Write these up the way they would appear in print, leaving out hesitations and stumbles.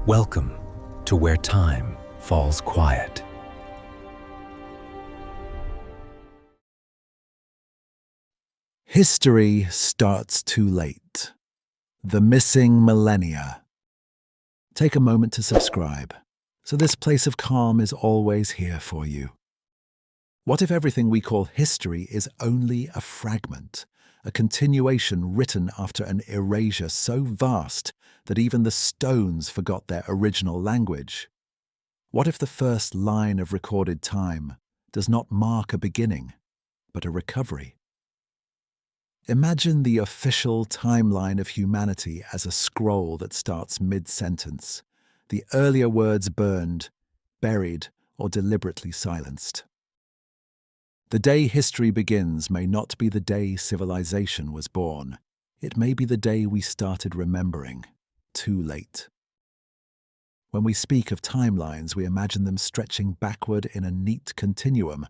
Welcome to where time falls quiet. History starts too late. The missing millennia. Take a moment to subscribe, so this place of calm is always here for you. What if everything we call history is only a fragment, a continuation written after an erasure so vast that even the stones forgot their original language? What if the first line of recorded time does not mark a beginning, but a recovery? Imagine the official timeline of humanity as a scroll that starts mid-sentence, the earlier words burned, buried, or deliberately silenced. The day history begins may not be the day civilization was born. It may be the day we started remembering, too late. When we speak of timelines, we imagine them stretching backward in a neat continuum,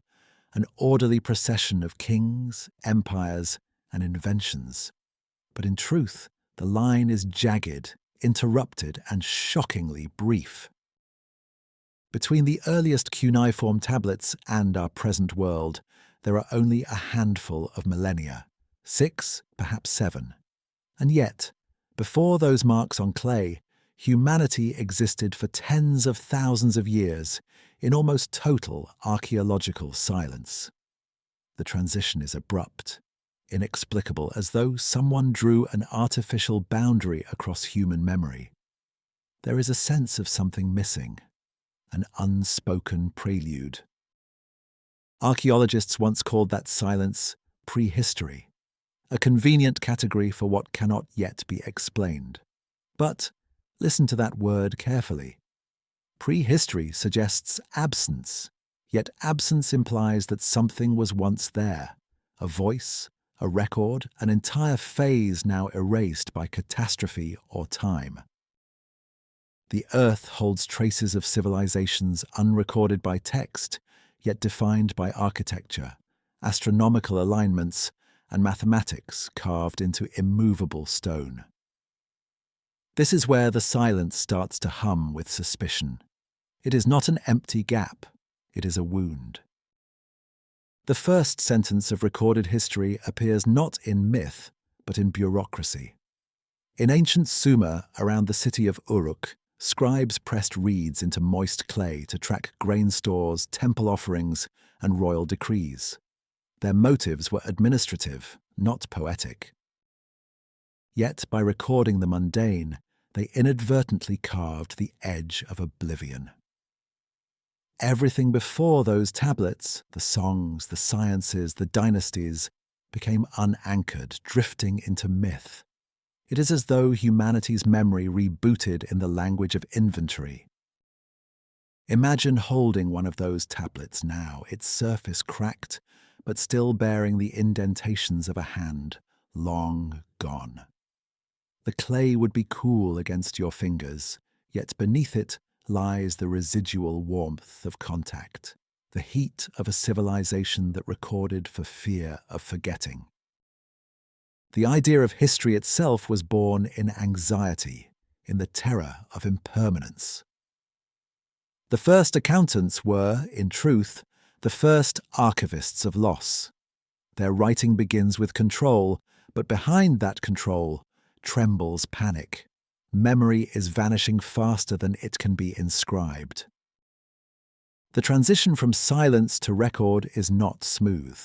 an orderly procession of kings, empires, and inventions. But in truth, the line is jagged, interrupted, and shockingly brief. Between the earliest cuneiform tablets and our present world, there are only a handful of millennia, 6, perhaps 7. And yet, before those marks on clay, humanity existed for tens of thousands of years in almost total archaeological silence. The transition is abrupt, inexplicable, as though someone drew an artificial boundary across human memory. There is a sense of something missing, an unspoken prelude. Archaeologists once called that silence prehistory, a convenient category for what cannot yet be explained. But listen to that word carefully. Prehistory suggests absence, yet absence implies that something was once there, a voice, a record, an entire phase now erased by catastrophe or time. The earth holds traces of civilizations unrecorded by text, yet defined by architecture, astronomical alignments, and mathematics carved into immovable stone. This is where the silence starts to hum with suspicion. It is not an empty gap, it is a wound. The first sentence of recorded history appears not in myth, but in bureaucracy. In ancient Sumer, around the city of Uruk, scribes pressed reeds into moist clay to track grain stores, temple offerings, and royal decrees. Their motives were administrative, not poetic. Yet, by recording the mundane, they inadvertently carved the edge of oblivion. Everything before those tablets, the songs, the sciences, the dynasties, became unanchored, drifting into myth. It is as though humanity's memory rebooted in the language of inventory. Imagine holding one of those tablets now, its surface cracked, but still bearing the indentations of a hand, long gone. The clay would be cool against your fingers, yet beneath it lies the residual warmth of contact, the heat of a civilization that recorded for fear of forgetting. The idea of history itself was born in anxiety, in the terror of impermanence. The first accountants were, in truth, the first archivists of loss. Their writing begins with control, but behind that control trembles panic. Memory is vanishing faster than it can be inscribed. The transition from silence to record is not smooth.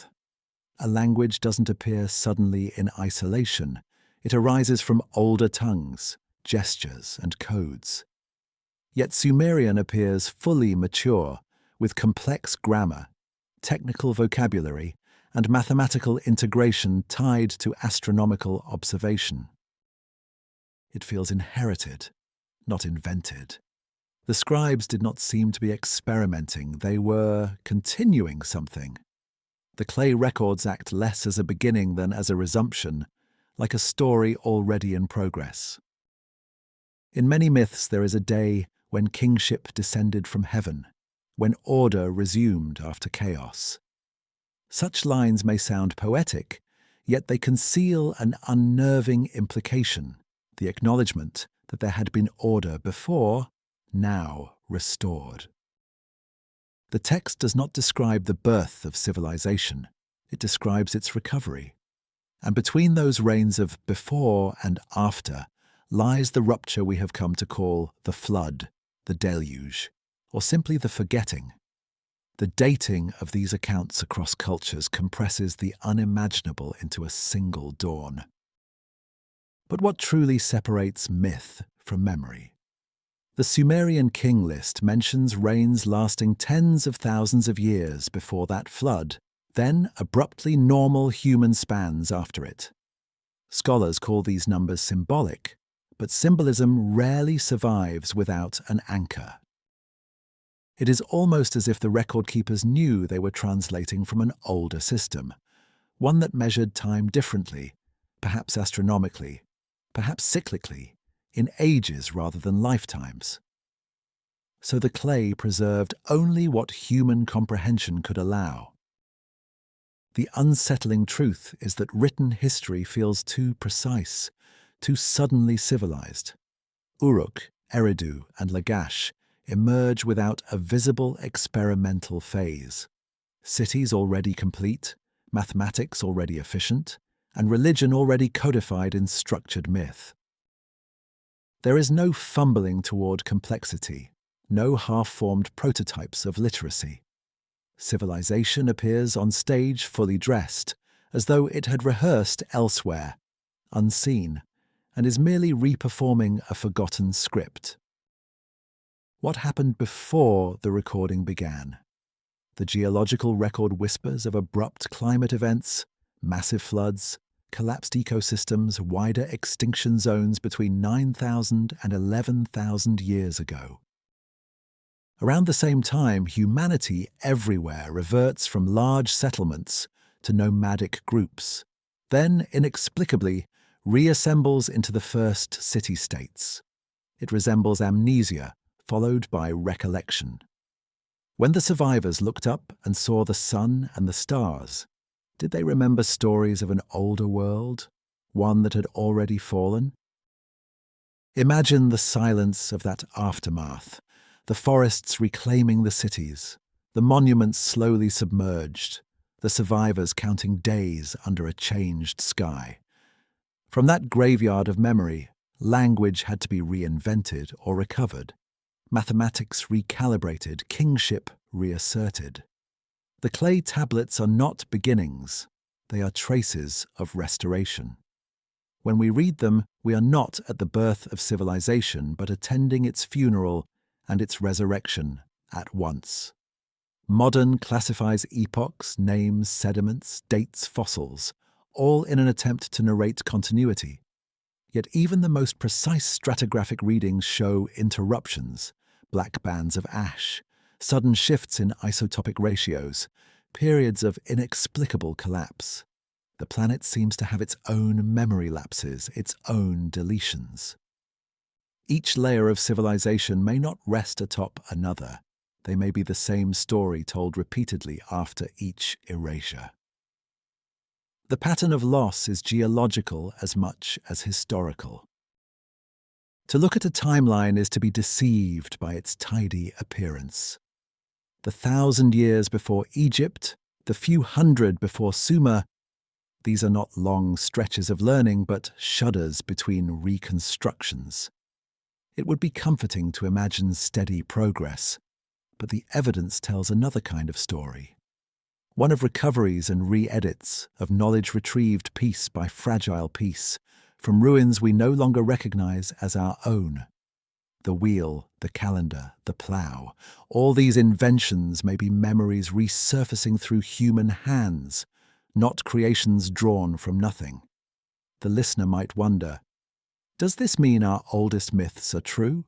A language doesn't appear suddenly in isolation. It arises from older tongues, gestures, and codes. Yet Sumerian appears fully mature, with complex grammar, technical vocabulary, and mathematical integration tied to astronomical observation. It feels inherited, not invented. The scribes did not seem to be experimenting, they were continuing something. The clay records act less as a beginning than as a resumption, like a story already in progress. In many myths there is a day when kingship descended from heaven, when order resumed after chaos. Such lines may sound poetic, yet they conceal an unnerving implication, the acknowledgement that there had been order before, now restored. The text does not describe the birth of civilization, it describes its recovery. And between those reigns of before and after lies the rupture we have come to call the flood, the deluge, or simply the forgetting. The dating of these accounts across cultures compresses the unimaginable into a single dawn. But what truly separates myth from memory? The Sumerian king list mentions reigns lasting tens of thousands of years before that flood, then abruptly normal human spans after it. Scholars call these numbers symbolic, but symbolism rarely survives without an anchor. It is almost as if the record keepers knew they were translating from an older system, one that measured time differently, perhaps astronomically, perhaps cyclically, in ages rather than lifetimes. So the clay preserved only what human comprehension could allow. The unsettling truth is that written history feels too precise, too suddenly civilized. Uruk, Eridu, and Lagash emerge without a visible experimental phase. Cities already complete, mathematics already efficient, and religion already codified in structured myth. There is no fumbling toward complexity, no half-formed prototypes of literacy. Civilization appears on stage fully dressed, as though it had rehearsed elsewhere, unseen, and is merely reperforming a forgotten script. What happened before the recording began? The geological record whispers of abrupt climate events, massive floods, collapsed ecosystems, wider extinction zones between 9,000 and 11,000 years ago. Around the same time, humanity everywhere reverts from large settlements to nomadic groups, then inexplicably reassembles into the first city-states. It resembles amnesia, followed by recollection. When the survivors looked up and saw the sun and the stars, did they remember stories of an older world, one that had already fallen? Imagine the silence of that aftermath, the forests reclaiming the cities, the monuments slowly submerged, the survivors counting days under a changed sky. From that graveyard of memory, language had to be reinvented or recovered, mathematics recalibrated, kingship reasserted. The clay tablets are not beginnings, they are traces of restoration. When we read them, we are not at the birth of civilization, but attending its funeral and its resurrection at once. Modern classifies epochs, names, sediments, dates, fossils, all in an attempt to narrate continuity. Yet even the most precise stratigraphic readings show interruptions, black bands of ash, sudden shifts in isotopic ratios, periods of inexplicable collapse. The planet seems to have its own memory lapses, its own deletions. Each layer of civilization may not rest atop another. They may be the same story told repeatedly after each erasure. The pattern of loss is geological as much as historical. To look at a timeline is to be deceived by its tidy appearance. The 1,000 years before Egypt, the few hundred before Sumer, these are not long stretches of learning, but shudders between reconstructions. It would be comforting to imagine steady progress, but the evidence tells another kind of story. One of recoveries and re-edits, of knowledge retrieved piece by fragile piece, from ruins we no longer recognize as our own. The wheel, the calendar, the plough, all these inventions may be memories resurfacing through human hands, not creations drawn from nothing. The listener might wonder, does this mean our oldest myths are true?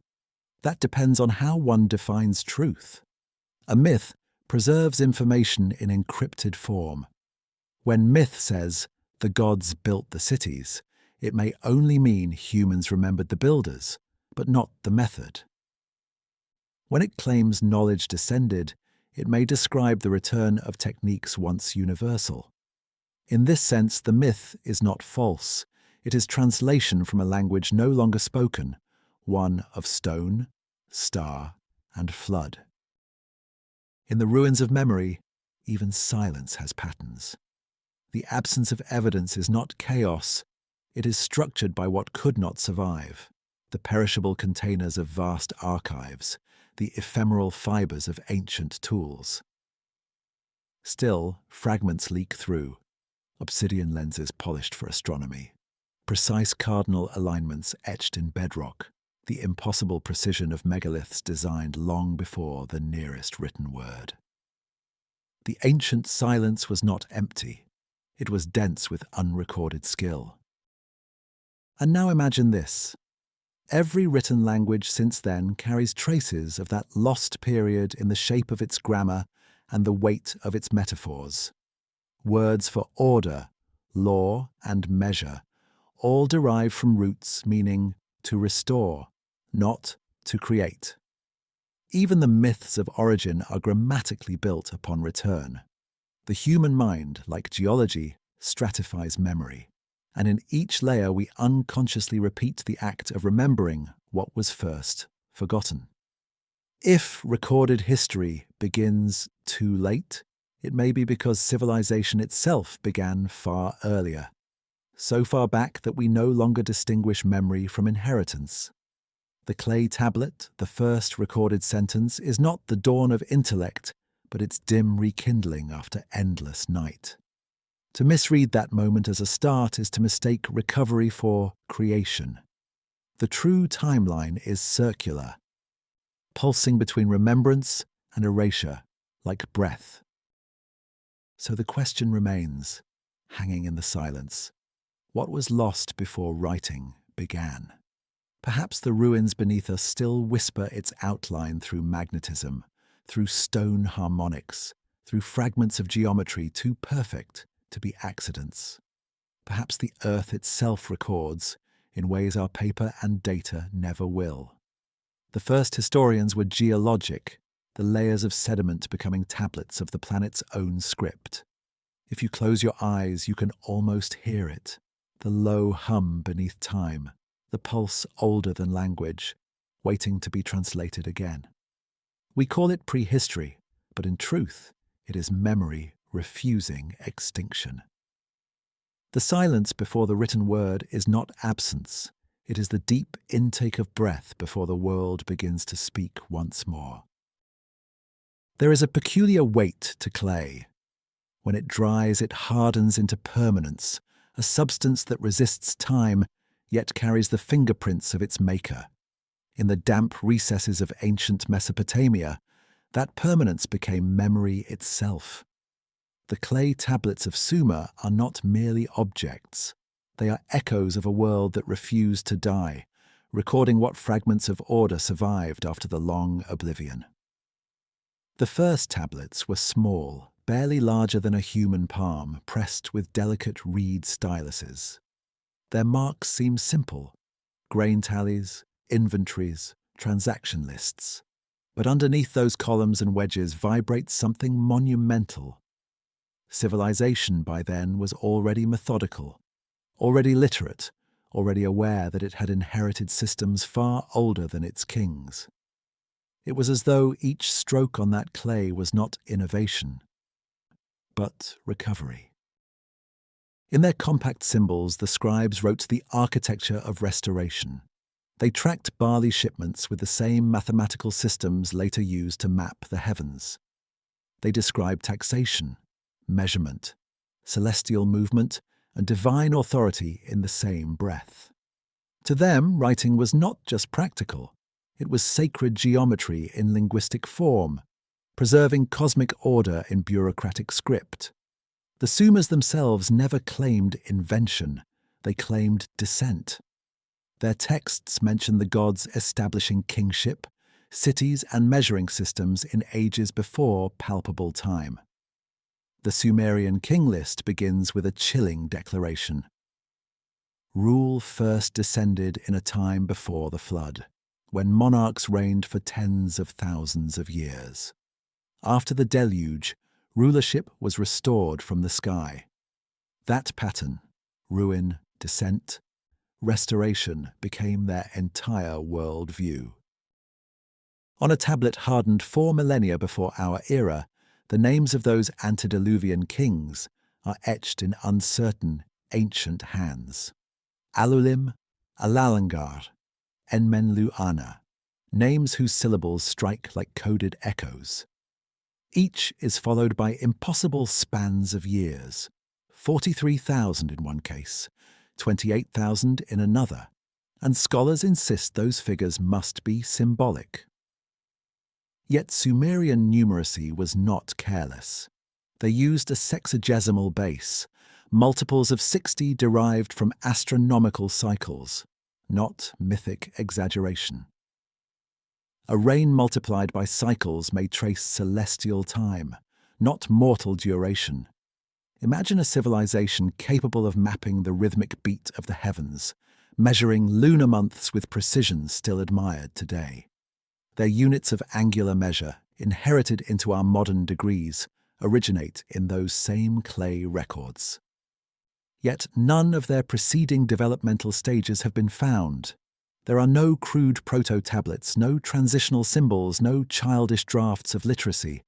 That depends on how one defines truth. A myth preserves information in encrypted form. When myth says, the gods built the cities, it may only mean humans remembered the builders, but not the method. When it claims knowledge descended, it may describe the return of techniques once universal. In this sense, the myth is not false. It is translation from a language no longer spoken, one of stone, star, and flood. In the ruins of memory, even silence has patterns. The absence of evidence is not chaos, it is structured by what could not survive, the perishable containers of vast archives, the ephemeral fibers of ancient tools. Still, fragments leak through, obsidian lenses polished for astronomy, precise cardinal alignments etched in bedrock, the impossible precision of megaliths designed long before the nearest written word. The ancient silence was not empty, it was dense with unrecorded skill. And now imagine this. Every written language since then carries traces of that lost period in the shape of its grammar and the weight of its metaphors. Words for order, law, and measure all derive from roots meaning to restore, not to create. Even the myths of origin are grammatically built upon return. The human mind, like geology, stratifies memory, and in each layer we unconsciously repeat the act of remembering what was first forgotten. If recorded history begins too late, it may be because civilization itself began far earlier, so far back that we no longer distinguish memory from inheritance. The clay tablet, the first recorded sentence, is not the dawn of intellect, but its dim rekindling after endless night. To misread that moment as a start is to mistake recovery for creation. The true timeline is circular, pulsing between remembrance and erasure, like breath. So the question remains, hanging in the silence, what was lost before writing began? Perhaps the ruins beneath us still whisper its outline through magnetism, through stone harmonics, through fragments of geometry too perfect to be accidents. Perhaps the earth itself records in ways our paper and data never will. The first historians were geologic, the layers of sediment becoming tablets of the planet's own script. If you close your eyes, you can almost hear it, the low hum beneath time, the pulse older than language, waiting to be translated again. We call it prehistory, but in truth, it is memory refusing extinction. The silence before the written word is not absence, it is the deep intake of breath before the world begins to speak once more. There is a peculiar weight to clay. When it dries, it hardens into permanence, a substance that resists time, yet carries the fingerprints of its maker. In the damp recesses of ancient Mesopotamia, that permanence became memory itself. The clay tablets of Sumer are not merely objects. They are echoes of a world that refused to die, recording what fragments of order survived after the long oblivion. The first tablets were small, barely larger than a human palm, pressed with delicate reed styluses. Their marks seem simple: grain tallies, inventories, transaction lists. But underneath those columns and wedges vibrates something monumental. Civilization by then was already methodical, already literate, already aware that it had inherited systems far older than its kings. It was as though each stroke on that clay was not innovation, but recovery. In their compact symbols, the scribes wrote the architecture of restoration. They tracked barley shipments with the same mathematical systems later used to map the heavens. They described taxation, measurement, celestial movement, and divine authority in the same breath. To them, writing was not just practical. It was sacred geometry in linguistic form, preserving cosmic order in bureaucratic script. The Sumers themselves never claimed invention, they claimed descent. Their texts mention the gods establishing kingship, cities and measuring systems in ages before palpable time. The Sumerian king list begins with a chilling declaration. Rule first descended in a time before the flood, when monarchs reigned for tens of thousands of years. After the deluge, rulership was restored from the sky. That pattern, ruin, descent, restoration, became their entire world view. On a tablet hardened 4 millennia before our era, the names of those antediluvian kings are etched in uncertain, ancient hands. Alulim, Alalangar, Enmenluana, names whose syllables strike like coded echoes. Each is followed by impossible spans of years, 43,000 in one case, 28,000 in another, and scholars insist those figures must be symbolic. Yet Sumerian numeracy was not careless. They used a sexagesimal base, multiples of 60 derived from astronomical cycles, not mythic exaggeration. A reign multiplied by cycles may trace celestial time, not mortal duration. Imagine a civilization capable of mapping the rhythmic beat of the heavens, measuring lunar months with precision still admired today. Their units of angular measure, inherited into our modern degrees, originate in those same clay records. Yet none of their preceding developmental stages have been found. There are no crude proto-tablets, no transitional symbols, no childish drafts of literacy.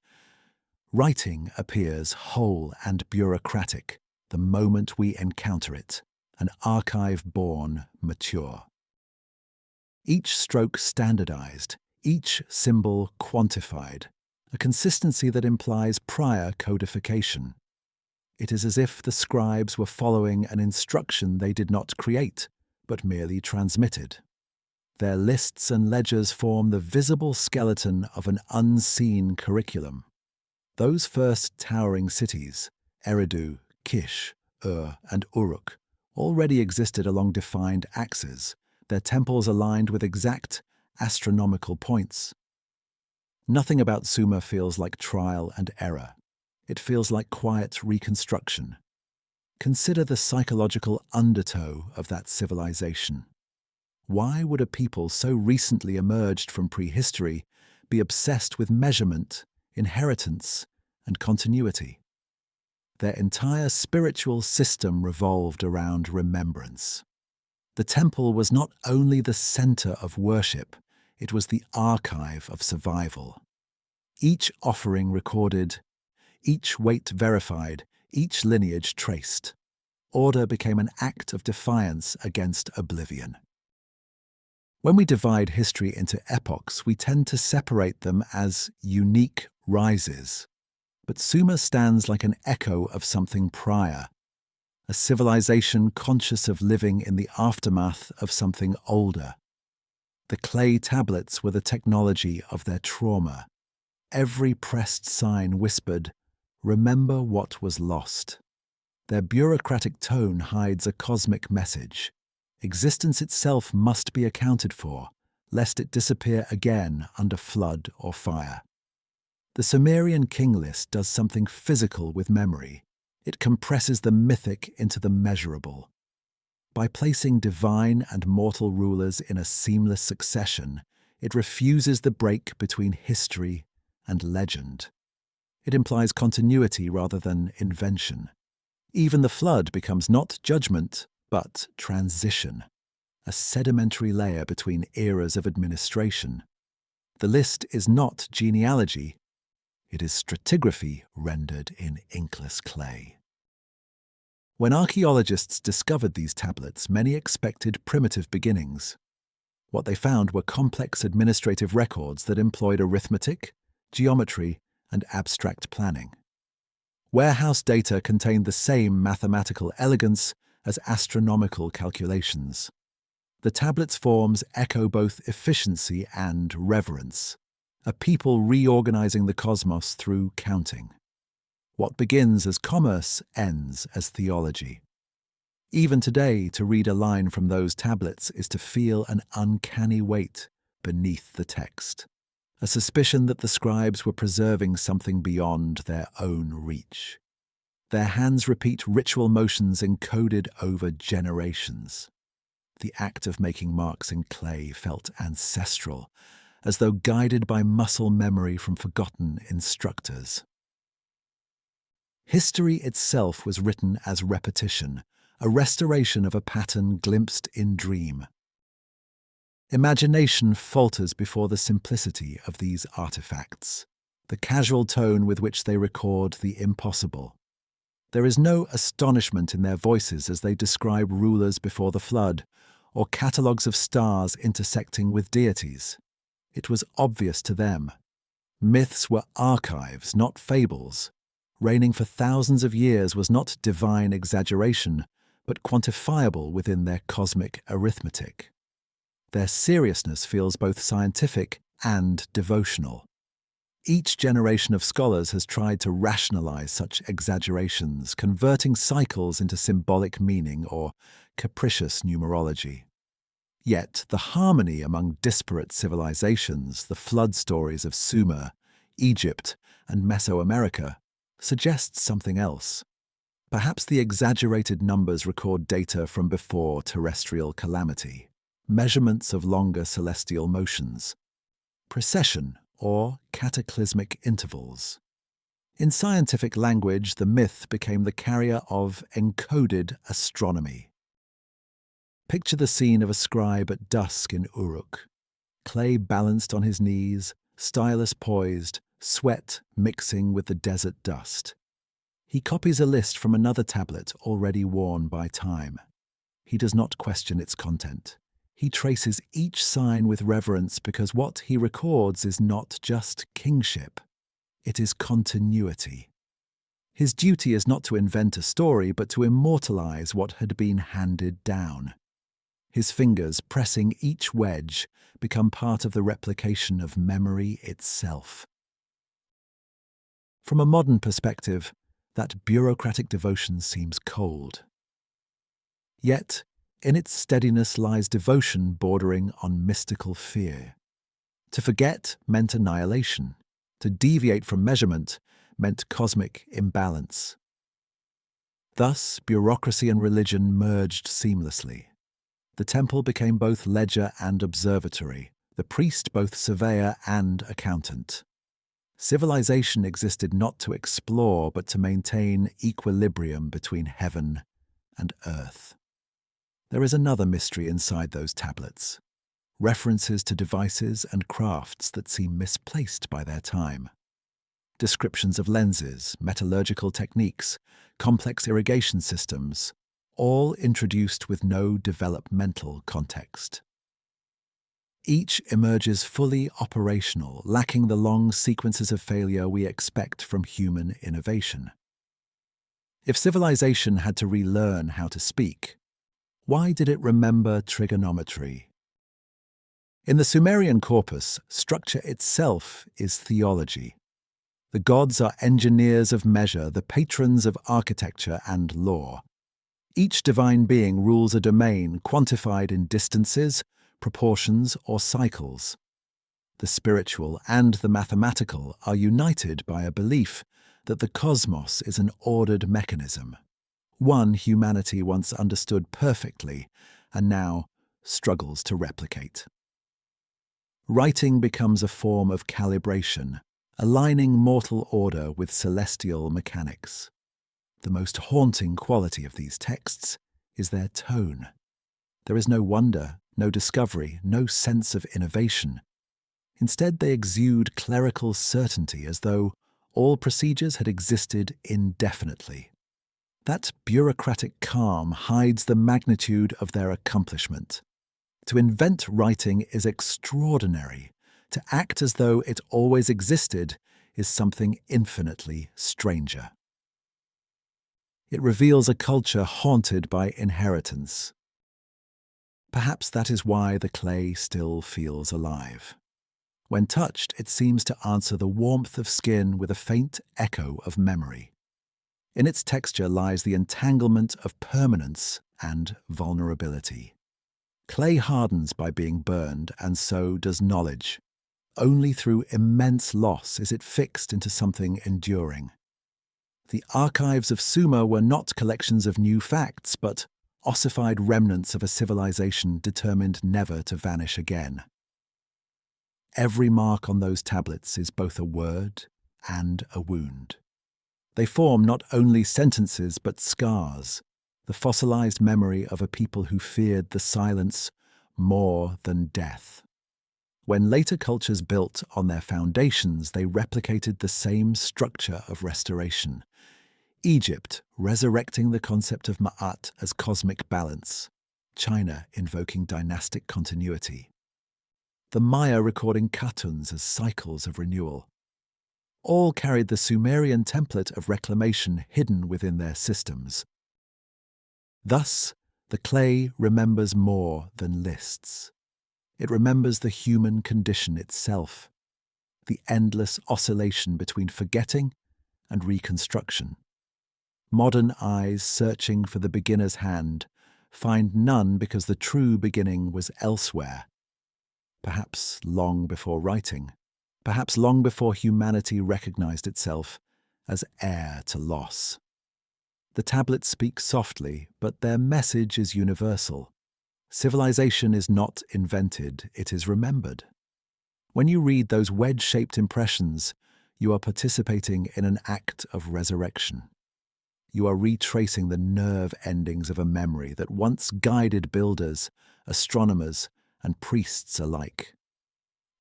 Writing appears whole and bureaucratic the moment we encounter it, an archive born mature. Each stroke standardized, each symbol quantified, a consistency that implies prior codification. It is as if the scribes were following an instruction they did not create, but merely transmitted. Their lists and ledgers form the visible skeleton of an unseen curriculum. Those first towering cities, Eridu, Kish, and Uruk, already existed along defined axes, their temples aligned with exact astronomical points. Nothing about Sumer feels like trial and error. It feels like quiet reconstruction. Consider the psychological undertow of that civilization. Why would a people so recently emerged from prehistory be obsessed with measurement, inheritance, and continuity? Their entire spiritual system revolved around remembrance. The temple was not only the center of worship, it was the archive of survival. Each offering recorded, each weight verified, each lineage traced. Order became an act of defiance against oblivion. When we divide history into epochs, we tend to separate them as unique rises. But Sumer stands like an echo of something prior, a civilization conscious of living in the aftermath of something older. The clay tablets were the technology of their trauma. Every pressed sign whispered, "Remember what was lost." Their bureaucratic tone hides a cosmic message. Existence itself must be accounted for, lest it disappear again under flood or fire. The Sumerian king list does something physical with memory. It compresses the mythic into the measurable. By placing divine and mortal rulers in a seamless succession, it refuses the break between history and legend. It implies continuity rather than invention. Even the flood becomes not judgment, but transition, a sedimentary layer between eras of administration. The list is not genealogy, it is stratigraphy rendered in inkless clay. When archaeologists discovered these tablets, many expected primitive beginnings. What they found were complex administrative records that employed arithmetic, geometry, and abstract planning. Warehouse data contained the same mathematical elegance as astronomical calculations. The tablets' forms echo both efficiency and reverence, a people reorganizing the cosmos through counting. What begins as commerce ends as theology. Even today, to read a line from those tablets is to feel an uncanny weight beneath the text, a suspicion that the scribes were preserving something beyond their own reach. Their hands repeat ritual motions encoded over generations. The act of making marks in clay felt ancestral, as though guided by muscle memory from forgotten instructors. History itself was written as repetition, a restoration of a pattern glimpsed in dream. Imagination falters before the simplicity of these artifacts, the casual tone with which they record the impossible. There is no astonishment in their voices as they describe rulers before the flood, or catalogues of stars intersecting with deities. It was obvious to them. Myths were archives, not fables. Reigning for thousands of years was not divine exaggeration, but quantifiable within their cosmic arithmetic. Their seriousness feels both scientific and devotional. Each generation of scholars has tried to rationalize such exaggerations, converting cycles into symbolic meaning or capricious numerology. Yet the harmony among disparate civilizations, the flood stories of Sumer, Egypt, and Mesoamerica, suggests something else. Perhaps the exaggerated numbers record data from before terrestrial calamity, measurements of longer celestial motions, precession, or cataclysmic intervals. In scientific language, the myth became the carrier of encoded astronomy. Picture the scene of a scribe at dusk in Uruk. Clay balanced on his knees, stylus poised, sweat mixing with the desert dust. He copies a list from another tablet already worn by time. He does not question its content. He traces each sign with reverence because what he records is not just kingship, it is continuity. His duty is not to invent a story, but to immortalize what had been handed down. His fingers, pressing each wedge, become part of the replication of memory itself. From a modern perspective, that bureaucratic devotion seems cold. Yet, in its steadiness lies devotion bordering on mystical fear. To forget meant annihilation. To deviate from measurement meant cosmic imbalance. Thus, bureaucracy and religion merged seamlessly. The temple became both ledger and observatory, the priest both surveyor and accountant. Civilization existed not to explore, but to maintain equilibrium between heaven and earth. There is another mystery inside those tablets, references to devices and crafts that seem misplaced by their time. Descriptions of lenses, metallurgical techniques, complex irrigation systems, all introduced with no developmental context. Each emerges fully operational, lacking the long sequences of failure we expect from human innovation. If civilization had to relearn how to speak, why did it remember trigonometry? In the Sumerian corpus, structure itself is theology. The gods are engineers of measure, the patrons of architecture and law. Each divine being rules a domain quantified in distances, proportions, or cycles. The spiritual and the mathematical are united by a belief that the cosmos is an ordered mechanism, one humanity once understood perfectly and now struggles to replicate. Writing becomes a form of calibration, aligning mortal order with celestial mechanics. The most haunting quality of these texts is their tone. There is no wonder, no discovery, no sense of innovation. Instead, they exude clerical certainty as though all procedures had existed indefinitely. That bureaucratic calm hides the magnitude of their accomplishment. To invent writing is extraordinary. To act as though it always existed is something infinitely stranger. It reveals a culture haunted by inheritance. Perhaps that is why the clay still feels alive. When touched, it seems to answer the warmth of skin with a faint echo of memory. In its texture lies the entanglement of permanence and vulnerability. Clay hardens by being burned, and so does knowledge. Only through immense loss is it fixed into something enduring. The archives of Sumer were not collections of new facts, but ossified remnants of a civilization determined never to vanish again. Every mark on those tablets is both a word and a wound. They form not only sentences but scars, the fossilized memory of a people who feared the silence more than death. When later cultures built on their foundations, they replicated the same structure of restoration. Egypt resurrecting the concept of Ma'at as cosmic balance, China invoking dynastic continuity. The Maya recording katuns as cycles of renewal. All carried the Sumerian template of reclamation hidden within their systems. Thus, the clay remembers more than lists. It remembers the human condition itself, the endless oscillation between forgetting and reconstruction. Modern eyes searching for the beginner's hand find none because the true beginning was elsewhere. Perhaps long before writing, perhaps long before humanity recognized itself as heir to loss. The tablets speak softly, but their message is universal. Civilization is not invented, it is remembered. When you read those wedge-shaped impressions, you are participating in an act of resurrection. You are retracing the nerve endings of a memory that once guided builders, astronomers, and priests alike.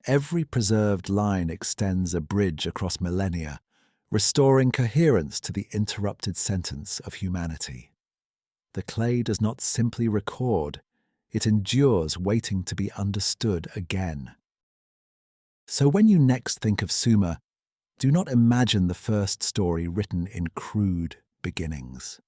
Every preserved line extends a bridge across millennia, restoring coherence to the interrupted sentence of humanity. The clay does not simply record, it endures, waiting to be understood again. So when you next think of Sumer, do not imagine the first story written in crude beginnings.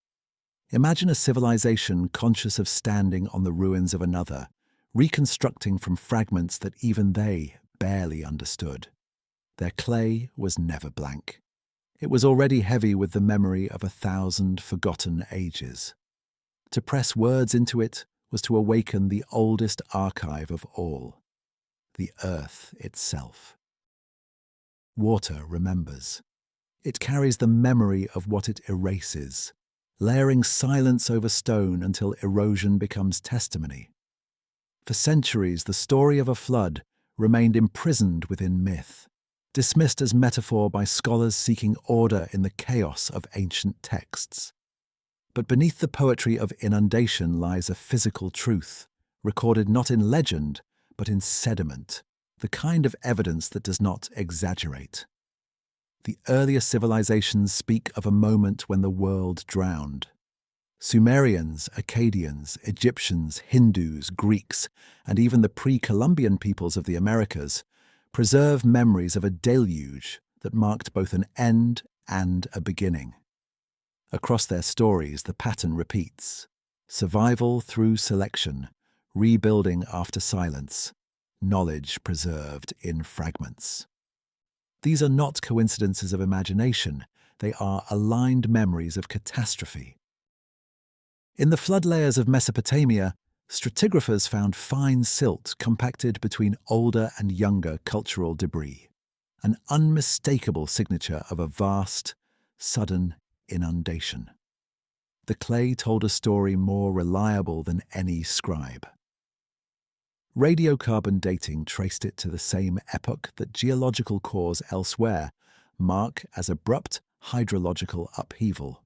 Imagine a civilization conscious of standing on the ruins of another, reconstructing from fragments that even they barely understood. Their clay was never blank. It was already heavy with the memory of 1,000 forgotten ages. To press words into it was to awaken the oldest archive of all, the earth itself. Water remembers. It carries the memory of what it erases, layering silence over stone until erosion becomes testimony. For centuries, the story of a flood remained imprisoned within myth, dismissed as metaphor by scholars seeking order in the chaos of ancient texts. But beneath the poetry of inundation lies a physical truth, recorded not in legend, but in sediment, the kind of evidence that does not exaggerate. The earliest civilizations speak of a moment when the world drowned. Sumerians, Akkadians, Egyptians, Hindus, Greeks, and even the pre-Columbian peoples of the Americas preserve memories of a deluge that marked both an end and a beginning. Across their stories, the pattern repeats: survival through selection, rebuilding after silence, knowledge preserved in fragments. These are not coincidences of imagination, they are aligned memories of catastrophe. In the flood layers of Mesopotamia, stratigraphers found fine silt compacted between older and younger cultural debris, an unmistakable signature of a vast, sudden inundation. The clay told a story more reliable than any scribe. Radiocarbon dating traced it to the same epoch that geological cores elsewhere mark as abrupt hydrological upheaval.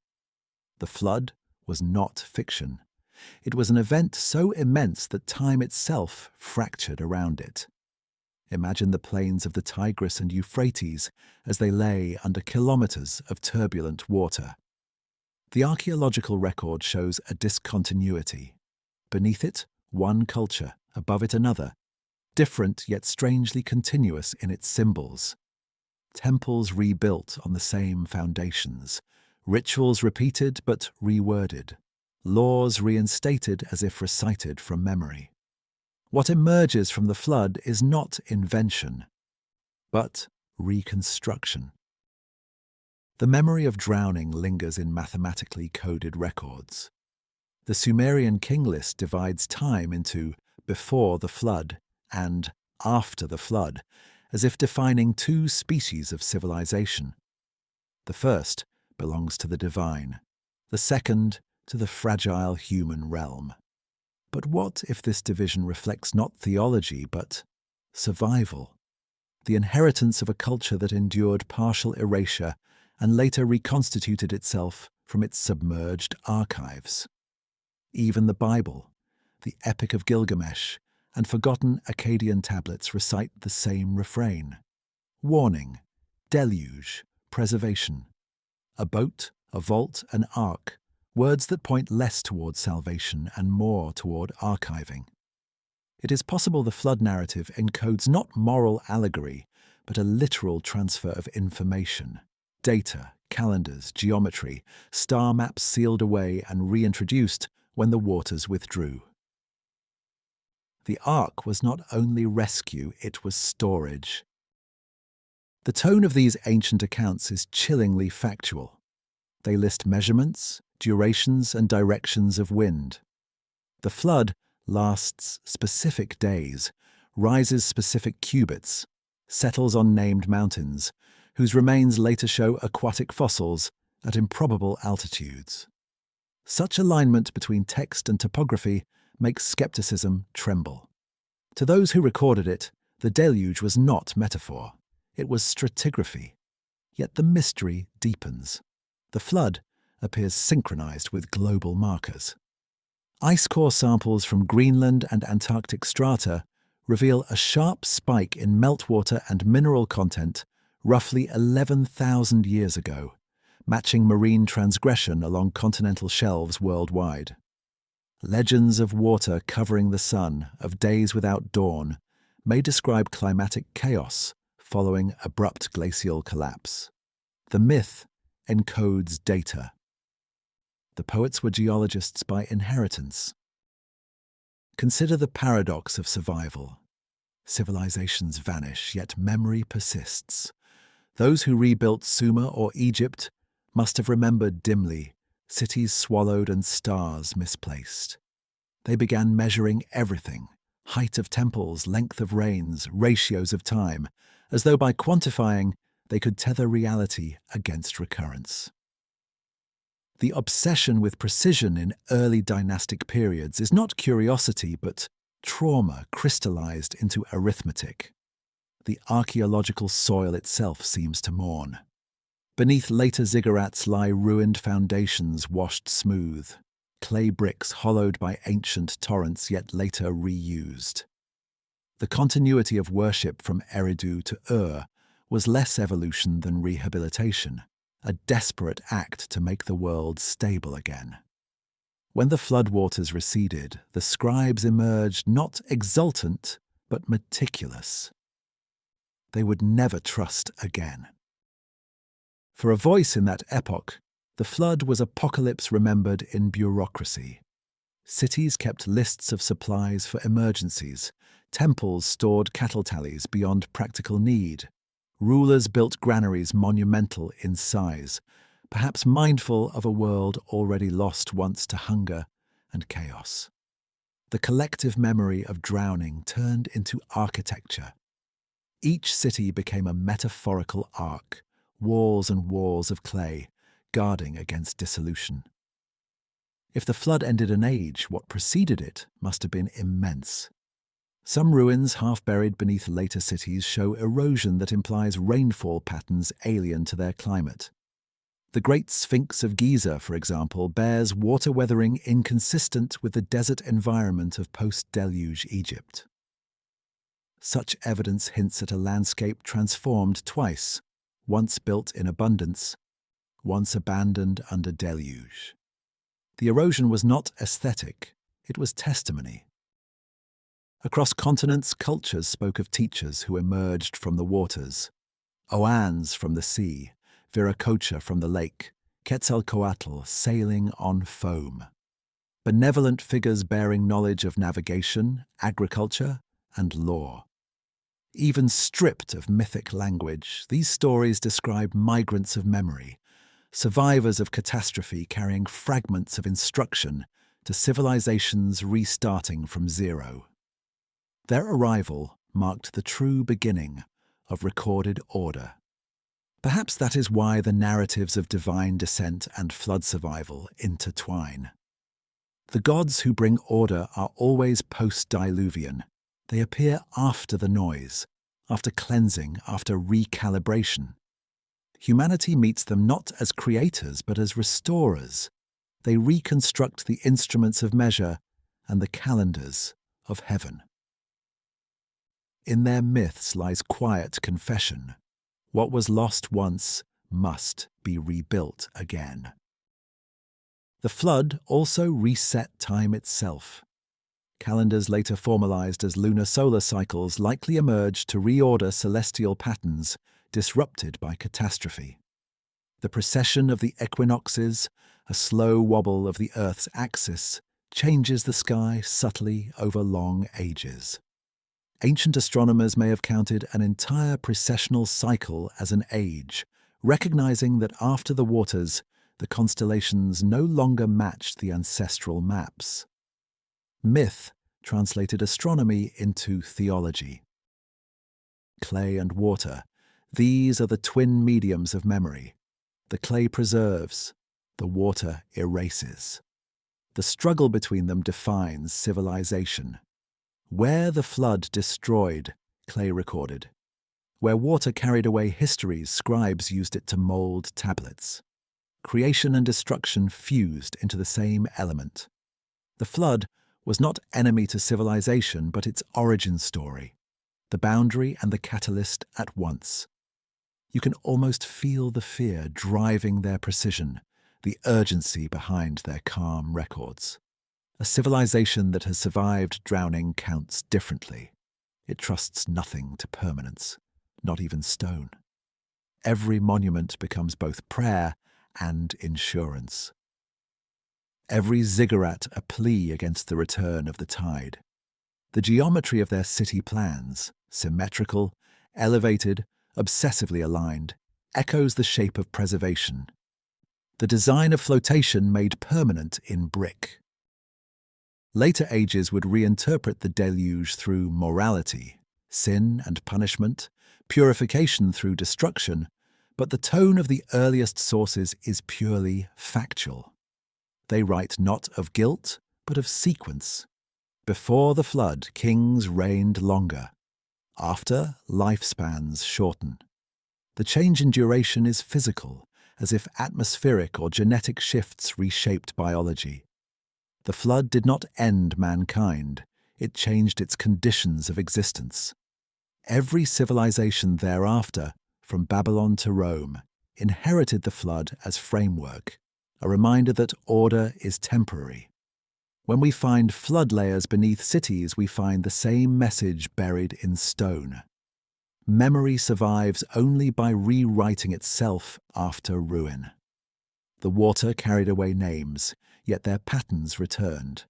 The flood was not fiction. It was an event so immense that time itself fractured around it. Imagine the plains of the Tigris and Euphrates as they lay under kilometers of turbulent water. The archaeological record shows a discontinuity. Beneath it, one culture, above it another, different yet strangely continuous in its symbols. Temples rebuilt on the same foundations, rituals repeated but reworded, laws reinstated as if recited from memory. What emerges from the flood is not invention, but reconstruction. The memory of drowning lingers in mathematically coded records. The Sumerian king list divides time into before the flood and after the flood, as if defining two species of civilization. The first belongs to the divine, the second to the fragile human realm. But what if this division reflects not theology but survival, the inheritance of a culture that endured partial erasure and later reconstituted itself from its submerged archives? Even the Bible, the Epic of Gilgamesh, and forgotten Akkadian tablets recite the same refrain. Warning, deluge, preservation. A boat, a vault, an ark, words that point less toward salvation and more toward archiving. It is possible the flood narrative encodes not moral allegory, but a literal transfer of information. Data, calendars, geometry, star maps sealed away and reintroduced when the waters withdrew. The ark was not only rescue, it was storage. The tone of these ancient accounts is chillingly factual. They list measurements, durations, and directions of wind. The flood lasts specific days, rises specific cubits, settles on named mountains, whose remains later show aquatic fossils at improbable altitudes. Such alignment between text and topography makes skepticism tremble. To those who recorded it, the deluge was not metaphor. It was stratigraphy. Yet the mystery deepens. The flood appears synchronized with global markers. Ice core samples from Greenland and Antarctic strata reveal a sharp spike in meltwater and mineral content roughly 11,000 years ago, matching marine transgression along continental shelves worldwide. Legends of water covering the sun, of days without dawn, may describe climatic chaos following abrupt glacial collapse. The myth encodes data. The poets were geologists by inheritance. Consider the paradox of survival. Civilizations vanish, yet memory persists. Those who rebuilt Sumer or Egypt must have remembered dimly, cities swallowed and stars misplaced. They began measuring everything, height of temples, length of rains, ratios of time, as though by quantifying they could tether reality against recurrence. The obsession with precision in early dynastic periods is not curiosity but trauma crystallized into arithmetic. The archaeological soil itself seems to mourn. Beneath later ziggurats lie ruined foundations washed smooth, clay bricks hollowed by ancient torrents yet later reused. The continuity of worship from Eridu to Ur was less evolution than rehabilitation, a desperate act to make the world stable again. When the floodwaters receded, the scribes emerged not exultant, but meticulous. They would never trust again. For a voice in that epoch, the flood was apocalypse remembered in bureaucracy. Cities kept lists of supplies for emergencies. Temples stored cattle tallies beyond practical need. Rulers built granaries monumental in size, perhaps mindful of a world already lost once to hunger and chaos. The collective memory of drowning turned into architecture. Each city became a metaphorical ark, walls and walls of clay, guarding against dissolution. If the flood ended an age, what preceded it must have been immense. Some ruins half buried beneath later cities show erosion that implies rainfall patterns alien to their climate. The Great Sphinx of Giza, for example, bears water weathering inconsistent with the desert environment of post-deluge Egypt. Such evidence hints at a landscape transformed twice, once built in abundance, once abandoned under deluge. The erosion was not aesthetic, it was testimony. Across continents, cultures spoke of teachers who emerged from the waters, Oans from the sea, Viracocha from the lake, Quetzalcoatl sailing on foam. Benevolent figures bearing knowledge of navigation, agriculture, and law. Even stripped of mythic language, these stories describe migrants of memory, survivors of catastrophe carrying fragments of instruction to civilizations restarting from zero. Their arrival marked the true beginning of recorded order. Perhaps that is why the narratives of divine descent and flood survival intertwine. The gods who bring order are always post-diluvian. They appear after the noise, after cleansing, after recalibration. Humanity meets them not as creators but as restorers. They reconstruct the instruments of measure and the calendars of heaven. In their myths lies quiet confession. What was lost once must be rebuilt again. The flood also reset time itself. Calendars later formalized as lunar-solar cycles likely emerged to reorder celestial patterns disrupted by catastrophe. The precession of the equinoxes, a slow wobble of the Earth's axis, changes the sky subtly over long ages. Ancient astronomers may have counted an entire precessional cycle as an age, recognizing that after the waters, the constellations no longer matched the ancestral maps. Myth translated astronomy into theology. Clay and water, these are the twin mediums of memory. The clay preserves, the water erases. The struggle between them defines civilization. Where the flood destroyed, clay recorded. Where water carried away histories, scribes used it to mold tablets. Creation and destruction fused into the same element. The flood was not enemy to civilization, but its origin story, the boundary and the catalyst at once. You can almost feel the fear driving their precision, the urgency behind their calm records. A civilization that has survived drowning counts differently. It trusts nothing to permanence, not even stone. Every monument becomes both prayer and insurance. Every ziggurat a plea against the return of the tide. The geometry of their city plans, symmetrical, elevated, obsessively aligned, echoes the shape of preservation. The design of flotation made permanent in brick. Later ages would reinterpret the deluge through morality, sin and punishment, purification through destruction, but the tone of the earliest sources is purely factual. They write not of guilt, but of sequence. Before the flood, kings reigned longer. After, lifespans shorten. The change in duration is physical, as if atmospheric or genetic shifts reshaped biology. The flood did not end mankind, it changed its conditions of existence. Every civilization thereafter, from Babylon to Rome, inherited the flood as framework, a reminder that order is temporary. When we find flood layers beneath cities, we find the same message buried in stone. Memory survives only by rewriting itself after ruin. The water carried away names, yet their patterns returned.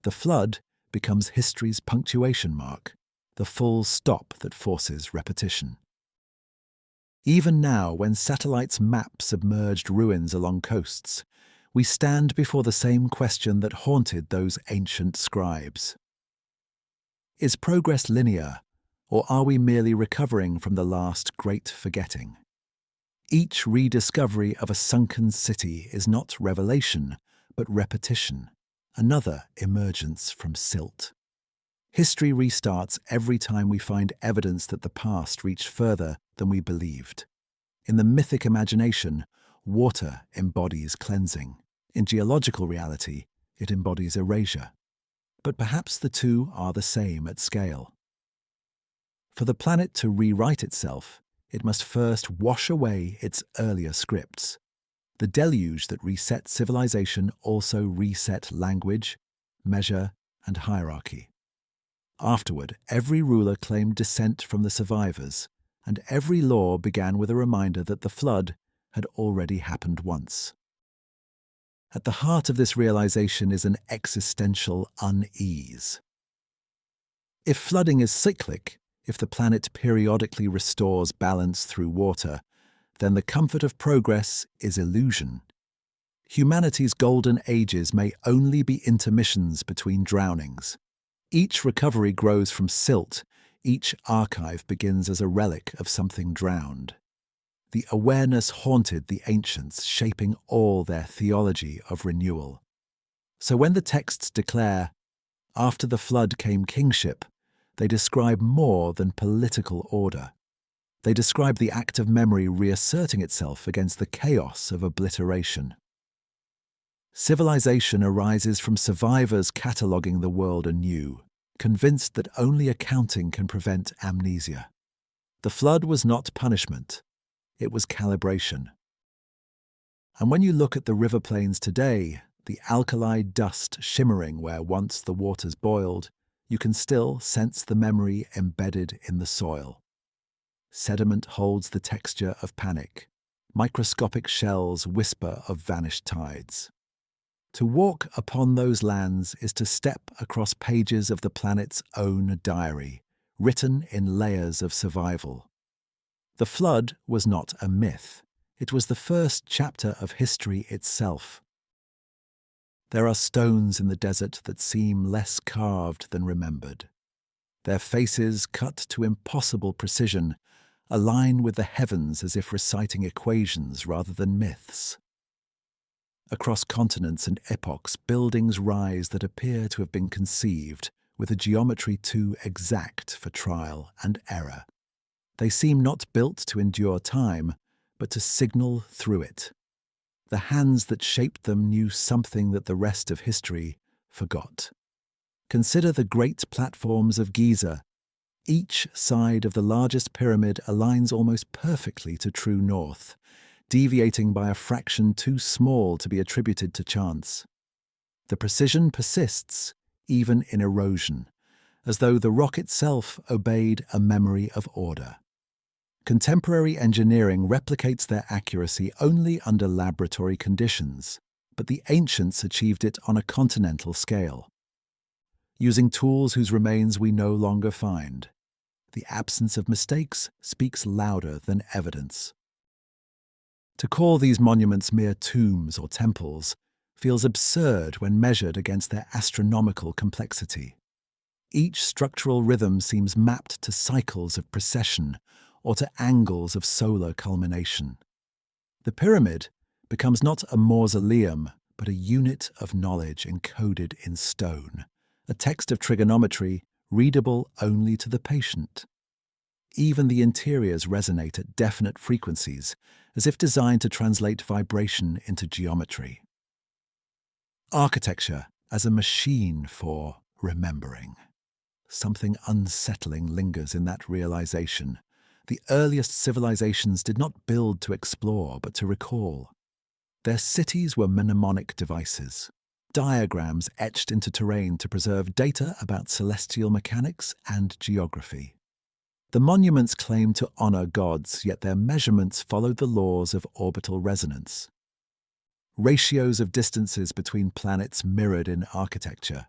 The flood becomes history's punctuation mark, the full stop that forces repetition. Even now, when satellites map submerged ruins along coasts, we stand before the same question that haunted those ancient scribes. Is progress linear, or are we merely recovering from the last great forgetting? Each rediscovery of a sunken city is not revelation, but repetition, another emergence from silt. History restarts every time we find evidence that the past reached further than we believed. In the mythic imagination, water embodies cleansing. In geological reality, it embodies erasure. But perhaps the two are the same at scale. For the planet to rewrite itself, it must first wash away its earlier scripts. The deluge that reset civilization also reset language, measure, and hierarchy. Afterward, every ruler claimed descent from the survivors, and every law began with a reminder that the flood had already happened once. At the heart of this realization is an existential unease. If flooding is cyclic, if the planet periodically restores balance through water, then the comfort of progress is illusion. Humanity's golden ages may only be intermissions between drownings. Each recovery grows from silt, each archive begins as a relic of something drowned. The awareness haunted the ancients, shaping all their theology of renewal. So when the texts declare, "After the flood came kingship," they describe more than political order. They describe the act of memory reasserting itself against the chaos of obliteration. Civilization arises from survivors cataloguing the world anew, convinced that only accounting can prevent amnesia. The flood was not punishment, it was calibration. And when you look at the river plains today, the alkali dust shimmering where once the waters boiled, you can still sense the memory embedded in the soil. Sediment holds the texture of panic. Microscopic shells whisper of vanished tides. To walk upon those lands is to step across pages of the planet's own diary, written in layers of survival. The flood was not a myth. It was the first chapter of history itself. There are stones in the desert that seem less carved than remembered. Their faces, cut to impossible precision, align with the heavens as if reciting equations rather than myths. Across continents and epochs, buildings rise that appear to have been conceived with a geometry too exact for trial and error. They seem not built to endure time, but to signal through it. The hands that shaped them knew something that the rest of history forgot. Consider the great platforms of Giza. Each side of the largest pyramid aligns almost perfectly to true north, deviating by a fraction too small to be attributed to chance. The precision persists, even in erosion, as though the rock itself obeyed a memory of order. Contemporary engineering replicates their accuracy only under laboratory conditions, but the ancients achieved it on a continental scale. Using tools whose remains we no longer find, the absence of mistakes speaks louder than evidence. To call these monuments mere tombs or temples feels absurd when measured against their astronomical complexity. Each structural rhythm seems mapped to cycles of precession or to angles of solar culmination. The pyramid becomes not a mausoleum, but a unit of knowledge encoded in stone, a text of trigonometry readable only to the patient. Even the interiors resonate at definite frequencies, as if designed to translate vibration into geometry. Architecture as a machine for remembering. Something unsettling lingers in that realization. The earliest civilizations did not build to explore, but to recall. Their cities were mnemonic devices, diagrams etched into terrain to preserve data about celestial mechanics and geography. The monuments claimed to honor gods, yet their measurements followed the laws of orbital resonance. Ratios of distances between planets mirrored in architecture.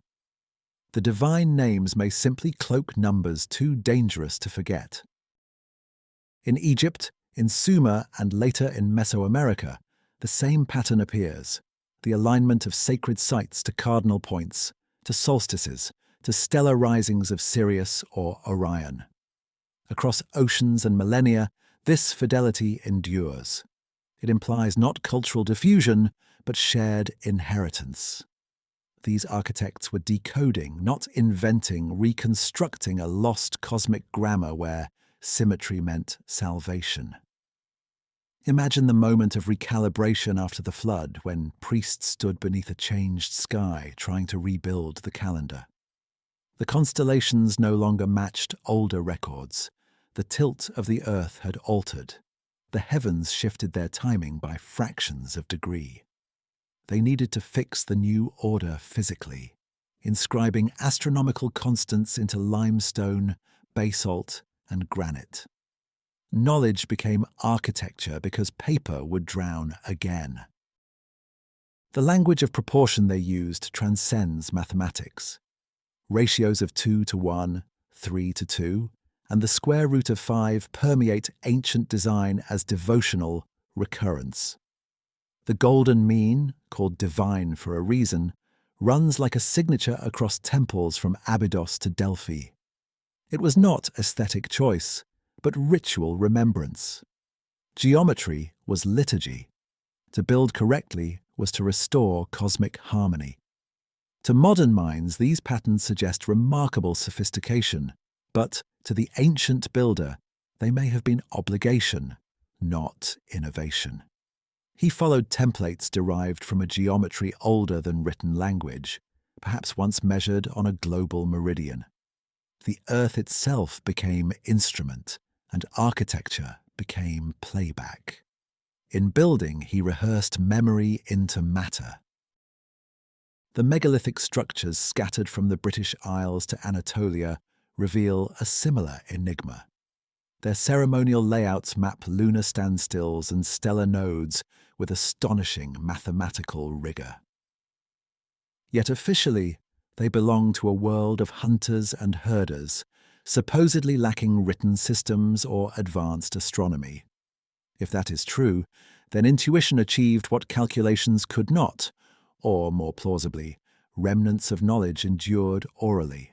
The divine names may simply cloak numbers too dangerous to forget. In Egypt, in Sumer, and later in Mesoamerica, the same pattern appears: the alignment of sacred sites to cardinal points, to solstices, to stellar risings of Sirius or Orion. Across oceans and millennia, this fidelity endures. It implies not cultural diffusion, but shared inheritance. These architects were decoding, not inventing, reconstructing a lost cosmic grammar where symmetry meant salvation. Imagine the moment of recalibration after the flood, when priests stood beneath a changed sky trying to rebuild the calendar. The constellations no longer matched older records. The tilt of the earth had altered. The heavens shifted their timing by fractions of degree. They needed to fix the new order physically, inscribing astronomical constants into limestone, basalt, and granite. Knowledge became architecture because paper would drown again. The language of proportion they used transcends mathematics. Ratios of 2 to 1, 3 to 2, and the square root of 5 permeate ancient design as devotional recurrence. The golden mean, called divine for a reason, runs like a signature across temples from Abydos to Delphi. It was not aesthetic choice, but ritual remembrance. Geometry was liturgy. To build correctly was to restore cosmic harmony. To modern minds, these patterns suggest remarkable sophistication, but to the ancient builder, they may have been obligation, not innovation. He followed templates derived from a geometry older than written language, perhaps once measured on a global meridian. The earth itself became instrument, and architecture became playback. In building, he rehearsed memory into matter. The megalithic structures scattered from the British Isles to Anatolia reveal a similar enigma. Their ceremonial layouts map lunar standstills and stellar nodes with astonishing mathematical rigor. Yet officially, they belong to a world of hunters and herders, supposedly lacking written systems or advanced astronomy. If that is true, then intuition achieved what calculations could not, or, more plausibly, remnants of knowledge endured orally,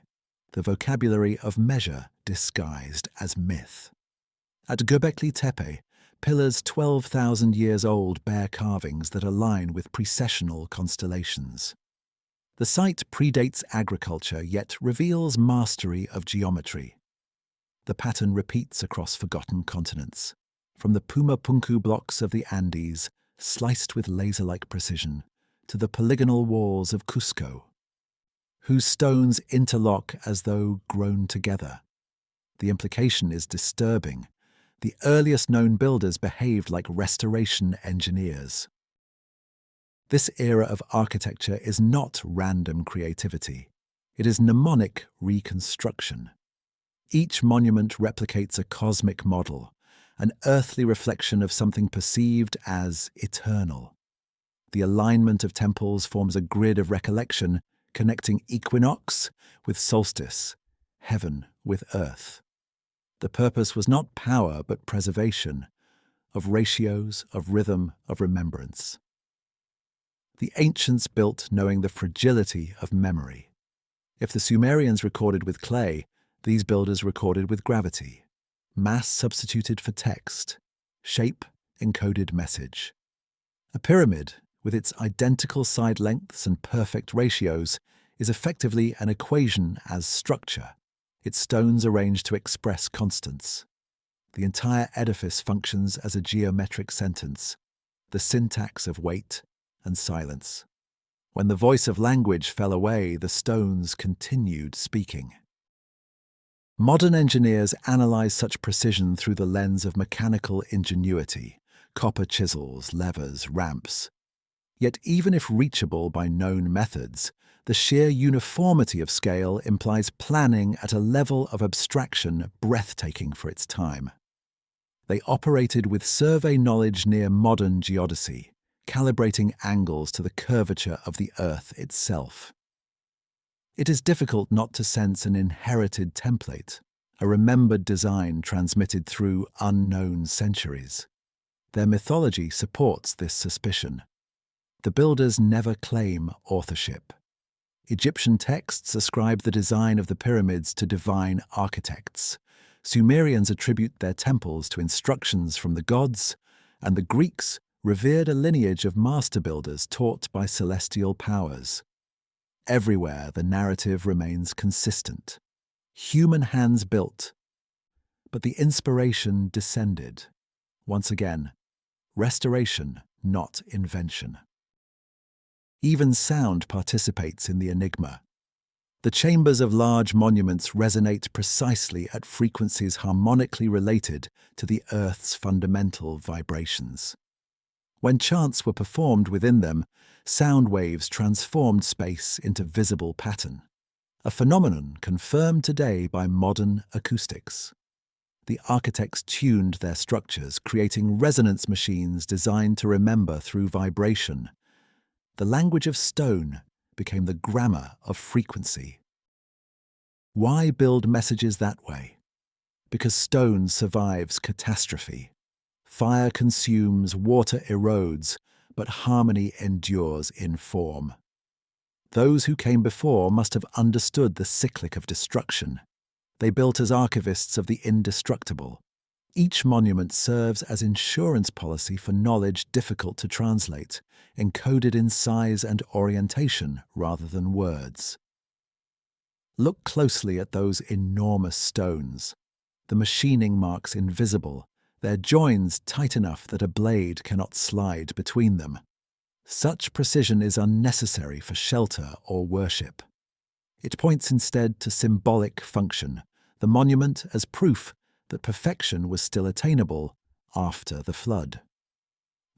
the vocabulary of measure disguised as myth. At Göbekli Tepe, pillars 12,000 years old bear carvings that align with precessional constellations. The site predates agriculture yet reveals mastery of geometry. The pattern repeats across forgotten continents, from the Pumapunku blocks of the Andes, sliced with laser-like precision, to the polygonal walls of Cusco, whose stones interlock as though grown together. The implication is disturbing. The earliest known builders behaved like restoration engineers. This era of architecture is not random creativity. It is mnemonic reconstruction. Each monument replicates a cosmic model, an earthly reflection of something perceived as eternal. The alignment of temples forms a grid of recollection, connecting equinox with solstice, heaven with earth. The purpose was not power but preservation, of ratios, of rhythm, of remembrance. The ancients built knowing the fragility of memory. If the Sumerians recorded with clay, these builders recorded with gravity. Mass substituted for text, shape encoded message. A pyramid, with its identical side lengths and perfect ratios, is effectively an equation as structure, its stones arranged to express constants. The entire edifice functions as a geometric sentence, the syntax of weight and silence. When the voice of language fell away, the stones continued speaking. Modern engineers analyze such precision through the lens of mechanical ingenuity, copper chisels, levers, ramps. Yet even if reachable by known methods, the sheer uniformity of scale implies planning at a level of abstraction breathtaking for its time. They operated with survey knowledge near modern geodesy, calibrating angles to the curvature of the Earth itself. It is difficult not to sense an inherited template, a remembered design transmitted through unknown centuries. Their mythology supports this suspicion. The builders never claim authorship. Egyptian texts ascribe the design of the pyramids to divine architects. Sumerians attribute their temples to instructions from the gods, and the Greeks revered a lineage of master builders taught by celestial powers. Everywhere the narrative remains consistent. Human hands built, but the inspiration descended. Once again, restoration, not invention. Even sound participates in the enigma. The chambers of large monuments resonate precisely at frequencies harmonically related to the Earth's fundamental vibrations. When chants were performed within them, sound waves transformed space into visible pattern, a phenomenon confirmed today by modern acoustics. The architects tuned their structures, creating resonance machines designed to remember through vibration. The language of stone became the grammar of frequency. Why build messages that way? Because stone survives catastrophe. Fire consumes, water erodes, but harmony endures in form. Those who came before must have understood the cyclic of destruction. They built as archivists of the indestructible. Each monument serves as insurance policy for knowledge difficult to translate, encoded in size and orientation rather than words. Look closely at those enormous stones. The machining marks invisible, their joins tight enough that a blade cannot slide between them. Such precision is unnecessary for shelter or worship. It points instead to symbolic function, the monument as proof that perfection was still attainable after the flood.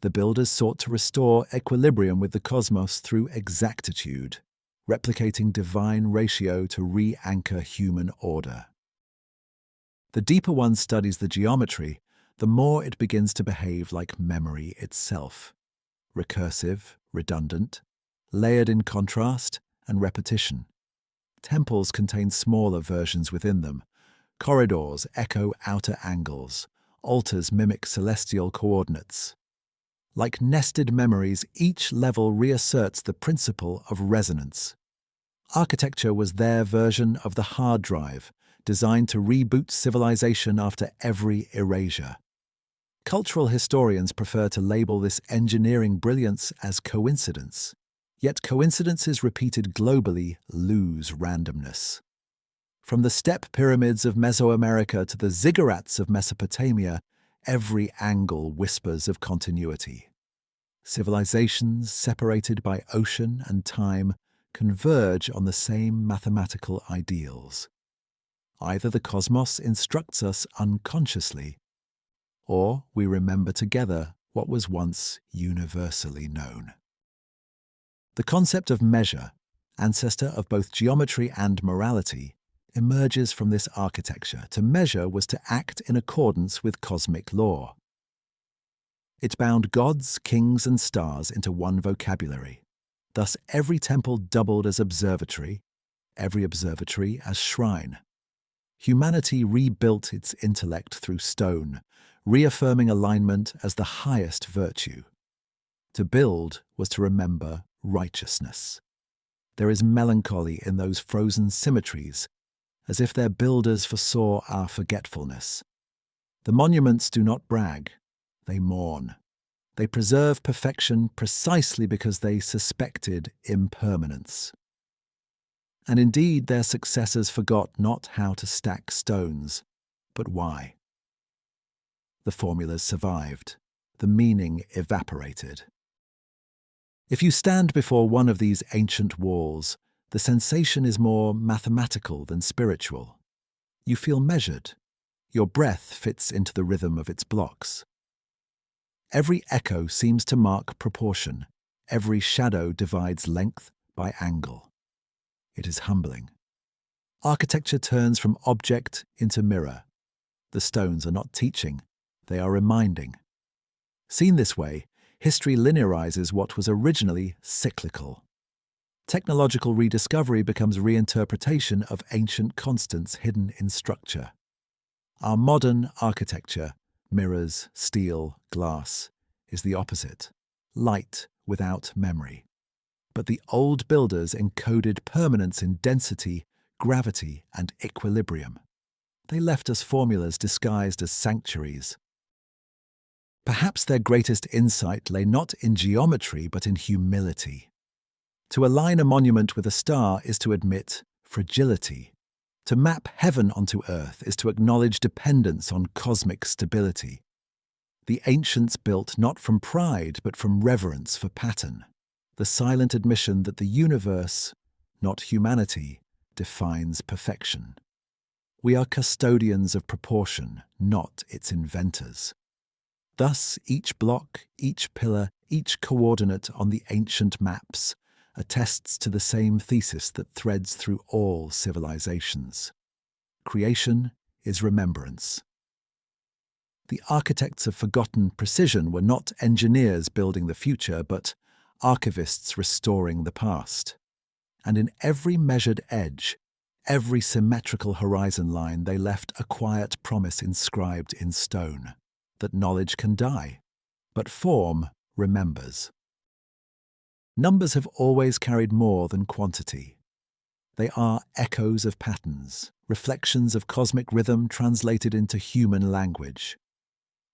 The builders sought to restore equilibrium with the cosmos through exactitude, replicating divine ratio to re-anchor human order. The deeper one studies the geometry, the more it begins to behave like memory itself. Recursive, redundant, layered in contrast and repetition. Temples contain smaller versions within them. Corridors echo outer angles. Altars mimic celestial coordinates. Like nested memories, each level reasserts the principle of resonance. Architecture was their version of the hard drive, designed to reboot civilization after every erasure. Cultural historians prefer to label this engineering brilliance as coincidence. Yet coincidences repeated globally lose randomness. From the step pyramids of Mesoamerica to the ziggurats of Mesopotamia, every angle whispers of continuity. Civilizations separated by ocean and time converge on the same mathematical ideals. Either the cosmos instructs us unconsciously, or we remember together what was once universally known. The concept of measure, ancestor of both geometry and morality, emerges from this architecture. To measure was to act in accordance with cosmic law. It bound gods, kings, and stars into one vocabulary. Thus, every temple doubled as observatory, every observatory as shrine. Humanity rebuilt its intellect through stone, reaffirming alignment as the highest virtue. To build was to remember righteousness. There is melancholy in those frozen symmetries, as if their builders foresaw our forgetfulness. The monuments do not brag, they mourn. They preserve perfection precisely because they suspected impermanence. And indeed, their successors forgot not how to stack stones, but why. The formulas survived, the meaning evaporated. If you stand before one of these ancient walls, the sensation is more mathematical than spiritual. You feel measured. Your breath fits into the rhythm of its blocks. Every echo seems to mark proportion. Every shadow divides length by angle. It is humbling. Architecture turns from object into mirror. The stones are not teaching, they are reminding. Seen this way, history linearizes what was originally cyclical. Technological rediscovery becomes reinterpretation of ancient constants hidden in structure. Our modern architecture, mirrors, steel, glass, is the opposite, light without memory. But the old builders encoded permanence in density, gravity, and equilibrium. They left us formulas disguised as sanctuaries. Perhaps their greatest insight lay not in geometry but in humility. To align a monument with a star is to admit fragility. To map heaven onto earth is to acknowledge dependence on cosmic stability. The ancients built not from pride but from reverence for pattern, the silent admission that the universe, not humanity, defines perfection. We are custodians of proportion, not its inventors. Thus, each block, each pillar, each coordinate on the ancient maps attests to the same thesis that threads through all civilizations. Creation is remembrance. The architects of forgotten precision were not engineers building the future, but archivists restoring the past. And in every measured edge, every symmetrical horizon line, they left a quiet promise inscribed in stone, that knowledge can die, but form remembers. Numbers have always carried more than quantity. They are echoes of patterns, reflections of cosmic rhythm translated into human language.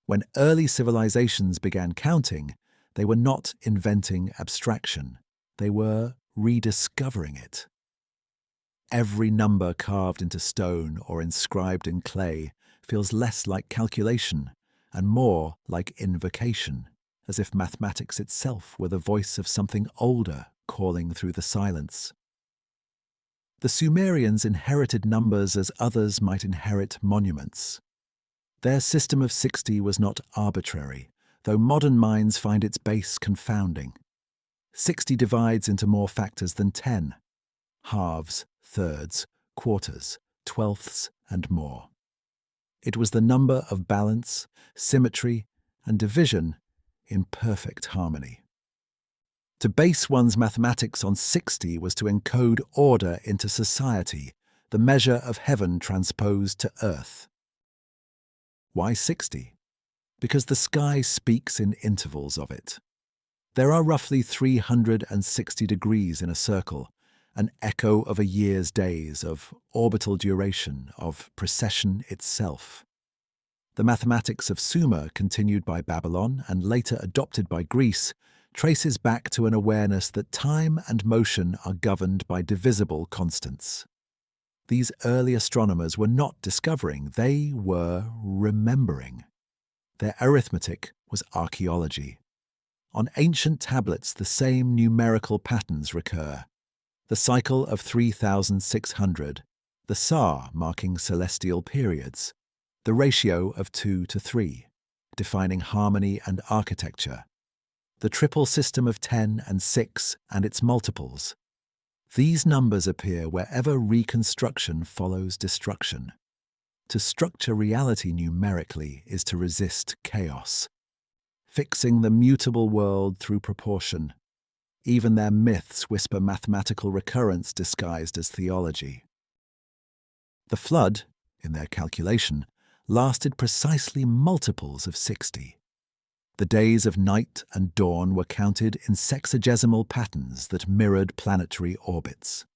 When early civilizations began counting, they were not inventing abstraction, they were rediscovering it. Every number carved into stone or inscribed in clay feels less like calculation and more like invocation, as if mathematics itself were the voice of something older calling through the silence. The Sumerians inherited numbers as others might inherit monuments. Their system of 60 was not arbitrary, though modern minds find its base confounding. 60 divides into more factors than 10: halves, thirds, quarters, twelfths, and more. It was the number of balance, symmetry, and division in perfect harmony. To base one's mathematics on 60 was to encode order into society, the measure of heaven transposed to earth. Why 60? Because the sky speaks in intervals of it. There are roughly 360 degrees in a circle, an echo of a year's days, of orbital duration, of precession itself. The mathematics of Sumer, continued by Babylon and later adopted by Greece, traces back to an awareness that time and motion are governed by divisible constants. These early astronomers were not discovering, they were remembering. Their arithmetic was archaeology. On ancient tablets, the same numerical patterns recur. The cycle of 3,600, the Sar marking celestial periods, the ratio of 2 to 3, defining harmony and architecture, the triple system of 10 and 6 and its multiples. These numbers appear wherever reconstruction follows destruction. To structure reality numerically is to resist chaos, fixing the mutable world through proportion. Even their myths whisper mathematical recurrence disguised as theology. The flood, in their calculation, lasted precisely multiples of 60. The days of night and dawn were counted in sexagesimal patterns that mirrored planetary orbits.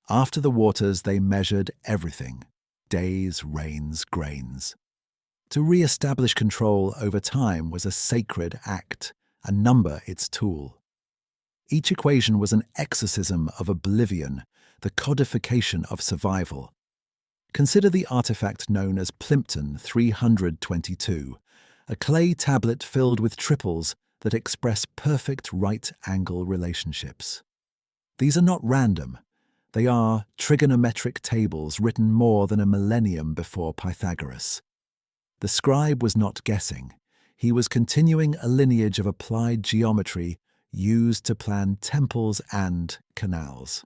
After the waters, they measured everything: days, rains, grains. To re-establish control over time was a sacred act, and number its tool. Each equation was an exorcism of oblivion, the codification of survival. Consider the artifact known as Plimpton 322, a clay tablet filled with triples that express perfect right-angle relationships. These are not random. They are trigonometric tables written more than a millennium before Pythagoras. The scribe was not guessing. He was continuing a lineage of applied geometry used to plan temples and canals.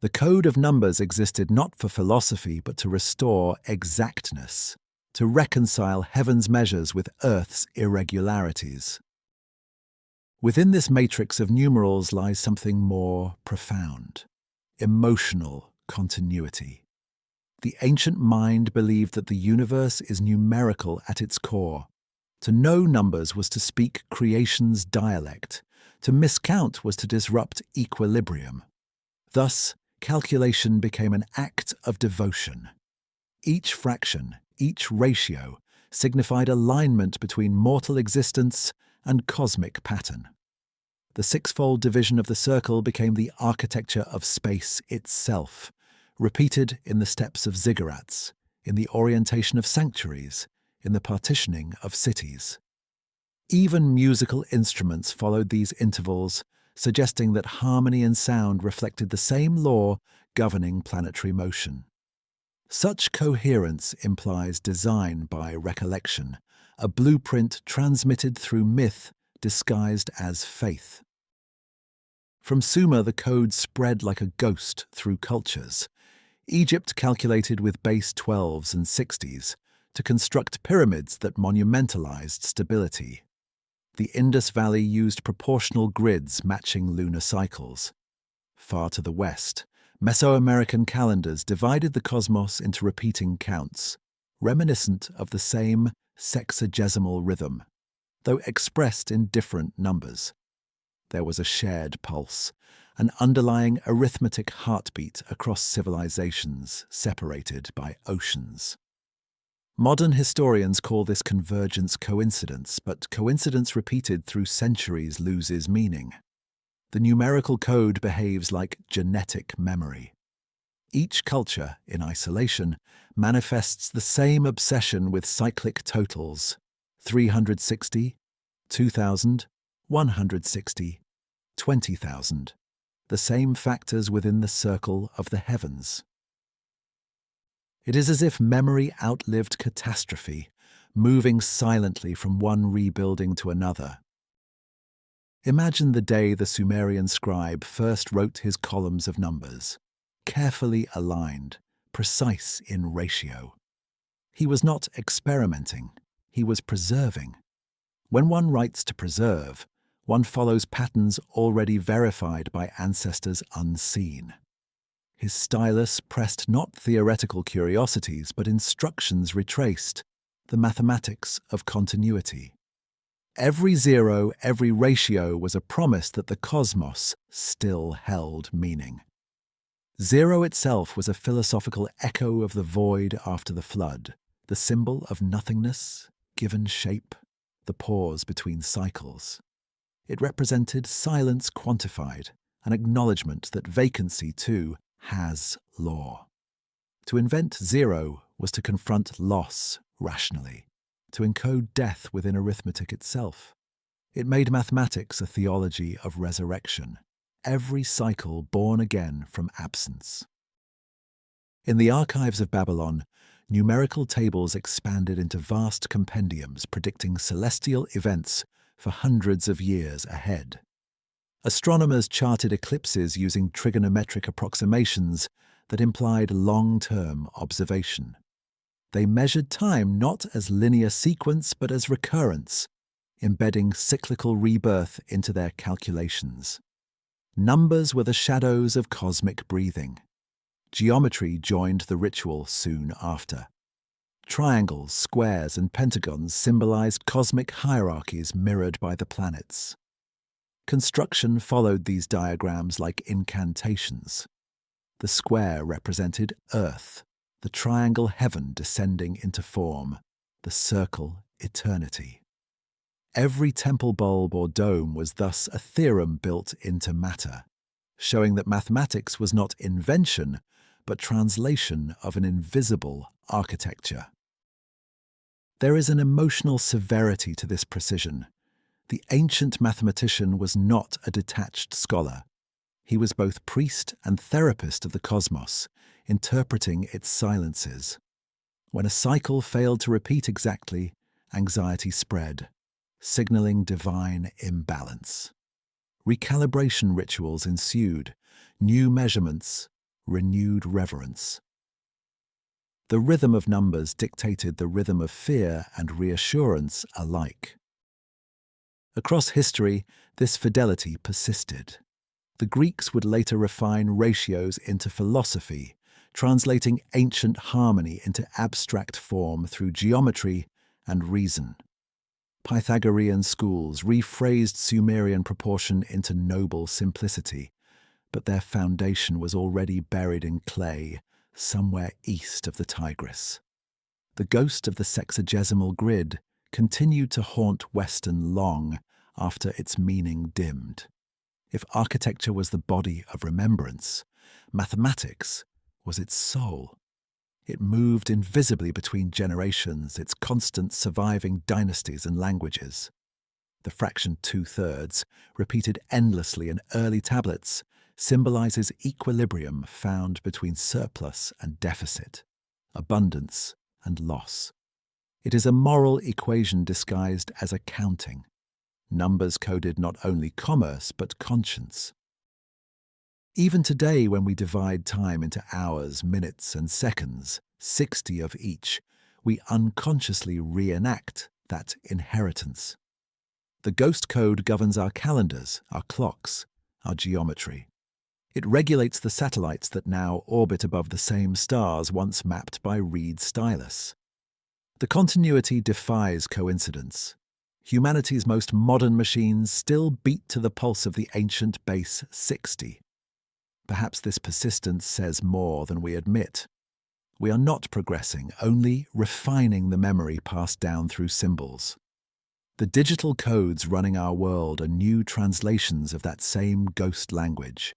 The code of numbers existed not for philosophy but to restore exactness, to reconcile heaven's measures with earth's irregularities. Within this matrix of numerals lies something more profound: emotional continuity. The ancient mind believed that the universe is numerical at its core. To know numbers was to speak creation's dialect. To miscount was to disrupt equilibrium. Thus, calculation became an act of devotion. Each fraction, each ratio, signified alignment between mortal existence and cosmic pattern. The sixfold division of the circle became the architecture of space itself, repeated in the steps of ziggurats, in the orientation of sanctuaries, in the partitioning of cities. Even musical instruments followed these intervals, suggesting that harmony and sound reflected the same law governing planetary motion. Such coherence implies design by recollection, a blueprint transmitted through myth disguised as faith. From Sumer, the code spread like a ghost through cultures. Egypt calculated with base 12s and 60s to construct pyramids that monumentalized stability. The Indus Valley used proportional grids matching lunar cycles. Far to the west, Mesoamerican calendars divided the cosmos into repeating counts, reminiscent of the same sexagesimal rhythm, though expressed in different numbers. There was a shared pulse, an underlying arithmetic heartbeat across civilizations separated by oceans. Modern historians call this convergence coincidence, but coincidence repeated through centuries loses meaning. The numerical code behaves like genetic memory. Each culture, in isolation, manifests the same obsession with cyclic totals: 360, 2000, 160, 20,000. the same factors within the circle of the heavens. It is as if memory outlived catastrophe, moving silently from one rebuilding to another. Imagine the day the Sumerian scribe first wrote his columns of numbers, carefully aligned, precise in ratio. He was not experimenting, he was preserving. When one writes to preserve, one follows patterns already verified by ancestors unseen. His stylus pressed not theoretical curiosities but instructions retraced, the mathematics of continuity. Every zero, every ratio was a promise that the cosmos still held meaning. Zero itself was a philosophical echo of the void after the flood, the symbol of nothingness, given shape, the pause between cycles. It represented silence quantified, an acknowledgement that vacancy, too, has law. To invent zero was to confront loss rationally, to encode death within arithmetic itself. It made mathematics a theology of resurrection, every cycle born again from absence. In the archives of Babylon, numerical tables expanded into vast compendiums predicting celestial events for hundreds of years ahead. Astronomers charted eclipses using trigonometric approximations that implied long-term observation. They measured time not as linear sequence but as recurrence, embedding cyclical rebirth into their calculations. Numbers were the shadows of cosmic breathing. Geometry joined the ritual soon after. Triangles, squares, and pentagons symbolized cosmic hierarchies mirrored by the planets. Construction followed these diagrams like incantations. The square represented Earth, the triangle heaven descending into form, the circle eternity. Every temple bulb or dome was thus a theorem built into matter, showing that mathematics was not invention, but translation of an invisible architecture. There is an emotional severity to this precision. The ancient mathematician was not a detached scholar. He was both priest and therapist of the cosmos, interpreting its silences. When a cycle failed to repeat exactly, anxiety spread, signaling divine imbalance. Recalibration rituals ensued, new measurements, renewed reverence. The rhythm of numbers dictated the rhythm of fear and reassurance alike. Across history, this fidelity persisted. The Greeks would later refine ratios into philosophy, translating ancient harmony into abstract form through geometry and reason. Pythagorean schools rephrased Sumerian proportion into noble simplicity, but their foundation was already buried in clay, somewhere east of the Tigris. The ghost of the sexagesimal grid continued to haunt Western long after its meaning dimmed. If architecture was the body of remembrance, mathematics was its soul. It moved invisibly between generations, its constant surviving dynasties and languages. The fraction 2/3, repeated endlessly in early tablets, symbolizes equilibrium found between surplus and deficit, abundance and loss. It is a moral equation disguised as accounting. Numbers coded not only commerce but conscience. Even today, when we divide time into hours, minutes, and seconds, 60 of each, we unconsciously reenact that inheritance. The ghost code governs our calendars, our clocks, our geometry. It regulates the satellites that now orbit above the same stars once mapped by Reed's stylus. The continuity defies coincidence. Humanity's most modern machines still beat to the pulse of the ancient base 60. Perhaps this persistence says more than we admit. We are not progressing, only refining the memory passed down through symbols. The digital codes running our world are new translations of that same ghost language.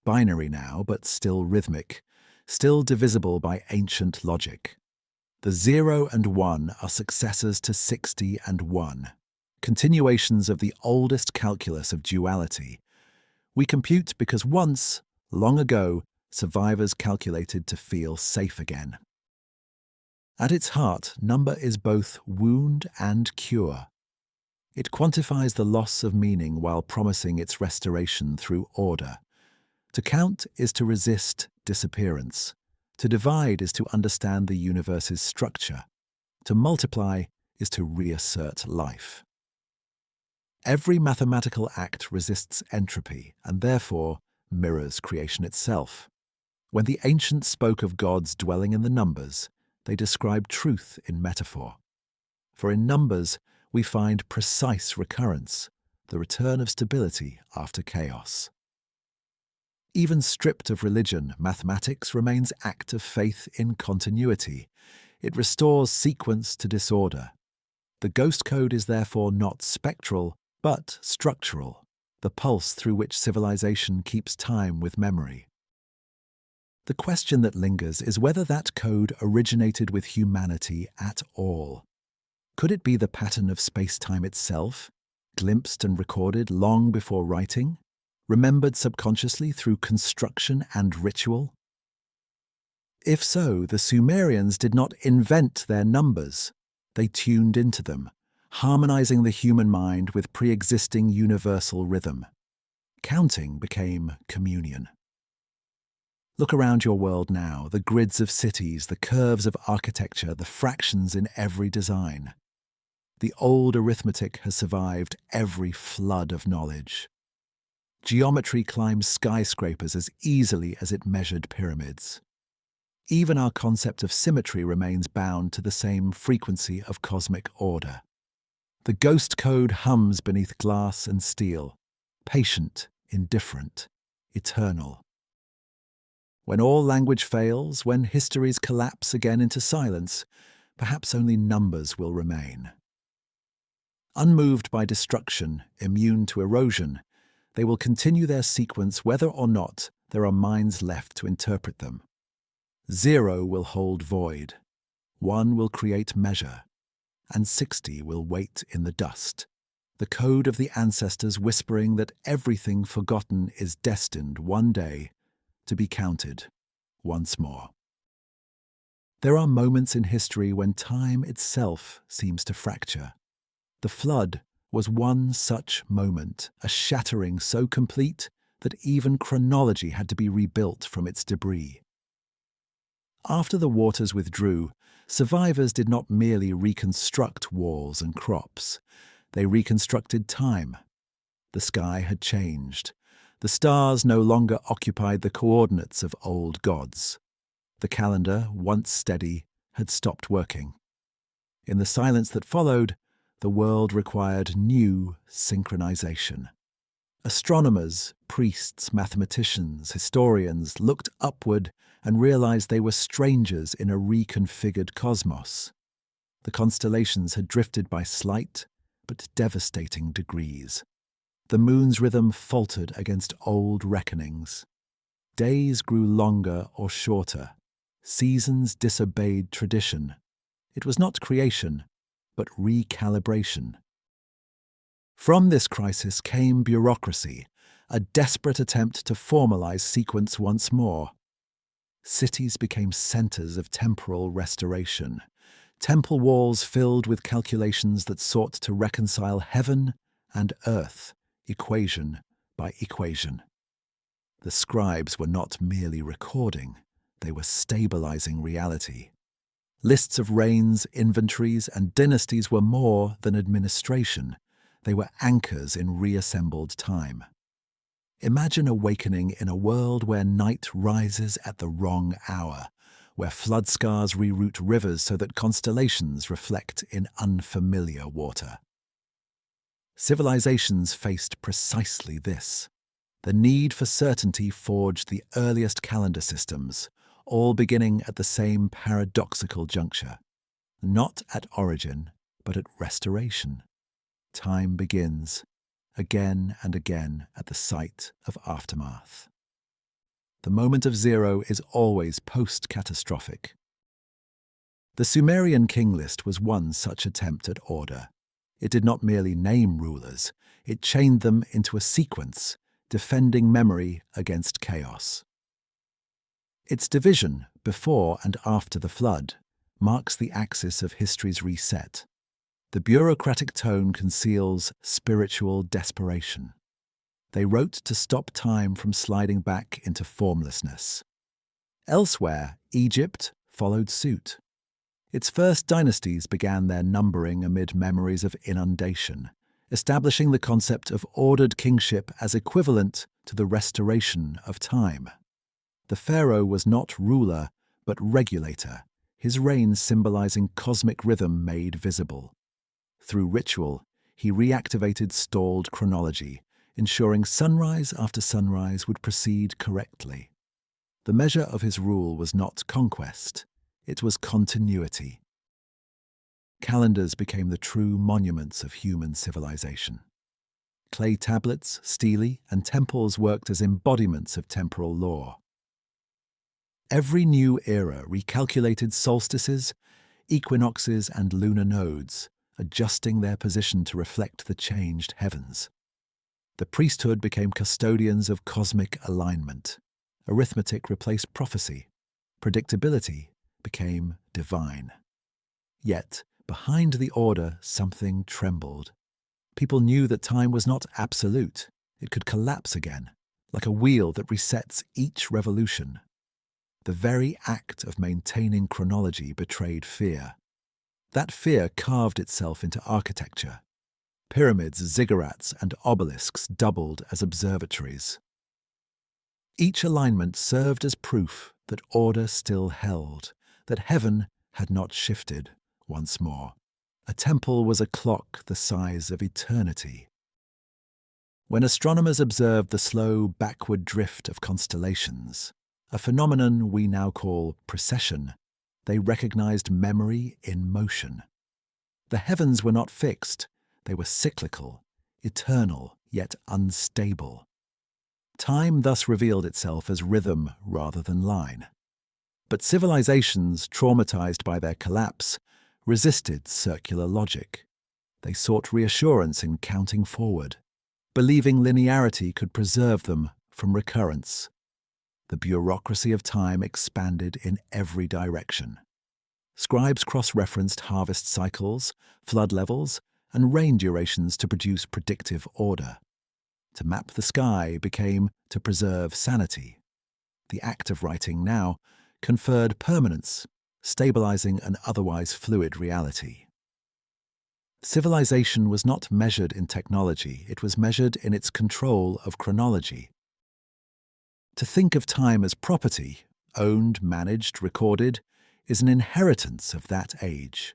Binary now, but still rhythmic, still divisible by ancient logic. The 0 and 1 are successors to 60 and 1, continuations of the oldest calculus of duality. We compute because once, long ago, survivors calculated to feel safe again. At its heart, number is both wound and cure. It quantifies the loss of meaning while promising its restoration through order. To count is to resist disappearance. To divide is to understand the universe's structure. To multiply is to reassert life. Every mathematical act resists entropy and therefore mirrors creation itself. When the ancients spoke of gods dwelling in the numbers, they described truth in metaphor. For in numbers, we find precise recurrence, the return of stability after chaos. Even stripped of religion, mathematics remains act of faith in continuity. It restores sequence to disorder. The ghost code is therefore not spectral, but structural, the pulse through which civilization keeps time with memory. The question that lingers is whether that code originated with humanity at all. Could it be the pattern of space-time itself, glimpsed and recorded long before writing, remembered subconsciously through construction and ritual? If so, the Sumerians did not invent their numbers. They tuned into them, harmonizing the human mind with pre-existing universal rhythm. Counting became communion. Look around your world now, the grids of cities, the curves of architecture, the fractions in every design. The old arithmetic has survived every flood of knowledge. Geometry climbs skyscrapers as easily as it measured pyramids. Even our concept of symmetry remains bound to the same frequency of cosmic order. The ghost code hums beneath glass and steel, patient, indifferent, eternal. When all language fails, when histories collapse again into silence, perhaps only numbers will remain. Unmoved by destruction, immune to erosion, they will continue their sequence whether or not there are minds left to interpret them. 0 will hold void, 1 will create measure, and 60 will wait in the dust, the code of the ancestors whispering that everything forgotten is destined one day to be counted once more. There are moments in history when time itself seems to fracture. The flood was one such moment, a shattering so complete that even chronology had to be rebuilt from its debris. After the waters withdrew, survivors did not merely reconstruct walls and crops. They reconstructed time. The sky had changed. The stars no longer occupied the coordinates of old gods. The calendar, once steady, had stopped working. In the silence that followed, the world required new synchronization. Astronomers, priests, mathematicians, historians looked upward and realized they were strangers in a reconfigured cosmos. The constellations had drifted by slight but devastating degrees. The moon's rhythm faltered against old reckonings. Days grew longer or shorter. Seasons disobeyed tradition. It was not creation, but recalibration. From this crisis came bureaucracy, a desperate attempt to formalize sequence once more. Cities became centers of temporal restoration, temple walls filled with calculations that sought to reconcile heaven and earth, equation by equation. The scribes were not merely recording, they were stabilizing reality. Lists of reigns, inventories, and dynasties were more than administration. They were anchors in reassembled time. Imagine awakening in a world where night rises at the wrong hour, where flood scars reroute rivers so that constellations reflect in unfamiliar water. Civilizations faced precisely this. The need for certainty forged the earliest calendar systems, all beginning at the same paradoxical juncture. Not at origin, but at restoration. Time begins, again and again at the site of aftermath. The moment of 0 is always post-catastrophic. The Sumerian king list was one such attempt at order. It did not merely name rulers, it chained them into a sequence, defending memory against chaos. Its division, before and after the flood, marks the axis of history's reset. The bureaucratic tone conceals spiritual desperation. They wrote to stop time from sliding back into formlessness. Elsewhere, Egypt followed suit. Its first dynasties began their numbering amid memories of inundation, establishing the concept of ordered kingship as equivalent to the restoration of time. The pharaoh was not ruler, but regulator, his reign symbolizing cosmic rhythm made visible. Through ritual, he reactivated stalled chronology, ensuring sunrise after sunrise would proceed correctly. The measure of his rule was not conquest, it was continuity. Calendars became the true monuments of human civilization. Clay tablets, stelae, and temples worked as embodiments of temporal law. Every new era recalculated solstices, equinoxes, and lunar nodes, adjusting their position to reflect the changed heavens. The priesthood became custodians of cosmic alignment. Arithmetic replaced prophecy. Predictability became divine. Yet, behind the order, something trembled. People knew that time was not absolute. It could collapse again, like a wheel that resets each revolution. The very act of maintaining chronology betrayed fear. That fear carved itself into architecture. Pyramids, ziggurats, and obelisks doubled as observatories. Each alignment served as proof that order still held, that heaven had not shifted once more. A temple was a clock the size of eternity. When astronomers observed the slow backward drift of constellations, a phenomenon we now call precession, they recognized memory in motion. The heavens were not fixed, they were cyclical, eternal, yet unstable. Time thus revealed itself as rhythm rather than line. But civilizations, traumatized by their collapse, resisted circular logic. They sought reassurance in counting forward, believing linearity could preserve them from recurrence. The bureaucracy of time expanded in every direction. Scribes cross-referenced harvest cycles, flood levels, and rain durations to produce predictive order. To map the sky became to preserve sanity. The act of writing now conferred permanence, stabilizing an otherwise fluid reality. Civilization was not measured in technology, it was measured in its control of chronology. To think of time as property, owned, managed, recorded, is an inheritance of that age.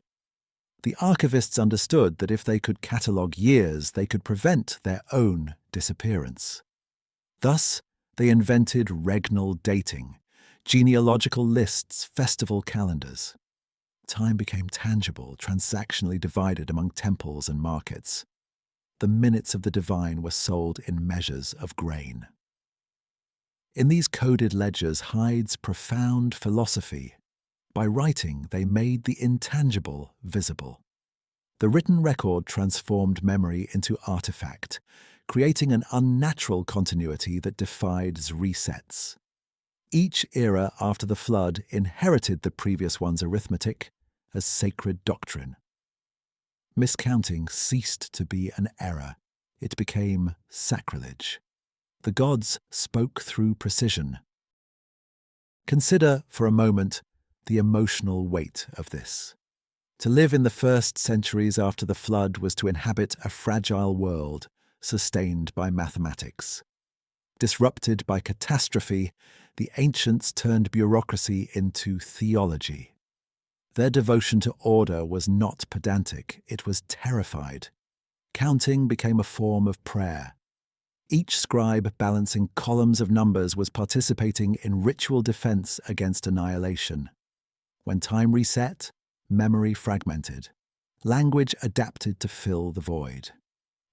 The archivists understood that if they could catalogue years, they could prevent their own disappearance. Thus, they invented regnal dating, genealogical lists, festival calendars. Time became tangible, transactionally divided among temples and markets. The minutes of the divine were sold in measures of grain. In these coded ledgers hides profound philosophy. By writing, they made the intangible visible. The written record transformed memory into artifact, creating an unnatural continuity that defied resets. Each era after the flood inherited the previous one's arithmetic as sacred doctrine. Miscounting ceased to be an error. It became sacrilege. The gods spoke through precision. Consider, for a moment, the emotional weight of this. To live in the first centuries after the flood was to inhabit a fragile world sustained by mathematics. Disrupted by catastrophe, the ancients turned bureaucracy into theology. Their devotion to order was not pedantic, it was terrified. Counting became a form of prayer. Each scribe balancing columns of numbers was participating in ritual defense against annihilation. When time reset, memory fragmented. Language adapted to fill the void.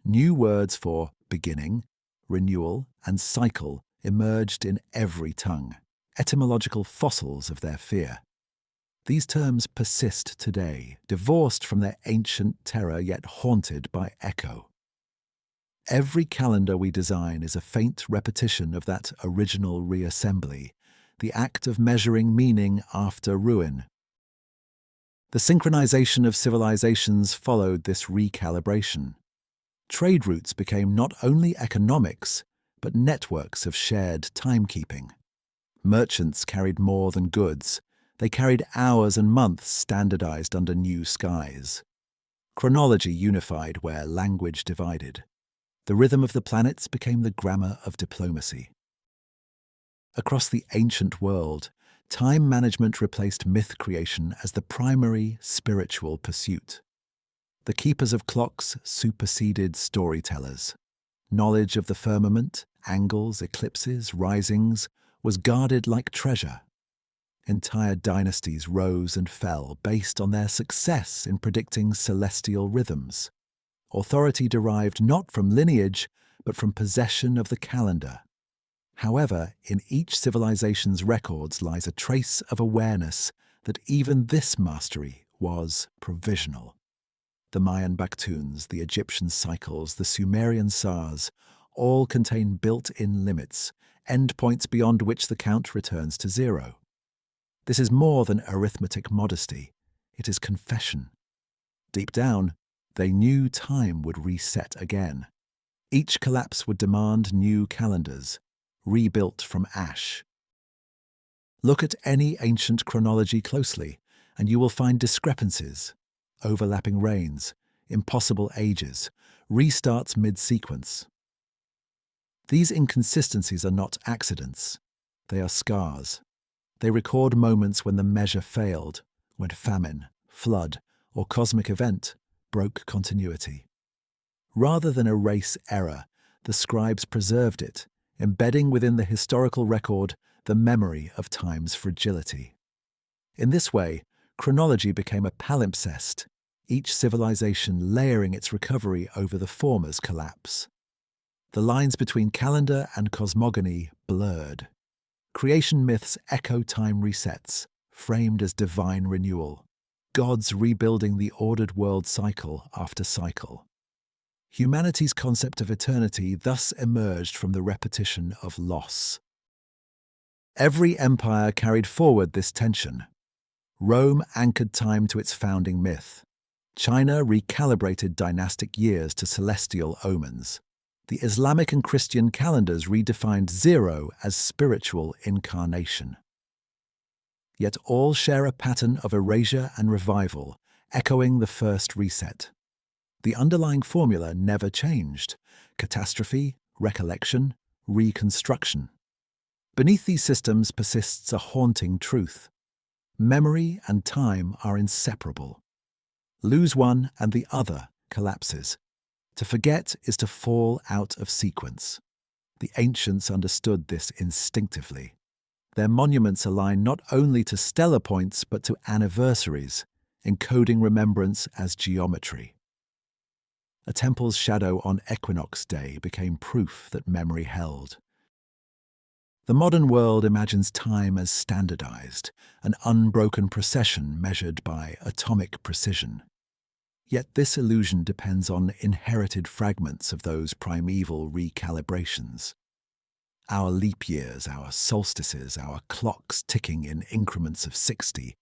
New words for beginning, renewal, and cycle emerged in every tongue, etymological fossils of their fear. These terms persist today, divorced from their ancient terror yet haunted by echo. Every calendar we design is a faint repetition of that original reassembly, the act of measuring meaning after ruin. The synchronization of civilizations followed this recalibration. Trade routes became not only economics, but networks of shared timekeeping. Merchants carried more than goods. They carried hours and months standardized under new skies. Chronology unified where language divided. The rhythm of the planets became the grammar of diplomacy. Across the ancient world, time management replaced myth creation as the primary spiritual pursuit. The keepers of clocks superseded storytellers. Knowledge of the firmament, angles, eclipses, risings, was guarded like treasure. Entire dynasties rose and fell based on their success in predicting celestial rhythms. Authority derived not from lineage, but from possession of the calendar. However, in each civilization's records lies a trace of awareness that even this mastery was provisional. The Mayan Baktuns, the Egyptian cycles, the Sumerian Sars, all contain built-in limits, endpoints beyond which the count returns to zero. This is more than arithmetic modesty. It is confession. Deep down, they knew time would reset again. Each collapse would demand new calendars, rebuilt from ash. Look at any ancient chronology closely, and you will find discrepancies, overlapping reigns, impossible ages, restarts mid-sequence. These inconsistencies are not accidents. They are scars. They record moments when the measure failed, when famine, flood, or cosmic event broke continuity. Rather than erase error, the scribes preserved it, embedding within the historical record the memory of time's fragility. In this way, chronology became a palimpsest, each civilization layering its recovery over the former's collapse. The lines between calendar and cosmogony blurred. Creation myths echo time resets, framed as divine renewal, gods rebuilding the ordered world cycle after cycle. Humanity's concept of eternity thus emerged from the repetition of loss. Every empire carried forward this tension. Rome anchored time to its founding myth. China recalibrated dynastic years to celestial omens. The Islamic and Christian calendars redefined zero as spiritual incarnation. Yet all share a pattern of erasure and revival, echoing the first reset. The underlying formula never changed: catastrophe, recollection, reconstruction. Beneath these systems persists a haunting truth. Memory and time are inseparable. Lose one and the other collapses. To forget is to fall out of sequence. The ancients understood this instinctively. Their monuments align not only to stellar points but to anniversaries, encoding remembrance as geometry. A temple's shadow on equinox day became proof that memory held. The modern world imagines time as standardized, an unbroken procession measured by atomic precision. Yet this illusion depends on inherited fragments of those primeval recalibrations. Our leap years, our solstices, our clocks ticking in increments of 60,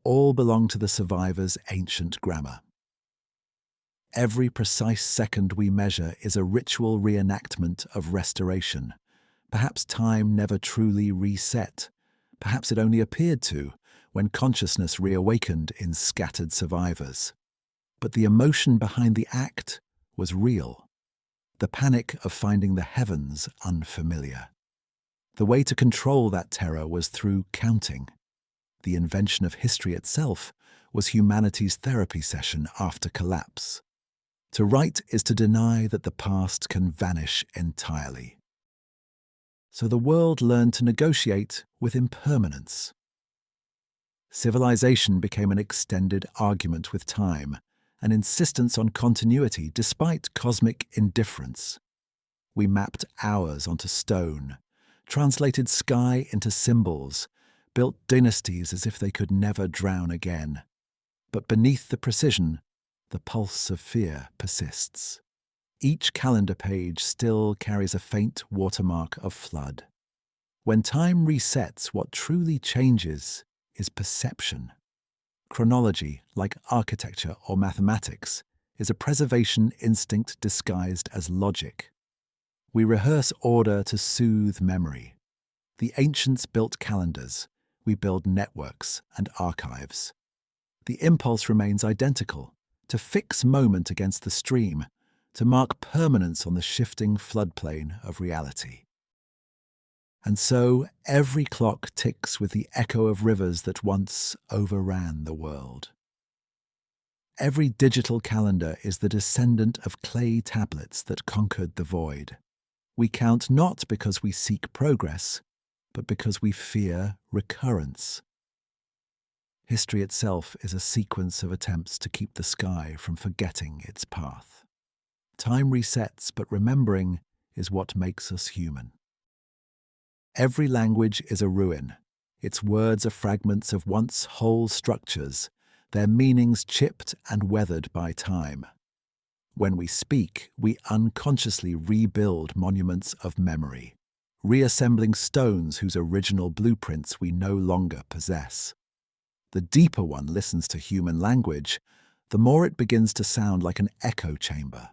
all belong to the survivor's ancient grammar. Every precise second we measure is a ritual reenactment of restoration. Perhaps time never truly reset. Perhaps it only appeared to, when consciousness reawakened in scattered survivors. But the emotion behind the act was real. The panic of finding the heavens unfamiliar. The way to control that terror was through counting. The invention of history itself was humanity's therapy session after collapse. To write is to deny that the past can vanish entirely. So the world learned to negotiate with impermanence. Civilization became an extended argument with time, an insistence on continuity despite cosmic indifference. We mapped hours onto stone, translated sky into symbols, built dynasties as if they could never drown again. But beneath the precision, the pulse of fear persists. each calendar page still carries a faint watermark of flood. When time resets, what truly changes is perception. Chronology, like architecture or mathematics, is a preservation instinct disguised as logic. We rehearse order to soothe memory. The ancients built calendars. We build networks and archives. The impulse remains identical, to fix moment against the stream, to mark permanence on the shifting floodplain of reality. And so every clock ticks with the echo of rivers that once overran the world. Every digital calendar is the descendant of clay tablets that conquered the void. We count not because we seek progress, but because we fear recurrence. History itself is a sequence of attempts to keep the sky from forgetting its path. Time resets, but remembering is what makes us human. Every language is a ruin. Its words are fragments of once whole structures, their meanings chipped and weathered by time. When we speak, we unconsciously rebuild monuments of memory, reassembling stones whose original blueprints we no longer possess. The deeper one listens to human language, the more it begins to sound like an echo chamber,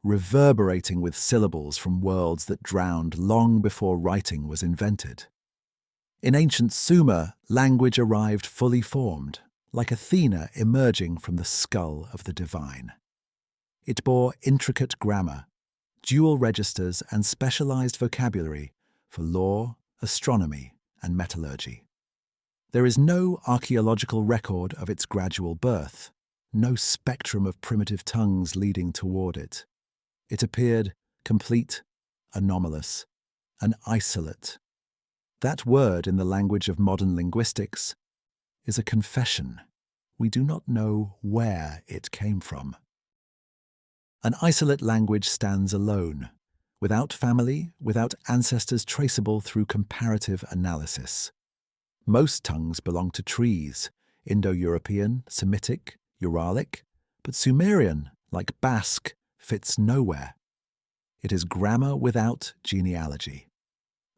reverberating with syllables from worlds that drowned long before writing was invented. In ancient Sumer, language arrived fully formed, like Athena emerging from the skull of the divine. It bore intricate grammar, dual registers, and specialized vocabulary for law, astronomy, and metallurgy. There is no archaeological record of its gradual birth, no spectrum of primitive tongues leading toward it. It appeared complete, anomalous, an isolate. That word in the language of modern linguistics is a confession. We do not know where it came from. An isolate language stands alone, without family, without ancestors traceable through comparative analysis. Most tongues belong to trees, Indo-European, Semitic, Uralic, but Sumerian, like Basque, fits nowhere. It is grammar without genealogy.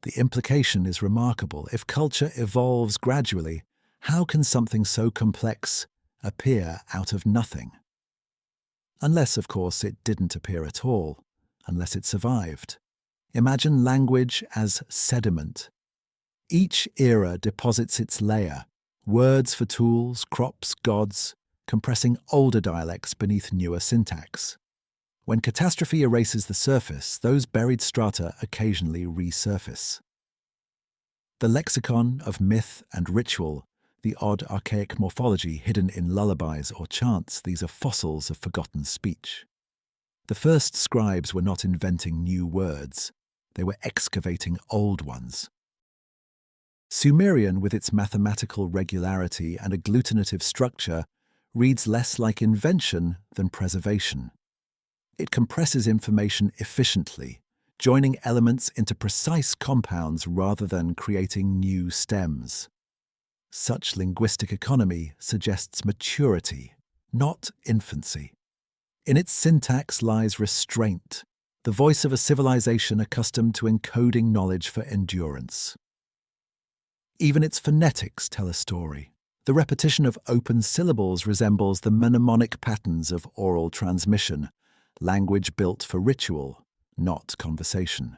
The implication is remarkable. If culture evolves gradually, how can something so complex appear out of nothing? Unless, of course, it didn't appear at all, unless it survived. Imagine language as sediment. Each era deposits its layer, words for tools, crops, gods, compressing older dialects beneath newer syntax. When catastrophe erases the surface, those buried strata occasionally resurface. The lexicon of myth and ritual, the odd archaic morphology hidden in lullabies or chants, these are fossils of forgotten speech. The first scribes were not inventing new words, they were excavating old ones. Sumerian, with its mathematical regularity and agglutinative structure, reads less like invention than preservation. It compresses information efficiently, joining elements into precise compounds rather than creating new stems. Such linguistic economy suggests maturity, not infancy. In its syntax lies restraint, the voice of a civilization accustomed to encoding knowledge for endurance. Even its phonetics tell a story. The repetition of open syllables resembles the mnemonic patterns of oral transmission, language built for ritual, not conversation.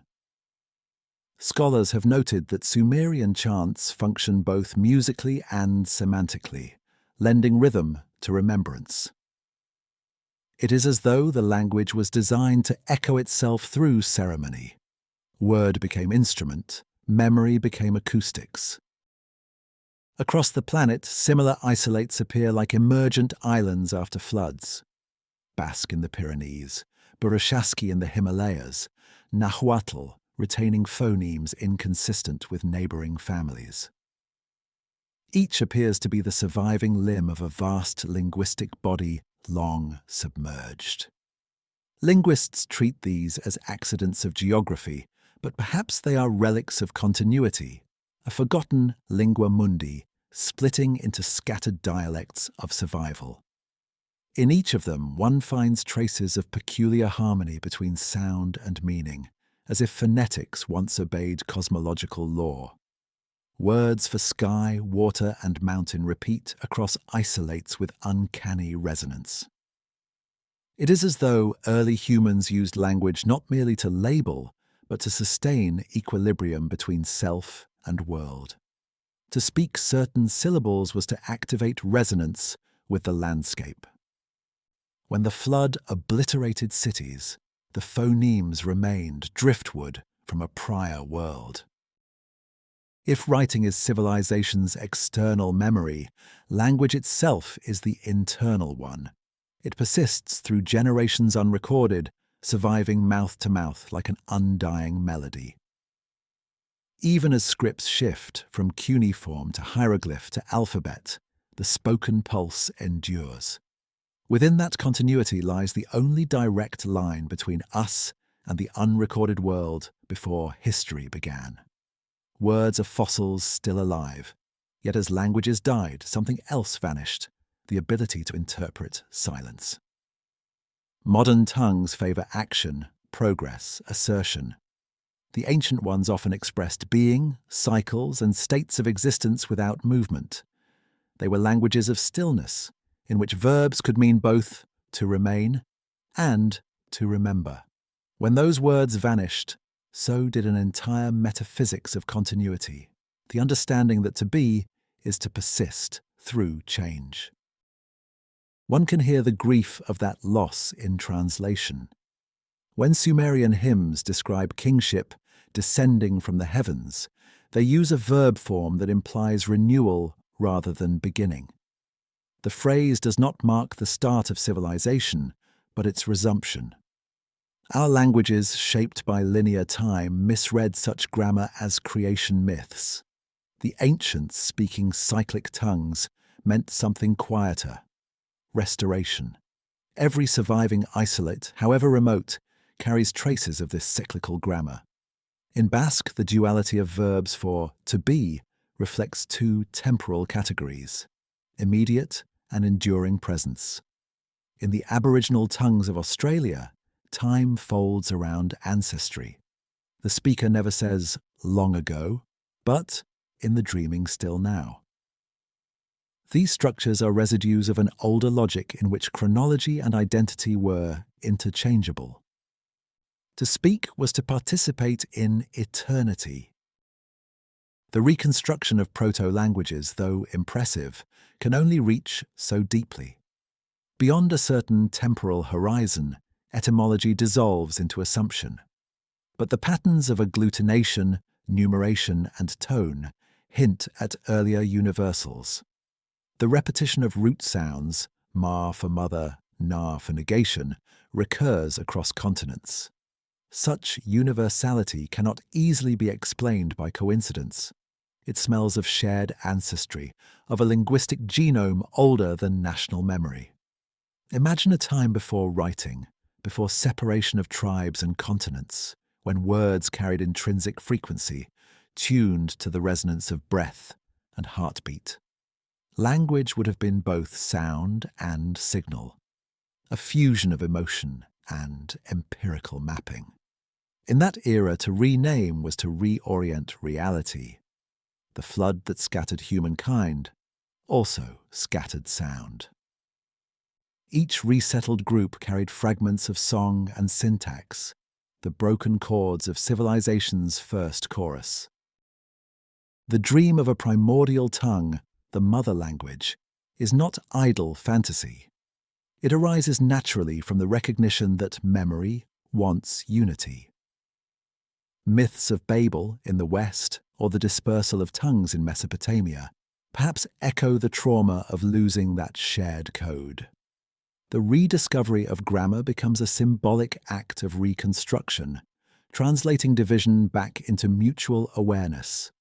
Scholars have noted that Sumerian chants function both musically and semantically, lending rhythm to remembrance. It is as though the language was designed to echo itself through ceremony. Word became instrument, memory became acoustics. Across the planet, similar isolates appear like emergent islands after floods. Basque in the Pyrenees, Burushaski in the Himalayas, Nahuatl retaining phonemes inconsistent with neighboring families. Each appears to be the surviving limb of a vast linguistic body long submerged. Linguists treat these as accidents of geography, but perhaps they are relics of continuity, a forgotten lingua mundi splitting into scattered dialects of survival. In each of them, one finds traces of peculiar harmony between sound and meaning, as if phonetics once obeyed cosmological law. Words for sky, water, and mountain repeat across isolates with uncanny resonance. It is as though early humans used language not merely to label, but to sustain equilibrium between self and world. To speak certain syllables was to activate resonance with the landscape. When the flood obliterated cities, the phonemes remained driftwood from a prior world. If writing is civilization's external memory, language itself is the internal one. It persists through generations unrecorded, surviving mouth to mouth like an undying melody. Even as scripts shift from cuneiform to hieroglyph to alphabet, the spoken pulse endures. Within that continuity lies the only direct line between us and the unrecorded world before history began. Words are fossils still alive, yet as languages died, something else vanished, the ability to interpret silence. Modern tongues favor action, progress, assertion. The ancient ones often expressed being, cycles, and states of existence without movement. They were languages of stillness, in which verbs could mean both to remain and to remember. When those words vanished, so did an entire metaphysics of continuity, the understanding that to be is to persist through change. One can hear the grief of that loss in translation. When Sumerian hymns describe kingship descending from the heavens, they use a verb form that implies renewal rather than beginning. The phrase does not mark the start of civilization, but its resumption. Our languages, shaped by linear time, misread such grammar as creation myths. The ancients, speaking cyclic tongues, meant something quieter: restoration. Every surviving isolate, however remote, carries traces of this cyclical grammar. In Basque, the duality of verbs for to be reflects two temporal categories: immediate and enduring presence. In the Aboriginal tongues of Australia, time folds around ancestry. The speaker never says long ago, but in the dreaming still now. These structures are residues of an older logic in which chronology and identity were interchangeable. To speak was to participate in eternity. The reconstruction of proto-languages, though impressive, can only reach so deeply. Beyond a certain temporal horizon, etymology dissolves into assumption. But the patterns of agglutination, numeration, and tone hint at earlier universals. The repetition of root sounds, ma for mother, na for negation, recurs across continents. Such universality cannot easily be explained by coincidence. It smells of shared ancestry, of a linguistic genome older than national memory. Imagine a time before writing, before separation of tribes and continents, when words carried intrinsic frequency, tuned to the resonance of breath and heartbeat. Language would have been both sound and signal, a fusion of emotion and empirical mapping. In that era, to rename was to reorient reality. The flood that scattered humankind also scattered sound. Each resettled group carried fragments of song and syntax, the broken chords of civilization's first chorus. The dream of a primordial tongue, the mother language, is not idle fantasy. It arises naturally from the recognition that memory wants unity. Myths of Babel in the West, or the dispersal of tongues in Mesopotamia, perhaps echo the trauma of losing that shared code. The rediscovery of grammar becomes a symbolic act of reconstruction, translating division back into mutual awareness.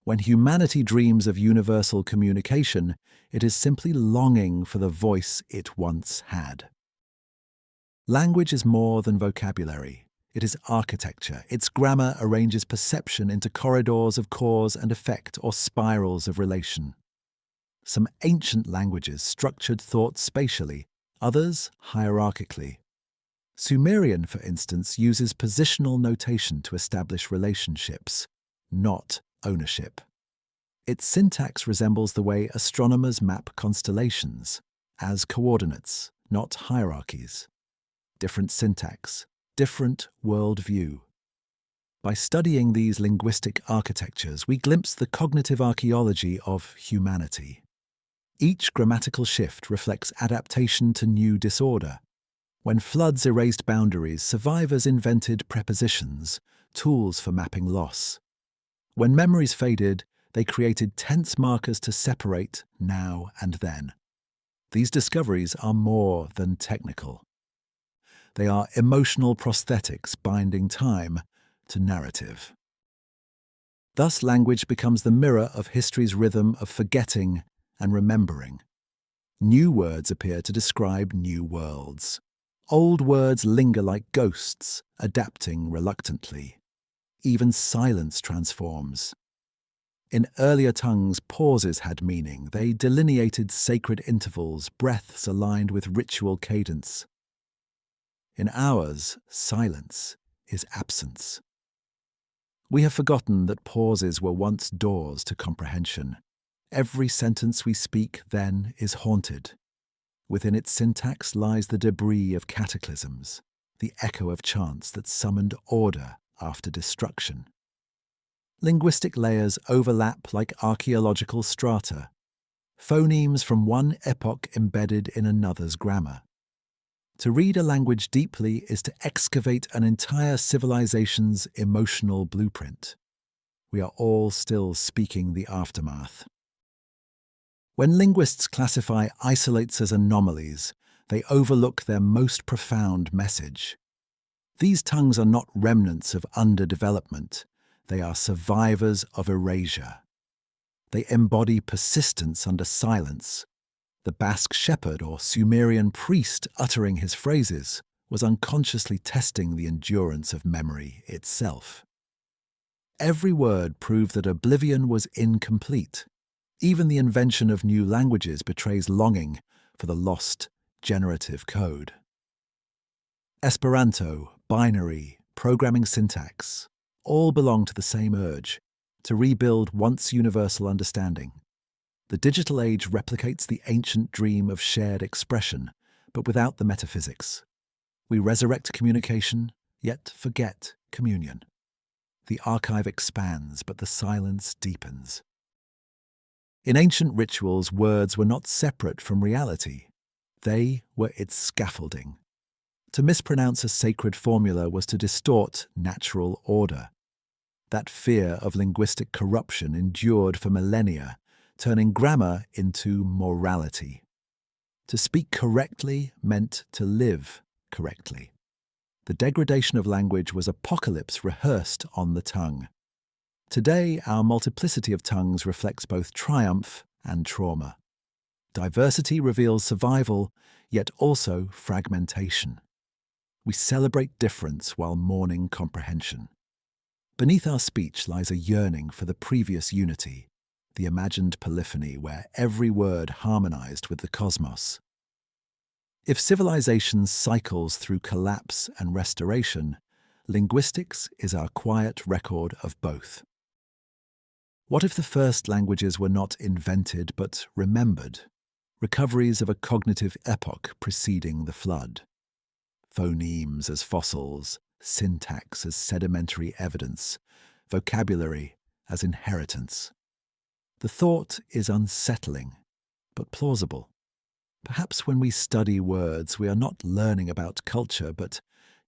When humanity dreams of universal communication, it is simply longing for the voice it once had. Language is more than vocabulary. It is architecture. Its grammar arranges perception into corridors of cause and effect or spirals of relation. Some ancient languages structured thought spatially, others hierarchically. Sumerian, for instance, uses positional notation to establish relationships, not ownership. Its syntax resembles the way astronomers map constellations, as coordinates, not hierarchies. Different syntax, different worldview. By studying these linguistic architectures, we glimpse the cognitive archaeology of humanity. Each grammatical shift reflects adaptation to new disorder. When floods erased boundaries, survivors invented prepositions, tools for mapping loss. When memories faded, they created tense markers to separate now and then. These discoveries are more than technical. They are emotional prosthetics binding time to narrative. Thus, language becomes the mirror of history's rhythm of forgetting and remembering. New words appear to describe new worlds. Old words linger like ghosts, adapting reluctantly. Even silence transforms. In earlier tongues, pauses had meaning. They delineated sacred intervals, breaths aligned with ritual cadence. In ours, silence is absence. We have forgotten that pauses were once doors to comprehension. Every sentence we speak, then, is haunted. Within its syntax lies the debris of cataclysms, the echo of chants that summoned order after destruction. Linguistic layers overlap like archaeological strata, phonemes from one epoch embedded in another's grammar. To read a language deeply is to excavate an entire civilization's emotional blueprint. We are all still speaking the aftermath. When linguists classify isolates as anomalies, they overlook their most profound message. These tongues are not remnants of underdevelopment. They are survivors of erasure. They embody persistence under silence. The Basque shepherd or Sumerian priest uttering his phrases was unconsciously testing the endurance of memory itself. Every word proved that oblivion was incomplete. Even the invention of new languages betrays longing for the lost generative code. Esperanto, binary, programming syntax, all belong to the same urge, to rebuild once universal understanding. The digital age replicates the ancient dream of shared expression, but without the metaphysics. We resurrect communication, yet forget communion. The archive expands, but the silence deepens. In ancient rituals, words were not separate from reality. They were its scaffolding. To mispronounce a sacred formula was to distort natural order. That fear of linguistic corruption endured for millennia, turning grammar into morality. To speak correctly meant to live correctly. The degradation of language was apocalypse rehearsed on the tongue. Today, our multiplicity of tongues reflects both triumph and trauma. Diversity reveals survival, yet also fragmentation. We celebrate difference while mourning comprehension. Beneath our speech lies a yearning for the previous unity, the imagined polyphony where every word harmonized with the cosmos. If civilization cycles through collapse and restoration, linguistics is our quiet record of both. What if the first languages were not invented but remembered, recoveries of a cognitive epoch preceding the flood? Phonemes as fossils, syntax as sedimentary evidence, vocabulary as inheritance. The thought is unsettling, but plausible. Perhaps when we study words, we are not learning about culture, but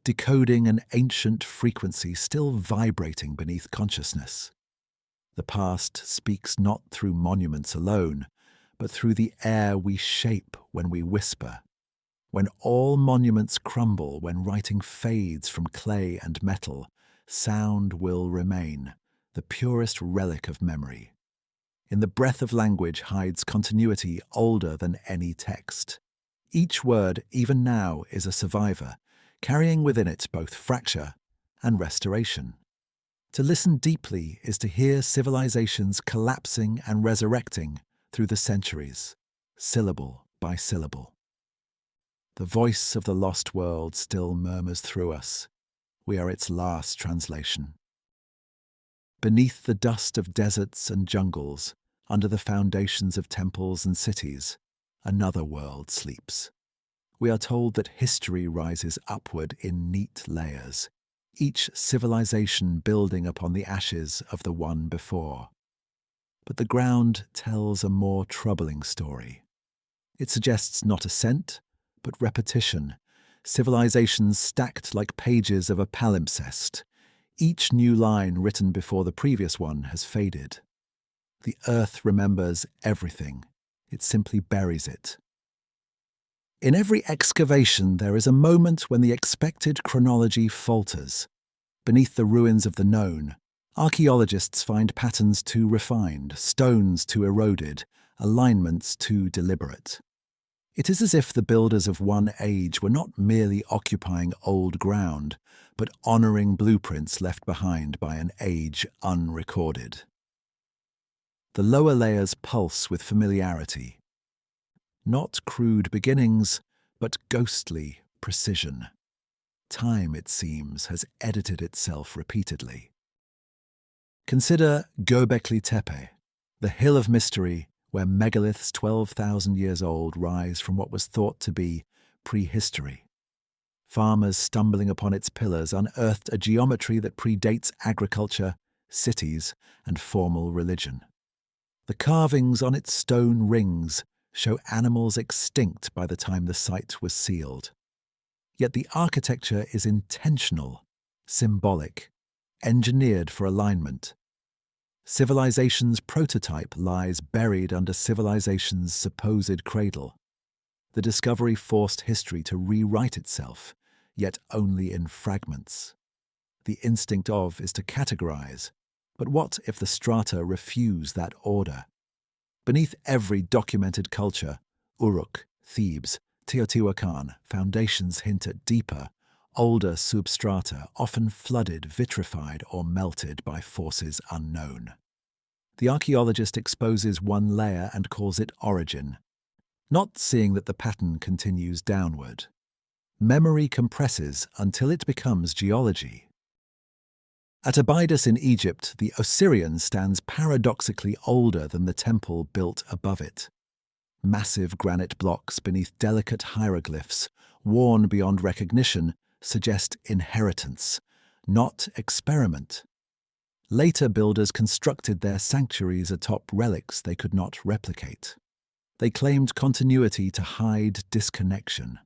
decoding an ancient frequency still vibrating beneath consciousness. The past speaks not through monuments alone, but through the air we shape when we whisper. When all monuments crumble, when writing fades from clay and metal, sound will remain, the purest relic of memory. In the breath of language hides continuity older than any text. Each word, even now, is a survivor, carrying within it both fracture and restoration. To listen deeply is to hear civilizations collapsing and resurrecting through the centuries, syllable by syllable. the voice of the lost world still murmurs through us. We are its last translation. Beneath the dust of deserts and jungles, under the foundations of temples and cities, another world sleeps. We are told that history rises upward in neat layers, each civilization building upon the ashes of the one before. But the ground tells a more troubling story. It suggests not ascent, but repetition, civilizations stacked like pages of a palimpsest. Each new line written before the previous one has faded. The earth remembers everything. It simply buries it. In every excavation, there is a moment when the expected chronology falters. Beneath the ruins of the known, archaeologists find patterns too refined, stones too eroded, alignments too deliberate. It is as if the builders of one age were not merely occupying old ground, but honoring blueprints left behind by an age unrecorded. The lower layers pulse with familiarity. Not crude beginnings, but ghostly precision. Time, it seems, has edited itself repeatedly. Consider Göbekli Tepe, the hill of mystery where megaliths 12,000 years old rise from what was thought to be prehistory. Farmers stumbling upon its pillars unearthed a geometry that predates agriculture, cities, and formal religion. The carvings on its stone rings show animals extinct by the time the site was sealed. Yet the architecture is intentional, symbolic, engineered for alignment. Civilization's prototype lies buried under civilization's supposed cradle. The discovery forced history to rewrite itself, yet only in fragments. The instinct of is to categorize, but what if the strata refuse that order? Beneath every documented culture, Uruk, Thebes, Teotihuacan, foundations hint at deeper, older substrata, often flooded, vitrified, or melted by forces unknown. The archaeologist exposes one layer and calls it origin, not seeing that the pattern continues downward. Memory compresses until it becomes geology. At Abydos in Egypt, the Osirian stands paradoxically older than the temple built above it. Massive granite blocks beneath delicate hieroglyphs, worn beyond recognition, suggest inheritance, not experiment. Later builders constructed their sanctuaries atop relics they could not replicate. They claimed continuity to hide disconnection.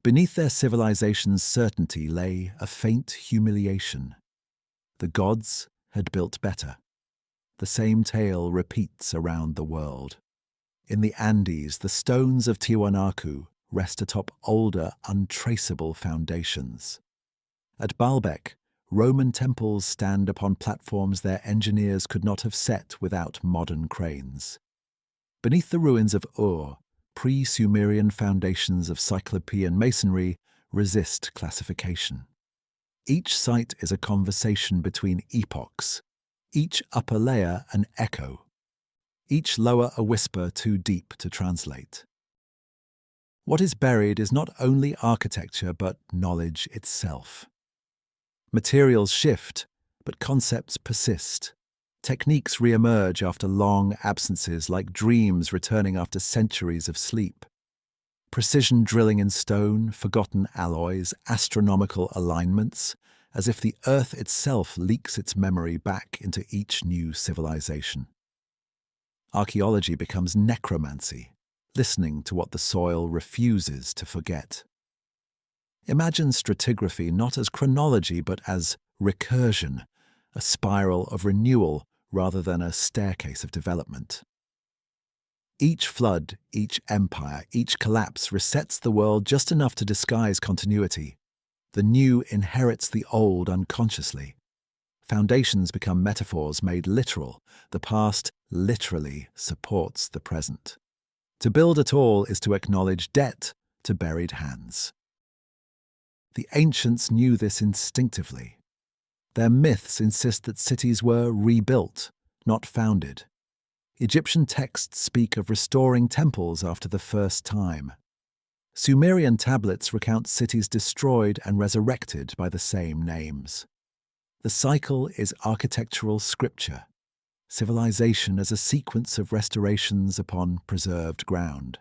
Beneath their civilization's certainty lay a faint humiliation. The gods had built better. The same tale repeats around the world. In the Andes, the stones of Tiwanaku rest atop older, untraceable foundations. At Baalbek, Roman temples stand upon platforms their engineers could not have set without modern cranes. Beneath the ruins of Ur, pre-Sumerian foundations of Cyclopean masonry resist classification. Each site is a conversation between epochs, each upper layer an echo, each lower a whisper too deep to translate. What is buried is not only architecture but knowledge itself. Materials shift, but concepts persist. Techniques re-emerge after long absences, like dreams returning after centuries of sleep. Precision drilling in stone, forgotten alloys, astronomical alignments, as if the earth itself leaks its memory back into each new civilization. Archaeology becomes necromancy, listening to what the soil refuses to forget. Imagine stratigraphy not as chronology but as recursion, a spiral of renewal rather than a staircase of development. Each flood, each empire, each collapse resets the world just enough to disguise continuity. The new inherits the old unconsciously. Foundations become metaphors made literal. The past literally supports the present. To build at all is to acknowledge debt to buried hands. The ancients knew this instinctively. Their myths insist that cities were rebuilt, not founded. Egyptian texts speak of restoring temples after the first time. Sumerian tablets recount cities destroyed and resurrected by the same names. The cycle is architectural scripture, civilization as a sequence of restorations upon preserved ground.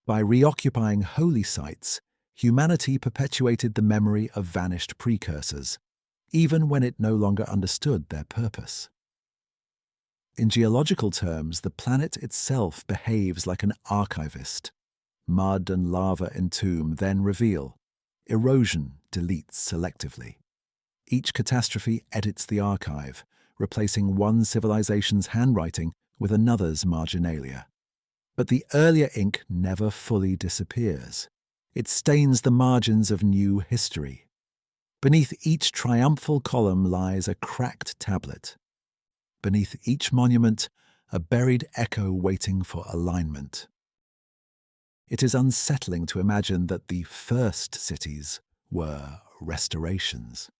By reoccupying holy sites, humanity perpetuated the memory of vanished precursors, even when it no longer understood their purpose. In geological terms, the planet itself behaves like an archivist. Mud and lava entomb, then reveal. Erosion deletes selectively. Each catastrophe edits the archive, replacing one civilization's handwriting with another's marginalia. But the earlier ink never fully disappears. It stains the margins of new history. Beneath each triumphal column lies a cracked tablet. Beneath each monument, a buried echo waiting for alignment. It is unsettling to imagine that the first cities were restorations.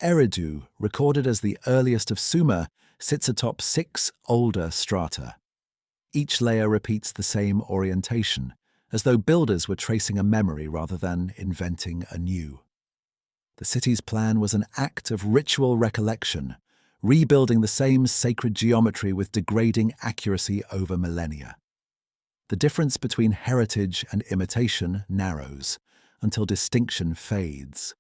Eridu, recorded as the earliest of Sumer, sits atop 6 older strata. Each layer repeats the same orientation, as though builders were tracing a memory rather than inventing anew. The city's plan was an act of ritual recollection, rebuilding the same sacred geometry with degrading accuracy over millennia. The difference between heritage and imitation narrows until distinction fades.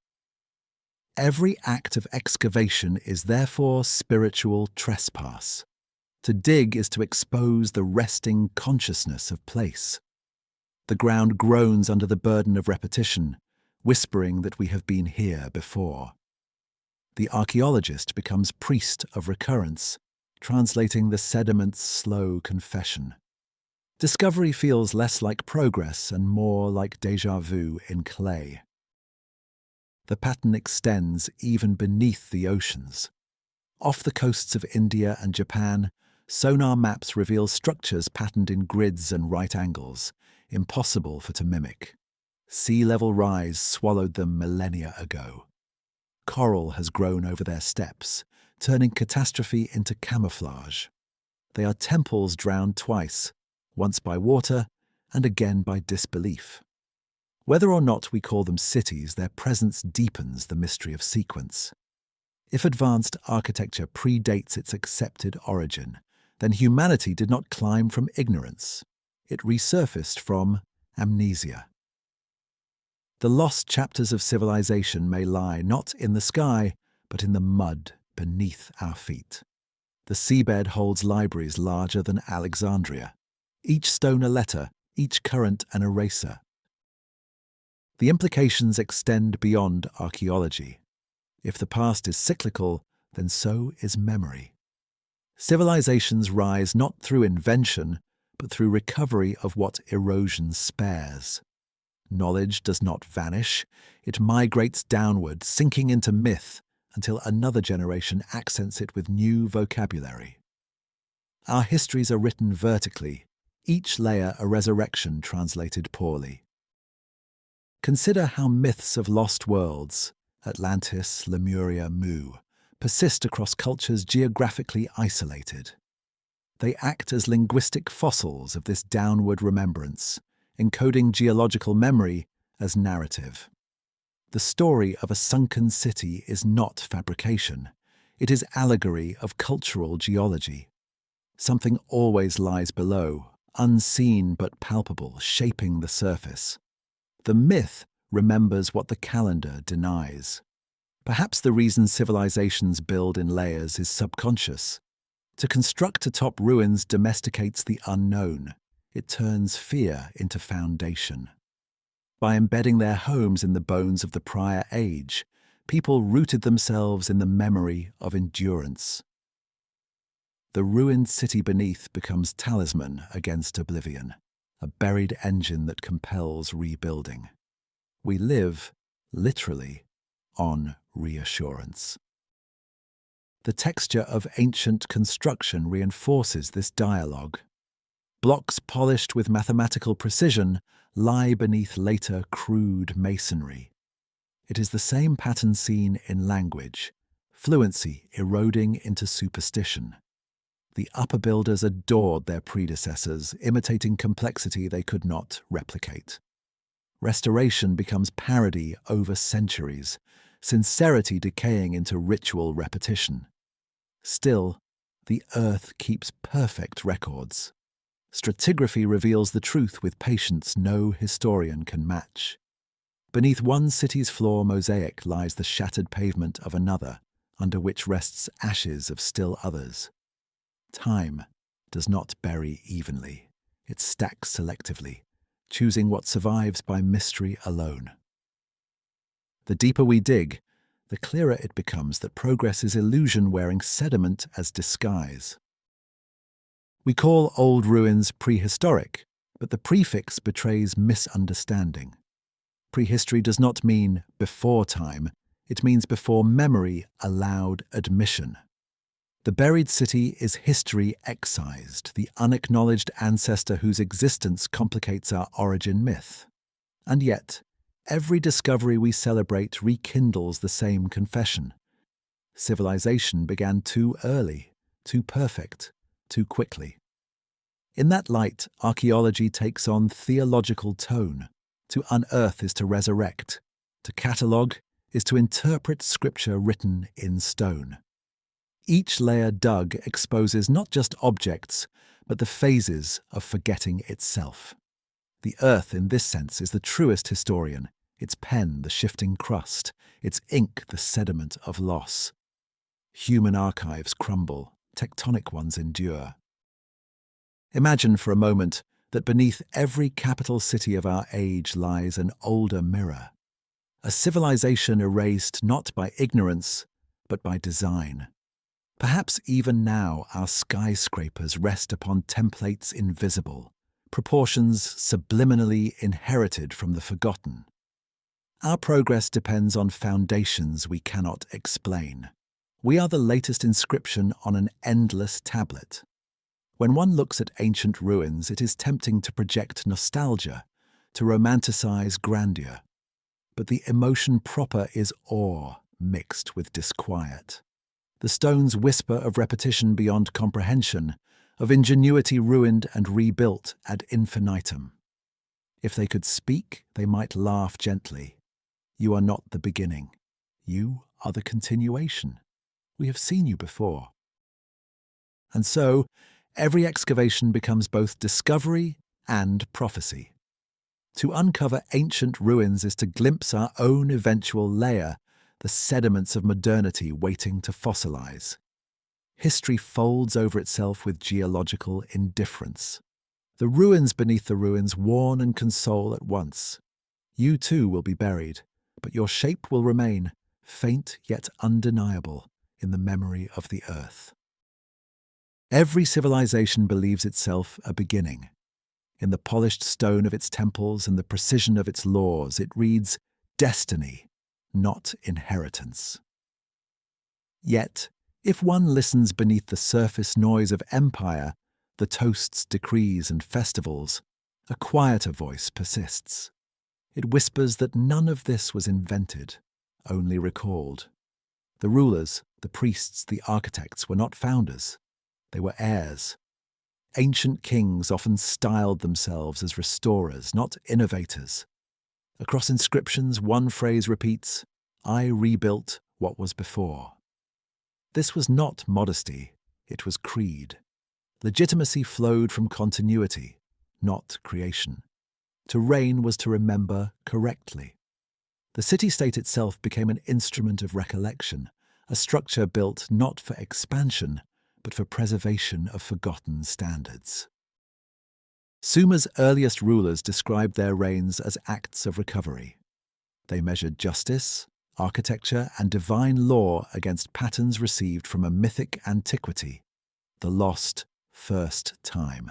Every act of excavation is therefore spiritual trespass. To dig is to expose the resting consciousness of place. The ground groans under the burden of repetition, whispering that we have been here before. The archaeologist becomes priest of recurrence, translating the sediment's slow confession. Discovery feels less like progress and more like déjà vu in clay. The pattern extends even beneath the oceans. Off the coasts of India and Japan, sonar maps reveal structures patterned in grids and right angles, impossible for to mimic. Sea level rise swallowed them millennia ago. Coral has grown over their steps, turning catastrophe into camouflage. They are temples drowned twice, once by water and again by disbelief. Whether or not we call them cities, their presence deepens the mystery of sequence. If advanced architecture predates its accepted origin, then humanity did not climb from ignorance. It resurfaced from amnesia. The lost chapters of civilization may lie not in the sky, but in the mud beneath our feet. The seabed holds libraries larger than Alexandria, each stone a letter, each current an eraser. The implications extend beyond archaeology. If the past is cyclical, then so is memory. Civilizations rise not through invention, but through recovery of what erosion spares. Knowledge does not vanish, it migrates downward, sinking into myth, until another generation accents it with new vocabulary. Our histories are written vertically, each layer a resurrection translated poorly. Consider how myths of lost worlds, Atlantis, Lemuria, Mu, persist across cultures geographically isolated. They act as linguistic fossils of this downward remembrance, encoding geological memory as narrative. The story of a sunken city is not fabrication. It is allegory of cultural geology. Something always lies below, unseen but palpable, shaping the surface. The myth remembers what the calendar denies. Perhaps the reason civilizations build in layers is subconscious. To construct atop ruins domesticates the unknown. It turns fear into foundation. By embedding their homes in the bones of the prior age, people rooted themselves in the memory of endurance. The ruined city beneath becomes talisman against oblivion, a buried engine that compels rebuilding. We live, literally, on reassurance. The texture of ancient construction reinforces this dialogue. Blocks polished with mathematical precision lie beneath later crude masonry. It is the same pattern seen in language, fluency eroding into superstition. The upper builders adored their predecessors, imitating complexity they could not replicate. Restoration becomes parody over centuries, sincerity decaying into ritual repetition. Still, the earth keeps perfect records. Stratigraphy reveals the truth with patience no historian can match. Beneath one city's floor mosaic lies the shattered pavement of another, under which rests ashes of still others. Time does not bury evenly. It stacks selectively, choosing what survives by mystery alone. The deeper we dig, the clearer it becomes that progress is illusion wearing sediment as disguise. We call old ruins prehistoric, but the prefix betrays misunderstanding. Prehistory does not mean before time, it means before memory allowed admission. The buried city is history excised, the unacknowledged ancestor whose existence complicates our origin myth. And yet, every discovery we celebrate rekindles the same confession. Civilization began too early, too perfect, too quickly. In that light, archaeology takes on theological tone. To unearth is to resurrect. To catalogue is to interpret scripture written in stone. Each layer dug exposes not just objects, but the phases of forgetting itself. The earth, in this sense, is the truest historian, its pen the shifting crust, its ink the sediment of loss. Human archives crumble, tectonic ones endure. Imagine for a moment that beneath every capital city of our age lies an older mirror, a civilization erased not by ignorance, but by design. Perhaps even now our skyscrapers rest upon templates invisible, proportions subliminally inherited from the forgotten. Our progress depends on foundations we cannot explain. We are the latest inscription on an endless tablet. When one looks at ancient ruins, it is tempting to project nostalgia, to romanticize grandeur. But the emotion proper is awe mixed with disquiet. The stones whisper of repetition beyond comprehension, of ingenuity ruined and rebuilt ad infinitum. If they could speak, they might laugh gently. You are not the beginning. You are the continuation. We have seen you before. And so, every excavation becomes both discovery and prophecy. To uncover ancient ruins is to glimpse our own eventual layer, the sediments of modernity waiting to fossilize. History folds over itself with geological indifference. The ruins beneath the ruins warn and console at once. You too will be buried, but your shape will remain, faint yet undeniable, in the memory of the earth. Every civilization believes itself a beginning. In the polished stone of its temples and the precision of its laws, it reads destiny, not inheritance. Yet, if one listens beneath the surface noise of empire, the toasts, decrees, and festivals, a quieter voice persists. It whispers that none of this was invented, only recalled. The rulers, the priests, the architects were not founders. They were heirs. Ancient kings often styled themselves as restorers, not innovators. Across inscriptions, one phrase repeats, "I rebuilt what was before." This was not modesty, it was creed. Legitimacy flowed from continuity, not creation. To reign was to remember correctly. The city-state itself became an instrument of recollection, a structure built not for expansion, but for preservation of forgotten standards. Sumer's earliest rulers described their reigns as acts of recovery. They measured justice, architecture, and divine law against patterns received from a mythic antiquity, the lost first time.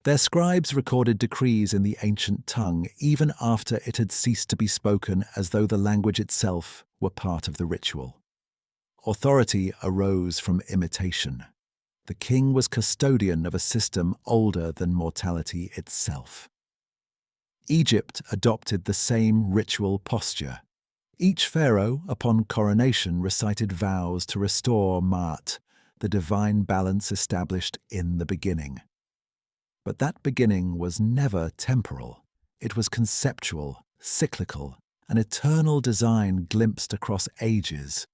Their scribes recorded decrees in the ancient tongue even after it had ceased to be spoken, as though the language itself were part of the ritual. Authority arose from imitation. The king was custodian of a system older than mortality itself. Egypt adopted the same ritual posture. Each pharaoh, upon coronation, recited vows to restore Maat, the divine balance established in the beginning. But that beginning was never temporal. It was conceptual, cyclical, an eternal design glimpsed across ages.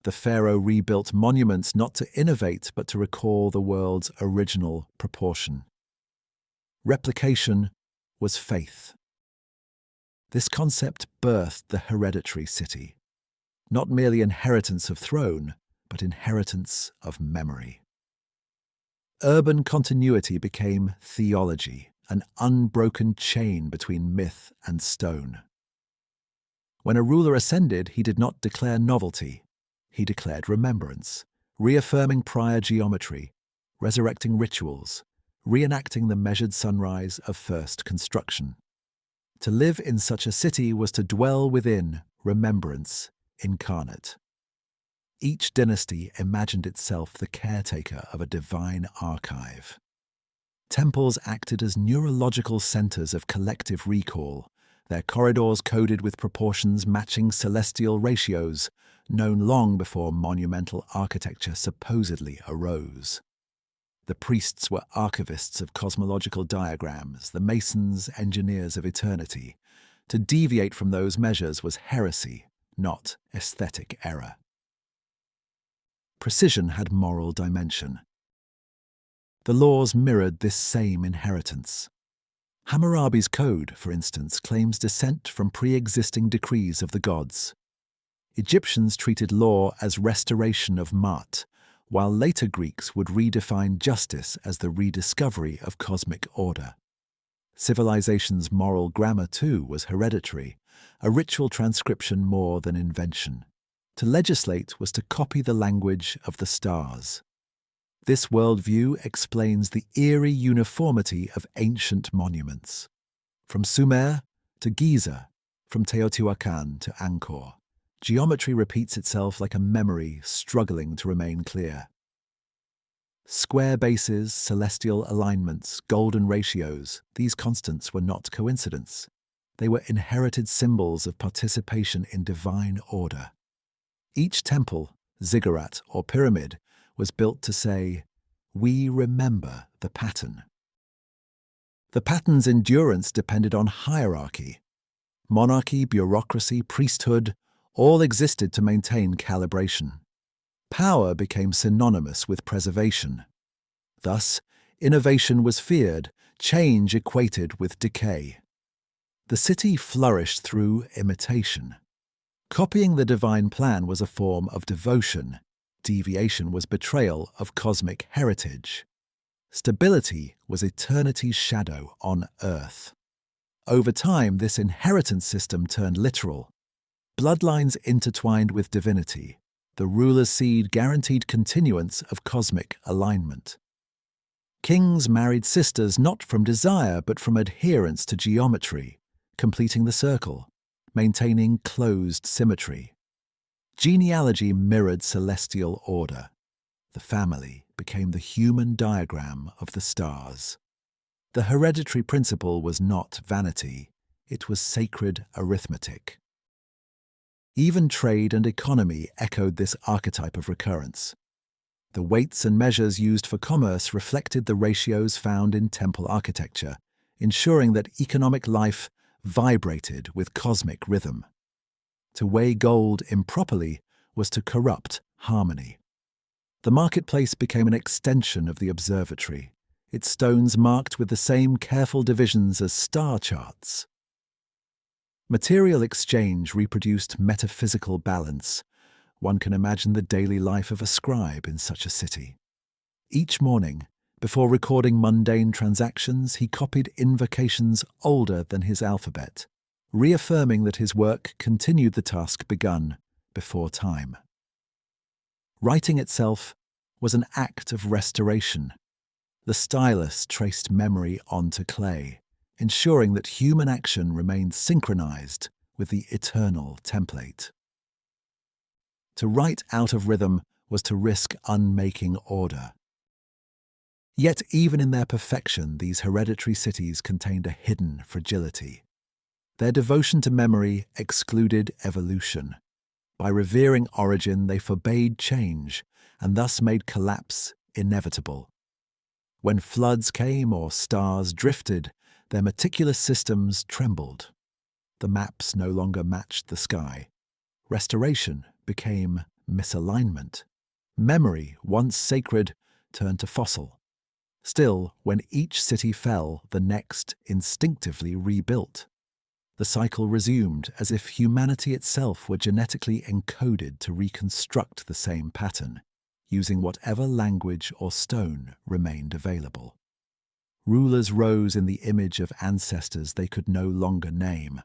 The pharaoh rebuilt monuments not to innovate but to recall the world's original proportion. Replication was faith. This concept birthed the hereditary city, not merely inheritance of throne, but inheritance of memory. Urban continuity became theology, an unbroken chain between myth and stone. When a ruler ascended, he did not declare novelty. He declared remembrance, reaffirming prior geometry, resurrecting rituals, reenacting the measured sunrise of first construction. To live in such a city was to dwell within remembrance incarnate. Each dynasty imagined itself the caretaker of a divine archive. Temples acted as neurological centers of collective recall, their corridors coded with proportions matching celestial ratios, known long before monumental architecture supposedly arose. The priests were archivists of cosmological diagrams, the masons engineers of eternity. To deviate from those measures was heresy, not aesthetic error. Precision had moral dimension. The laws mirrored this same inheritance. Hammurabi's code, for instance, claims descent from pre-existing decrees of the gods. Egyptians treated law as restoration of Ma'at, while later Greeks would redefine justice as the rediscovery of cosmic order. Civilization's moral grammar, too, was hereditary, a ritual transcription more than invention. To legislate was to copy the language of the stars. This worldview explains the eerie uniformity of ancient monuments. From Sumer to Giza, from Teotihuacan to Angkor, geometry repeats itself like a memory struggling to remain clear. Square bases, celestial alignments, golden ratios, these constants were not coincidence. They were inherited symbols of participation in divine order. Each temple, ziggurat, or pyramid was built to say, "We remember the pattern." The pattern's endurance depended on hierarchy. Monarchy, bureaucracy, priesthood, all existed to maintain calibration. Power became synonymous with preservation. Thus, innovation was feared, change equated with decay. The city flourished through imitation. Copying the divine plan was a form of devotion. Deviation was betrayal of cosmic heritage. Stability was eternity's shadow on earth. Over time, this inheritance system turned literal. Bloodlines intertwined with divinity. The ruler's seed guaranteed continuance of cosmic alignment. Kings married sisters not from desire but from adherence to geometry, completing the circle, maintaining closed symmetry. Genealogy mirrored celestial order. The family became the human diagram of the stars. The hereditary principle was not vanity, it was sacred arithmetic. Even trade and economy echoed this archetype of recurrence. The weights and measures used for commerce reflected the ratios found in temple architecture, ensuring that economic life vibrated with cosmic rhythm. To weigh gold improperly was to corrupt harmony. The marketplace became an extension of the observatory, its stones marked with the same careful divisions as star charts. Material exchange reproduced metaphysical balance. One can imagine the daily life of a scribe in such a city. Each morning, before recording mundane transactions, he copied invocations older than his alphabet, reaffirming that his work continued the task begun before time. Writing itself was an act of restoration. The stylus traced memory onto clay, ensuring that human action remained synchronized with the eternal template. To write out of rhythm was to risk unmaking order. Yet even in their perfection, these hereditary cities contained a hidden fragility. Their devotion to memory excluded evolution. By revering origin, they forbade change and thus made collapse inevitable. When floods came or stars drifted, their meticulous systems trembled. The maps no longer matched the sky. Restoration became misalignment. Memory, once sacred, turned to fossil. Still, when each city fell, the next instinctively rebuilt. The cycle resumed as if humanity itself were genetically encoded to reconstruct the same pattern, using whatever language or stone remained available. Rulers rose in the image of ancestors they could no longer name.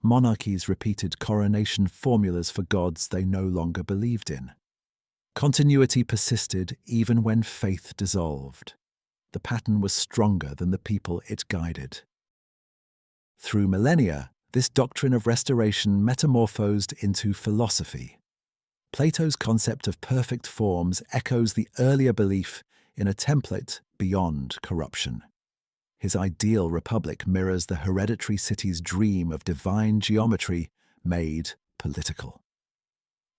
Monarchies repeated coronation formulas for gods they no longer believed in. Continuity persisted even when faith dissolved. The pattern was stronger than the people it guided. Through millennia, this doctrine of restoration metamorphosed into philosophy. Plato's concept of perfect forms echoes the earlier belief in a template beyond corruption. His ideal republic mirrors the hereditary city's dream of divine geometry made political.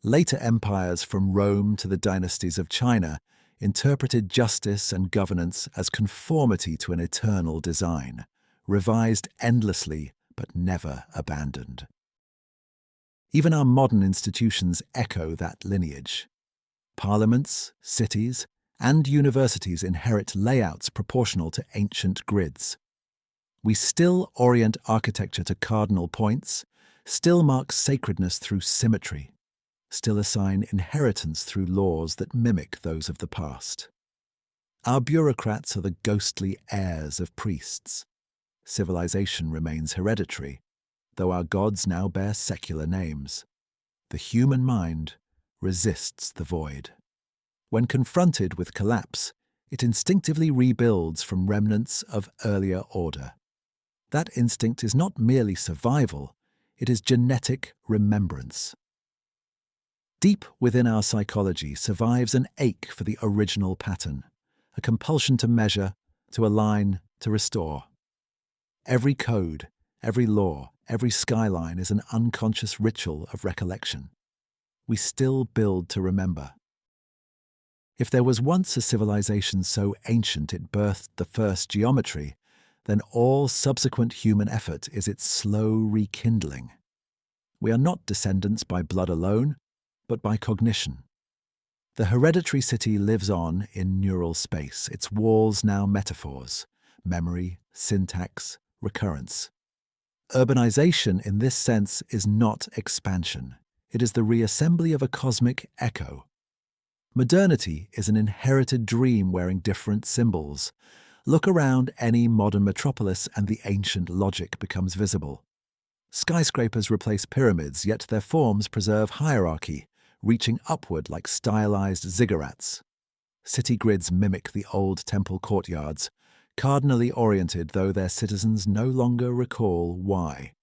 Later empires, from Rome to the dynasties of China, interpreted justice and governance as conformity to an eternal design, revised endlessly but never abandoned. Even our modern institutions echo that lineage. Parliaments, cities, and universities inherit layouts proportional to ancient grids. We still orient architecture to cardinal points, still mark sacredness through symmetry, still assign inheritance through laws that mimic those of the past. Our bureaucrats are the ghostly heirs of priests. Civilization remains hereditary, though our gods now bear secular names. The human mind resists the void. When confronted with collapse, it instinctively rebuilds from remnants of earlier order. That instinct is not merely survival, it is genetic remembrance. Deep within our psychology survives an ache for the original pattern, a compulsion to measure, to align, to restore. Every code, every law, every skyline is an unconscious ritual of recollection. We still build to remember. If there was once a civilization so ancient it birthed the first geometry, then all subsequent human effort is its slow rekindling. We are not descendants by blood alone, but by cognition. The hereditary city lives on in neural space, its walls now metaphors, memory, syntax, recurrence. Urbanization in this sense is not expansion. It is the reassembly of a cosmic echo. Modernity is an inherited dream wearing different symbols. Look around any modern metropolis and the ancient logic becomes visible. Skyscrapers replace pyramids, yet their forms preserve hierarchy, reaching upward like stylized ziggurats. City grids mimic the old temple courtyards, cardinally oriented though their citizens no longer recall why.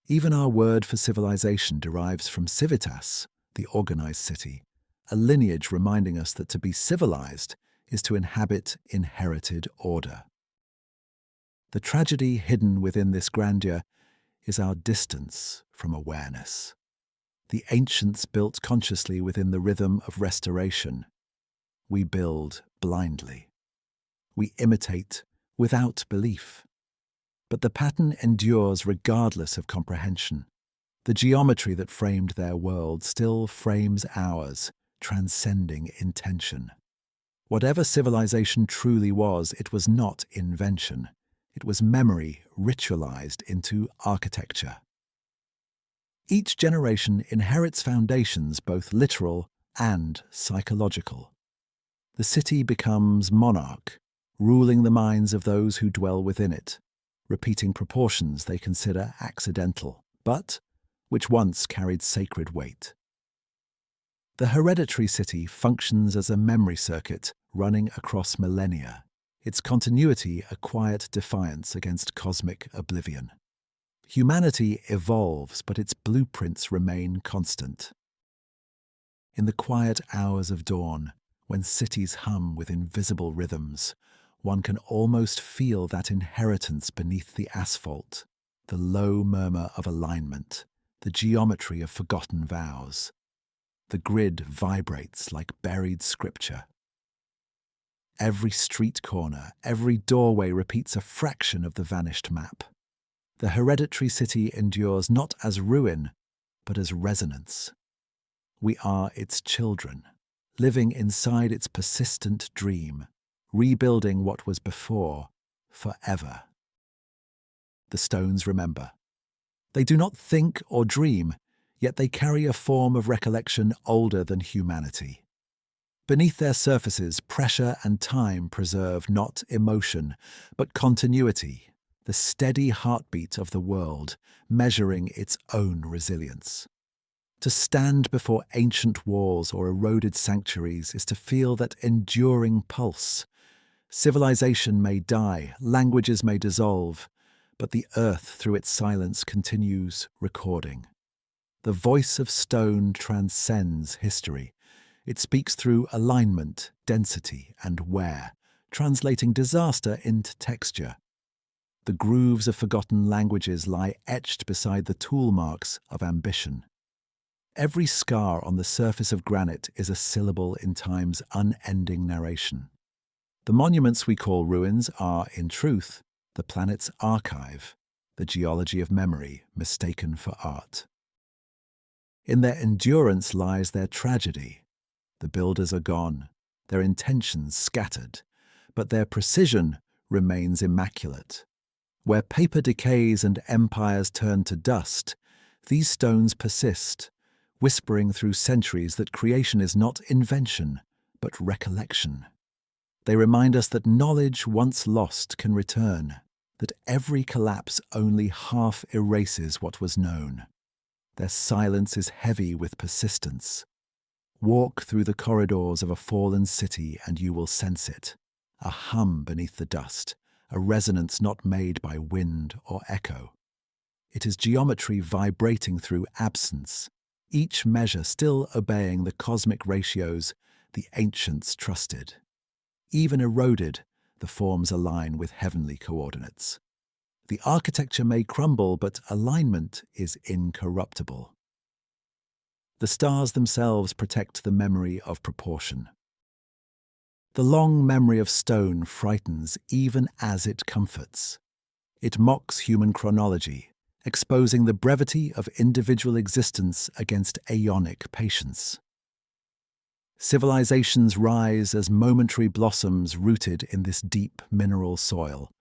Even our word for civilization derives from civitas, the organized city, a lineage reminding us that to be civilized is to inhabit inherited order. The tragedy hidden within this grandeur is our distance from awareness. The ancients built consciously within the rhythm of restoration. We build blindly. We imitate without belief. But the pattern endures regardless of comprehension. The geometry that framed their world still frames ours, transcending intention. Whatever civilization truly was, it was not invention. It was memory ritualized into architecture. Each generation inherits foundations both literal and psychological. The city becomes monarch, ruling the minds of those who dwell within it, repeating proportions they consider accidental, but which once carried sacred weight. The hereditary city functions as a memory circuit running across millennia, its continuity a quiet defiance against cosmic oblivion. Humanity evolves, but its blueprints remain constant. In the quiet hours of dawn, when cities hum with invisible rhythms, one can almost feel that inheritance beneath the asphalt, the low murmur of alignment, the geometry of forgotten vows. The grid vibrates like buried scripture. Every street corner, every doorway repeats a fraction of the vanished map. The hereditary city endures not as ruin, but as resonance. We are its children, living inside its persistent dream, rebuilding what was before, forever. The stones remember. They do not think or dream, yet they carry a form of recollection older than humanity. Beneath their surfaces, pressure and time preserve not emotion, but continuity, the steady heartbeat of the world, measuring its own resilience. To stand before ancient walls or eroded sanctuaries is to feel that enduring pulse. Civilization may die, languages may dissolve, but the earth through its silence continues recording. The voice of stone transcends history. It speaks through alignment, density, and wear, translating disaster into texture. The grooves of forgotten languages lie etched beside the tool marks of ambition. Every scar on the surface of granite is a syllable in time's unending narration. The monuments we call ruins are, in truth, the planet's archive, the geology of memory mistaken for art. In their endurance lies their tragedy. The builders are gone, their intentions scattered, but their precision remains immaculate. Where paper decays and empires turn to dust, these stones persist, whispering through centuries that creation is not invention, but recollection. They remind us that knowledge once lost can return, that every collapse only half erases what was known. Their silence is heavy with persistence. Walk through the corridors of a fallen city and you will sense it, a hum beneath the dust, a resonance not made by wind or echo. It is geometry vibrating through absence, each measure still obeying the cosmic ratios the ancients trusted. Even eroded, the forms align with heavenly coordinates. The architecture may crumble, but alignment is incorruptible. The stars themselves protect the memory of proportion. The long memory of stone frightens even as it comforts. It mocks human chronology, exposing the brevity of individual existence against aeonic patience. Civilizations rise as momentary blossoms rooted in this deep mineral soil.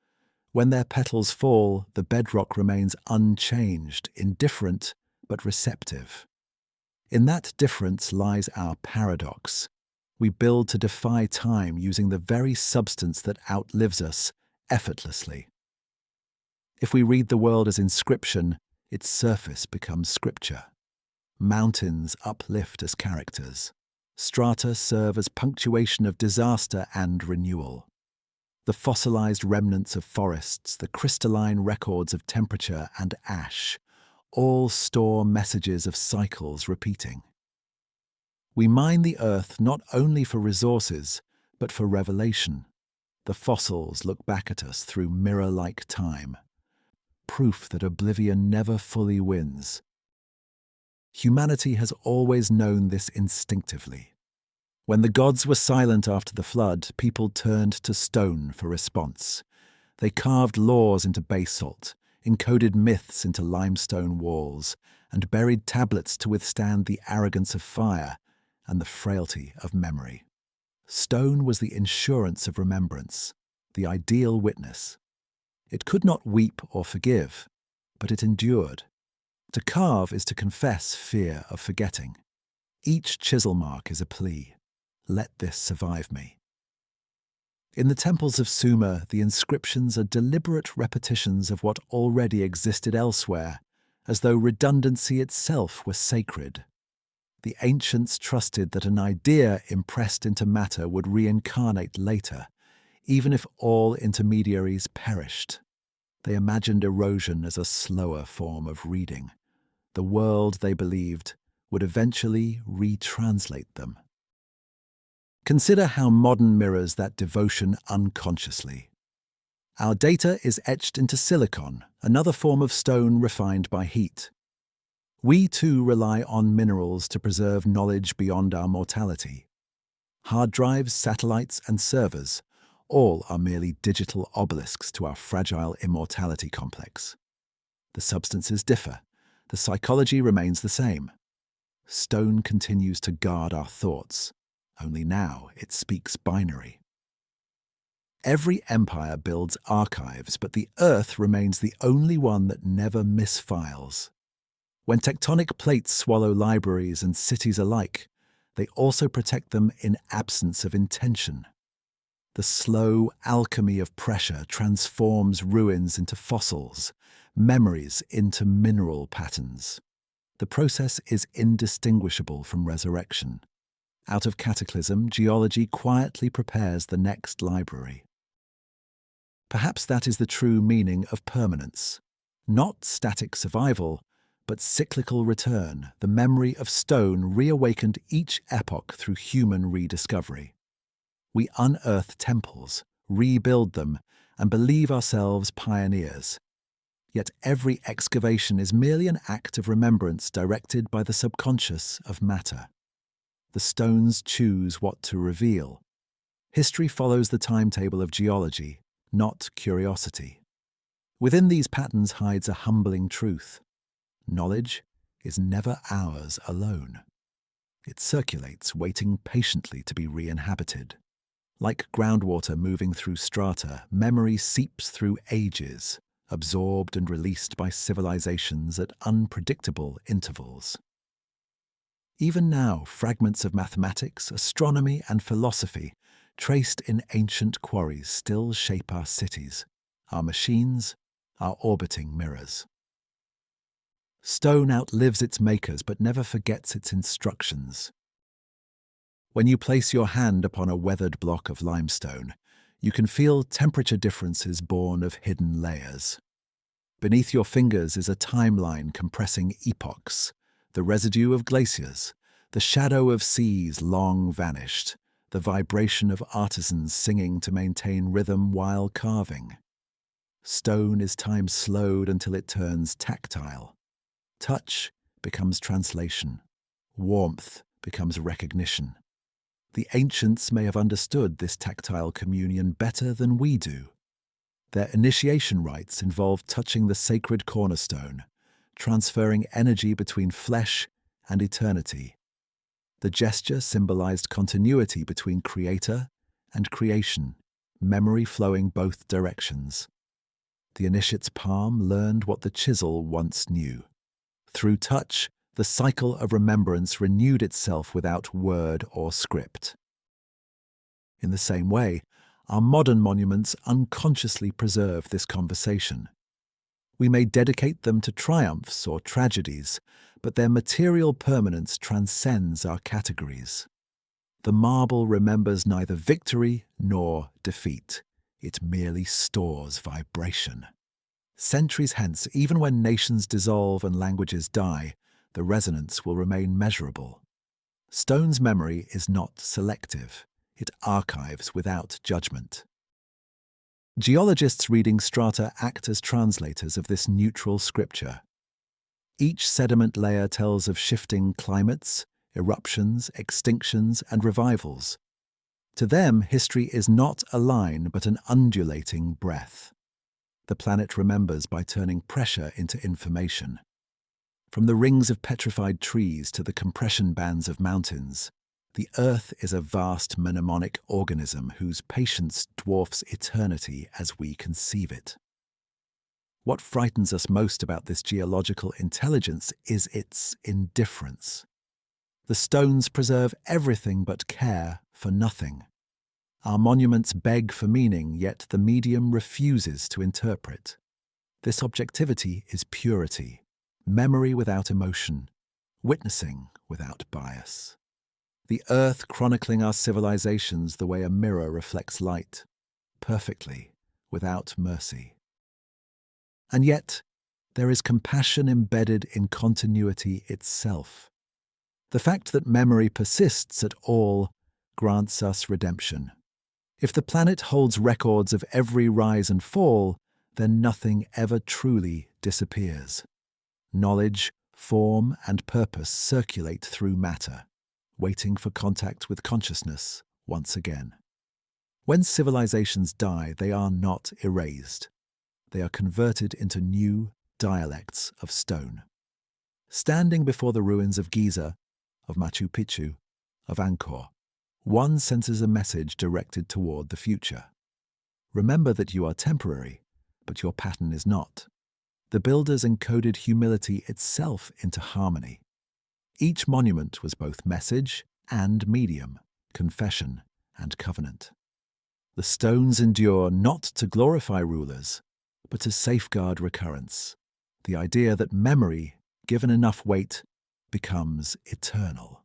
When their petals fall, the bedrock remains unchanged, indifferent but receptive. In that difference lies our paradox. We build to defy time using the very substance that outlives us effortlessly. If we read the world as inscription, its surface becomes scripture. Mountains uplift as characters. Strata serve as punctuation of disaster and renewal. The fossilized remnants of forests, the crystalline records of temperature and ash, all store messages of cycles repeating. We mine the earth not only for resources, but for revelation. The fossils look back at us through mirror-like time, proof that oblivion never fully wins. Humanity has always known this instinctively. When the gods were silent after the flood, people turned to stone for response. They carved laws into basalt, encoded myths into limestone walls, and buried tablets to withstand the arrogance of fire and the frailty of memory. Stone was the insurance of remembrance, the ideal witness. It could not weep or forgive, but it endured. To carve is to confess fear of forgetting. Each chisel mark is a plea. Let this survive me. In the temples of Sumer, the inscriptions are deliberate repetitions of what already existed elsewhere, as though redundancy itself were sacred. The ancients trusted that an idea impressed into matter would reincarnate later, even if all intermediaries perished. They imagined erosion as a slower form of reading. The world, they believed, would eventually retranslate them. Consider how modern mirrors that devotion unconsciously. Our data is etched into silicon, another form of stone refined by heat. We too rely on minerals to preserve knowledge beyond our mortality. Hard drives, satellites, and servers all are merely digital obelisks to our fragile immortality complex. The substances differ. The psychology remains the same. Stone continues to guard our thoughts, only now it speaks binary. Every empire builds archives, but the Earth remains the only one that never misfiles. When tectonic plates swallow libraries and cities alike, they also protect them in absence of intention. The slow alchemy of pressure transforms ruins into fossils, memories into mineral patterns. The process is indistinguishable from resurrection. Out of cataclysm, geology quietly prepares the next library. Perhaps that is the true meaning of permanence. Not static survival, but cyclical return, the memory of stone reawakened each epoch through human rediscovery. We unearth temples, rebuild them, and believe ourselves pioneers. Yet every excavation is merely an act of remembrance directed by the subconscious of matter. The stones choose what to reveal. History follows the timetable of geology, not curiosity. Within these patterns hides a humbling truth. Knowledge is never ours alone. It circulates, waiting patiently to be re-inhabited. Like groundwater moving through strata, memory seeps through ages, absorbed and released by civilizations at unpredictable intervals. Even now, fragments of mathematics, astronomy, and philosophy, traced in ancient quarries, still shape our cities, our machines, our orbiting mirrors. Stone outlives its makers but never forgets its instructions. When you place your hand upon a weathered block of limestone, you can feel temperature differences born of hidden layers. Beneath your fingers is a timeline compressing epochs, the residue of glaciers, the shadow of seas long vanished, the vibration of artisans singing to maintain rhythm while carving. Stone is time slowed until it turns tactile. Touch becomes translation. Warmth becomes recognition. The ancients may have understood this tactile communion better than we do. Their initiation rites involved touching the sacred cornerstone, transferring energy between flesh and eternity. The gesture symbolized continuity between creator and creation, memory flowing both directions. The initiate's palm learned what the chisel once knew. Through touch, the cycle of remembrance renewed itself without word or script. In the same way, our modern monuments unconsciously preserve this conversation. We may dedicate them to triumphs or tragedies, but their material permanence transcends our categories. The marble remembers neither victory nor defeat. It merely stores vibration. Centuries hence, even when nations dissolve and languages die, the resonance will remain measurable. Stone's memory is not selective. It archives without judgment. Geologists reading strata act as translators of this neutral scripture. Each sediment layer tells of shifting climates, eruptions, extinctions, and revivals. To them, history is not a line but an undulating breath. The planet remembers by turning pressure into information. From the rings of petrified trees to the compression bands of mountains, the Earth is a vast mnemonic organism whose patience dwarfs eternity as we conceive it. What frightens us most about this geological intelligence is its indifference. The stones preserve everything but care for nothing. Our monuments beg for meaning, yet the medium refuses to interpret. This objectivity is purity, memory without emotion, witnessing without bias. The earth chronicling our civilizations the way a mirror reflects light, perfectly, without mercy. And yet, there is compassion embedded in continuity itself. The fact that memory persists at all grants us redemption. If the planet holds records of every rise and fall, then nothing ever truly disappears. Knowledge form and purpose circulate through matter, waiting for contact with consciousness once again. When civilizations die, they are not erased. They are converted into new dialects of stone. Standing before the ruins of Giza, of Machu Picchu, of Angkor, one senses a message directed toward the future. Remember that you are temporary, but your pattern is not. The builders encoded humility itself into harmony. Each monument was both message and medium, confession and covenant. The stones endure not to glorify rulers, but to safeguard recurrence, the idea that memory, given enough weight, becomes eternal.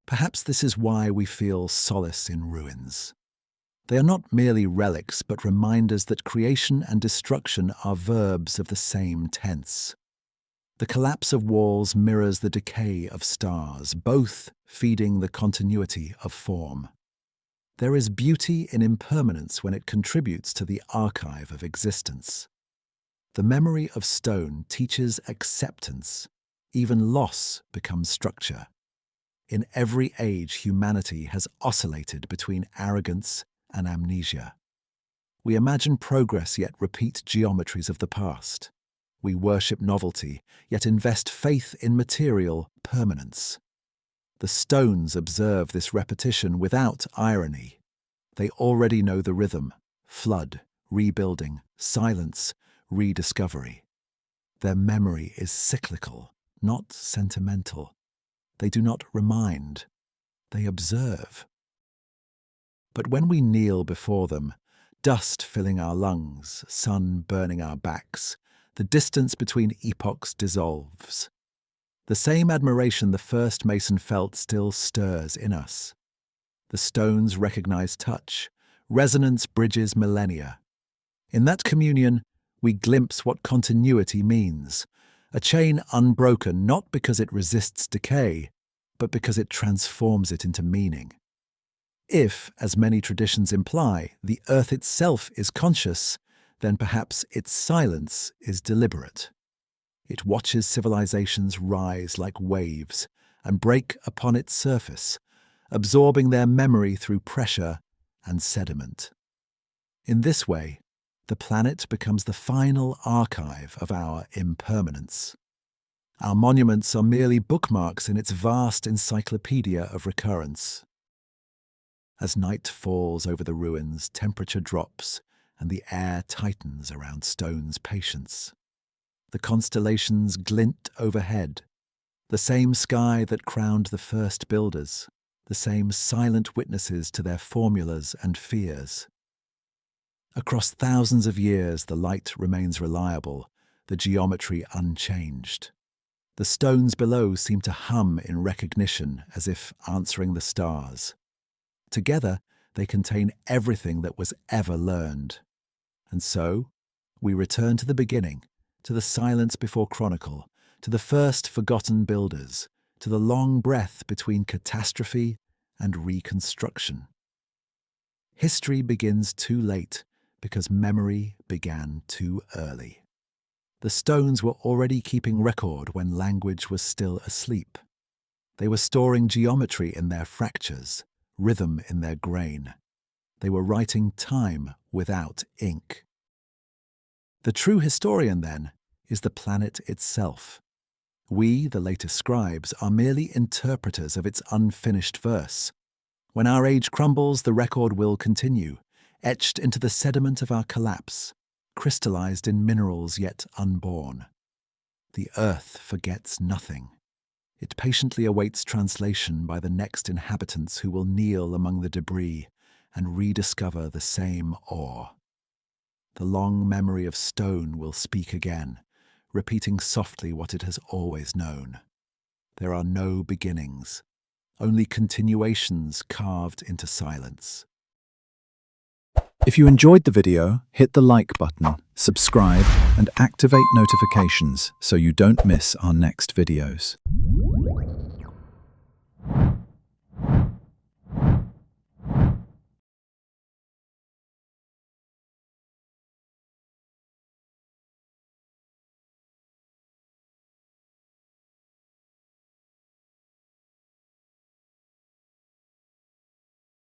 Perhaps this is why we feel solace in ruins. They are not merely relics, but reminders that creation and destruction are verbs of the same tense. The collapse of walls mirrors the decay of stars, both feeding the continuity of form. There is beauty in impermanence when it contributes to the archive of existence. The memory of stone teaches acceptance. Even loss becomes structure. In every age, humanity has oscillated between arrogance and amnesia. We imagine progress yet repeat geometries of the past. We worship novelty, yet invest faith in material permanence. The stones observe this repetition without irony. They already know the rhythm: flood, rebuilding, silence, rediscovery. Their memory is cyclical, not sentimental. They do not remind, they observe. But when we kneel before them, dust filling our lungs, sun burning our backs, the distance between epochs dissolves. The same admiration the first mason felt still stirs in us. The stones recognize touch. Resonance bridges millennia. In that communion, we glimpse what continuity means. A chain unbroken not because it resists decay, but because it transforms it into meaning. If, as many traditions imply, the earth itself is conscious, then perhaps its silence is deliberate. It watches civilizations rise like waves and break upon its surface, absorbing their memory through pressure and sediment. In this way, the planet becomes the final archive of our impermanence. Our monuments are merely bookmarks in its vast encyclopedia of recurrence. As night falls over the ruins, temperature drops and the air tightens around stone's patience. The constellations glint overhead, the same sky that crowned the first builders, the same silent witnesses to their formulas and fears. Across thousands of years, the light remains reliable, the geometry unchanged. The stones below seem to hum in recognition, as if answering the stars. Together, they contain everything that was ever learned. And so, we return to the beginning, to the silence before chronicle, to the first forgotten builders, to the long breath between catastrophe and reconstruction. History begins too late because memory began too early. The stones were already keeping record when language was still asleep. They were storing geometry in their fractures, rhythm in their grain. They were writing time without ink. The true historian, then, is the planet itself. We, the later scribes, are merely interpreters of its unfinished verse. When our age crumbles, the record will continue, etched into the sediment of our collapse, crystallized in minerals yet unborn. The earth forgets nothing. It patiently awaits translation by the next inhabitants who will kneel among the debris and rediscover the same awe. The long memory of stone will speak again, repeating softly what it has always known. There are no beginnings, only continuations carved into silence. If you enjoyed the video, hit the like button, subscribe, and activate notifications so you don't miss our next videos.